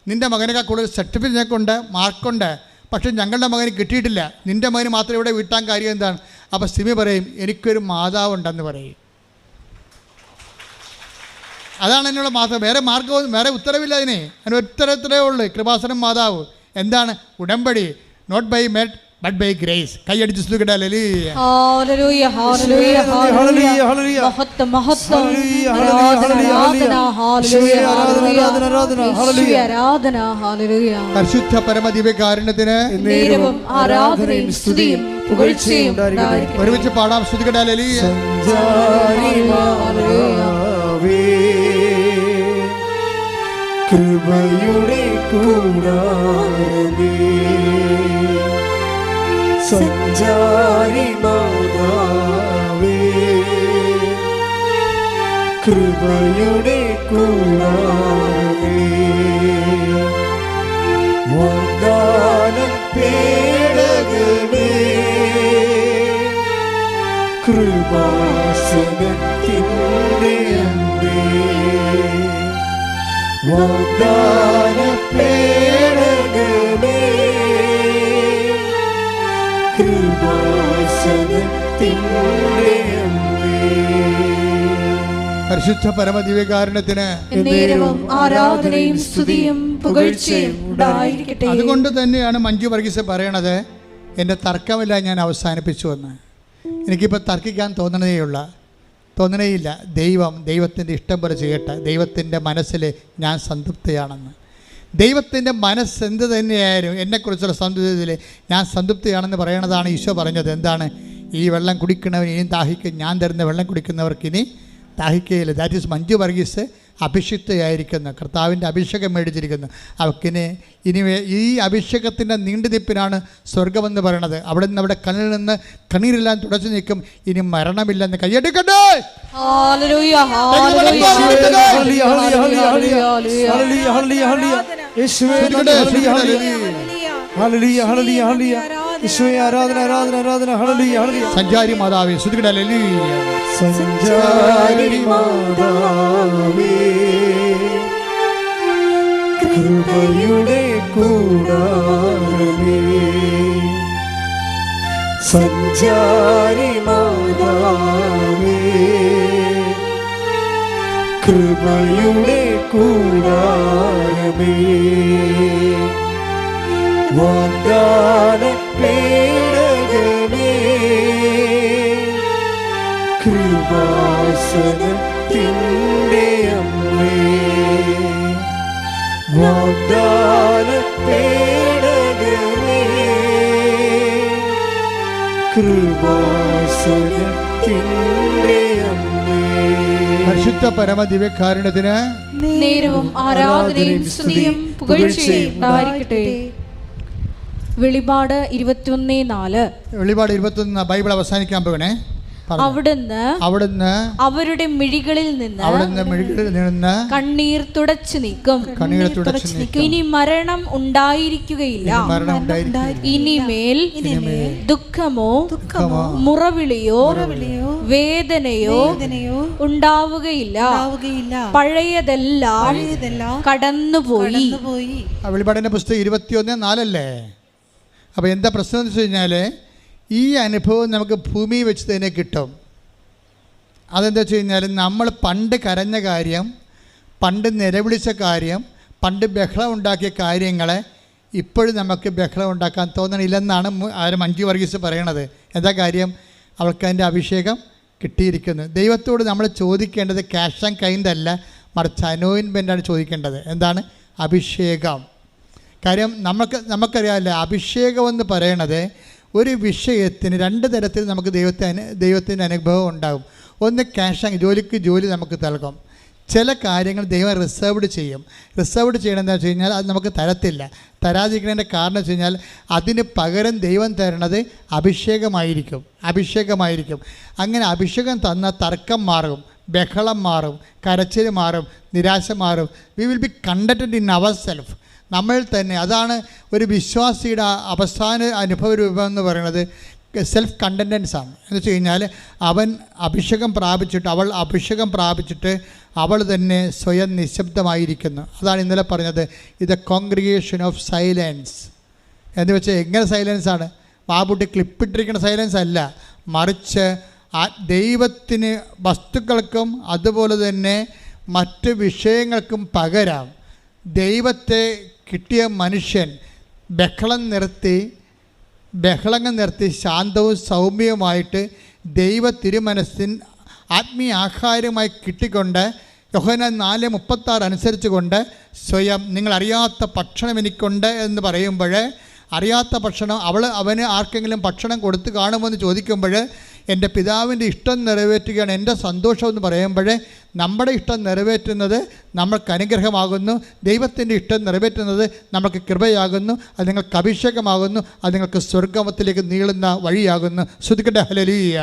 നിൻ്റെ മകനേക്കാൾ കൂടുതൽ സർട്ടിഫിക്കറ്റ് ഞങ്ങൾക്കുണ്ട്, മാർക്കുണ്ട്. പക്ഷേ ഞങ്ങളുടെ മകന് കിട്ടിയിട്ടില്ല. നിൻ്റെ മകന് മാത്രം ഇവിടെ വീട്ടാൻ കാര്യം എന്താണ്? അപ്പോൾ സിമി പറയും, എനിക്കൊരു മാതാവുണ്ടെന്ന് പറയും. അതാണ് എന്നോട് മാത്രം. വേറെ ഉത്തരവില്ല അതിന്. അതിന് ഉത്തരത്തിലേ ഉള്ളൂ, കൃപാസനം മാതാവ്. എന്താണ്? ഉടമ്പടി. Not by might but by grace. കൈയടിച്ച് സ്തുതിക്കട്ടെ. ഹല്ലേലൂയ ഹല്ലേലൂയ ഹല്ലേലൂയ ഹല്ലേലൂയ മഹത്വം മഹത്വം ആരാധന ഹല്ലേലൂയ ഹല്ലേലൂയ ആരാധന ഹല്ലേലൂയ. പരിശുദ്ധ പരമദിവ്യകാരുണ്യത്തിന് നേരവും ആരാധനയും സ്തുതിയും പുകഴ്ചയും ഉണ്ടായിരിക്കട്ടെ. ഒരുമിച്ച് പാടാം. സ്തുതിക്കട്ടെ. ഹല്ലേലൂയ കൃപയുടെ കൂടാരമേ സഞ്ചാരി മാതാവേ കൃപയുടെ കൂടാരമേ വാഗ്ദാന പേടകമേ കൃപാസനത്തിൻ്റെ അമ്പേ വാഗ്ദാന പേടകമേ കൃപാസനത്തിൻ്റെ അമ്പേ. പരിശുദ്ധ പരമദിവ്യകാരുണ്യത്തിന് ആരാധനയും സ്തുതിയും പുകഴ്ചയും ഉണ്ടായിരിക്കട്ടെ. അതുകൊണ്ട് തന്നെയാണ് മഞ്ജു വർഗീസ് പറയണത്, എൻ്റെ തർക്കമില്ല, ഞാൻ അവസാനിപ്പിച്ചു എന്ന്. എനിക്കിപ്പോൾ തർക്കിക്കാൻ തോന്നണേയില്ല. ദൈവത്തിൻ്റെ ഇഷ്ടം പോലെ ചെയ്യട്ടെ. ദൈവത്തിൻ്റെ മനസ്സിൽ ഞാൻ സംതൃപ്തിയാണെന്ന്. ദൈവത്തിൻ്റെ മനസ്സ് എന്ത് തന്നെയായാലും എന്നെക്കുറിച്ചുള്ള സംതൃപ്തിയിൽ ഞാൻ സംതൃപ്തിയാണെന്ന് പറയണതാണ് ഈശോ പറഞ്ഞത്. എന്താണ്? ഈ വെള്ളം കുടിക്കുന്നവൻ ഇനിയും ദാഹിക്കും, ഞാൻ തരുന്ന വെള്ളം കുടിക്കുന്നവർക്ക് ഇനി ദാഹിക്കുകയില്ല. ദാറ്റ് ഈസ് മഞ്ജു വർഗീസ് അഭിഷിക്തയായിരിക്കുന്നു, കർത്താവിൻ്റെ അഭിഷേകം മേടിച്ചിരിക്കുന്നു. അവക്കിന് ഇനി ഈ അഭിഷേകത്തിൻ്റെ നീണ്ടുനിൽപ്പിനാണ് സ്വർഗമെന്ന് പറയണത്. അവിടെ നിന്ന് അവിടെ കണ്ണിൽ നിന്ന് കണ്ണീരെല്ലാം തുടച്ചു നീക്കും. ഇനി മരണമില്ലെന്ന് കൈയ്യടിക്കട്ടെ. സഞ്ചാരി മാതാവേ സ്തുതിക്കട്ടെ. സഞ്ചാരി മാതാവേ കൃപയുടെ കൂടാരമേ സഞ്ചാരി മാതാവേ കൃപയുടെ കൂടാരമേ വാഗ്ദാന പേടകമേ കൃപാസനത്തിൻ്റെ അമ്മേ വാഗ്ദാന പേടകമേ കൃപാസനത്തിൻ്റെ അമ്മേ. പരിശുദ്ധ പരമദിവ്യകാരുണ്യത്തിന് നേരവും ആരാധനയും സ്തുതിയും പുകഴ്ചയും ഉണ്ടായിരിക്കട്ടെ. വെളിപാട് 21:4. വെളിപാട് 21 ബൈബിൾ അവസാനിക്കാൻ പോകണേ. അവിടുന്ന് അവരുടെ മിഴികളിൽ നിന്ന് കണ്ണീർ തുടച്ചു നീക്കും. ഇനി മരണം ഉണ്ടായിരിക്കുകയില്ല. ഇനിമേൽ ദുഃഖമോ മുറവിളിയോ വേദനയോ ഉണ്ടാവുകയില്ല. പഴയതെല്ലാം കടന്നുപോയി. വെളിപാടിന്റെ പുസ്തകം 21:4 അപ്പോൾ എന്താ പ്രശ്നം എന്ന് വെച്ച് കഴിഞ്ഞാൽ, ഈ അനുഭവം നമുക്ക് ഭൂമിയിൽ വെച്ച് തന്നെ കിട്ടും. അതെന്താ വെച്ച് കഴിഞ്ഞാൽ, നമ്മൾ പണ്ട് കരഞ്ഞ കാര്യം, പണ്ട് നിലവിളിച്ച കാര്യം, പണ്ട് ബഹളം ഉണ്ടാക്കിയ കാര്യങ്ങളെ ഇപ്പോഴും നമുക്ക് ബഹളം ഉണ്ടാക്കാൻ തോന്നണില്ലെന്നാണ് മഞ്ജു വർഗീസ് പറയണത്. എന്താ കാര്യം? അവൾക്ക് അതിൻ്റെ അഭിഷേകം കിട്ടിയിരിക്കുന്നു. ദൈവത്തോട് നമ്മൾ ചോദിക്കേണ്ടത് ക്യാഷ് ആൻഡ് കൈൻഡ് അല്ല, മറിച്ച് അനോയിൻമെൻ്റാണ് ചോദിക്കേണ്ടത്. എന്താണ്? അഭിഷേകം. കാര്യം നമുക്കറിയാമല്ലോ, അഭിഷേകം എന്ന് പറയണത് ഒരു വിഷയത്തിന് രണ്ട് തരത്തിൽ നമുക്ക് ദൈവത്തിൻ്റെ അനുഭവം ഉണ്ടാകും. ഒന്ന് ക്യാഷ് ആൻഡ് ജോലി നമുക്ക് നൽകും. ചില കാര്യങ്ങൾ ദൈവം റിസർവ്ഡ് ചെയ്യും. റിസർവ്ഡ് ചെയ്യണമെന്ന് വെച്ച് കഴിഞ്ഞാൽ അത് നമുക്ക് തരാതിരിക്കുന്നതിൻ്റെ കാരണം വെച്ച് കഴിഞ്ഞാൽ അതിന് പകരം ദൈവം തരണത് അഭിഷേകമായിരിക്കും. അങ്ങനെ അഭിഷേകം തന്ന തർക്കം മാറും, ബഹളം മാറും, കരച്ചിൽ മാറും, നിരാശ മാറും. We will be contented in our self. നമ്മൾ തന്നെ. അതാണ് ഒരു വിശ്വാസിയുടെ അവസാന അനുഭവ രൂപം എന്ന് പറയുന്നത്. സെൽഫ് കണ്ടൻറ്റൻസ് ആണ്. എന്ന് വെച്ച് കഴിഞ്ഞാൽ അവൾ അഭിഷേകം പ്രാപിച്ചിട്ട് അവൾ തന്നെ സ്വയം നിശബ്ദമായിരിക്കുന്നു. അതാണ് ഇന്നലെ പറഞ്ഞത്, ഇത് കോൺഗ്രിഗേഷൻ ഓഫ് സൈലൻസ് എന്ന് വെച്ചാൽ എങ്ങനെ സൈലൻസാണ്? വാബുട്ടി ക്ലിപ്പിട്ടിരിക്കുന്ന സൈലൻസ് അല്ല, മറിച്ച് ദൈവത്തിന് വസ്തുക്കൾക്കും അതുപോലെ തന്നെ മറ്റ് വിഷയങ്ങൾക്കും പകരം ദൈവത്തെ കിട്ടിയ മനുഷ്യൻ ബഹളങ്ങൾ നിർത്തി ശാന്തവും സൗമ്യവുമായിട്ട് ദൈവ തിരുമനസ്സിൻ ആത്മീയ ആഹാരമായി കിട്ടിക്കൊണ്ട് യോഹന്നാൻ 4:36 അനുസരിച്ച് കൊണ്ട് സ്വയം നിങ്ങളറിയാത്ത ഭക്ഷണം എനിക്കുണ്ട് എന്ന് പറയുമ്പോൾ, അറിയാത്ത ഭക്ഷണം അവന് ആർക്കെങ്കിലും ഭക്ഷണം കൊടുത്ത് കാണുമെന്ന് ചോദിക്കുമ്പോൾ, എൻ്റെ പിതാവിൻ്റെ ഇഷ്ടം നിറവേറ്റുകയാണ് എൻ്റെ സന്തോഷം എന്ന് പറയുമ്പോൾ, നമ്മുടെ ഇഷ്ടം നിറവേറ്റുന്നത് നമ്മൾക്ക് അനുഗ്രഹമാകുന്നു. ദൈവത്തിൻ്റെ ഇഷ്ടം നിറവേറ്റുന്നത് നമുക്ക് കൃപയാകുന്നു. അത് നിങ്ങൾക്ക് അഭിഷേകമാകുന്നു. അത് നിങ്ങൾക്ക് സ്വർഗ്ഗത്തിലേക്ക് നീളുന്ന വഴിയാകുന്നു. ശ്രുതിക്കട്ടെ ഹല്ലേലൂയ.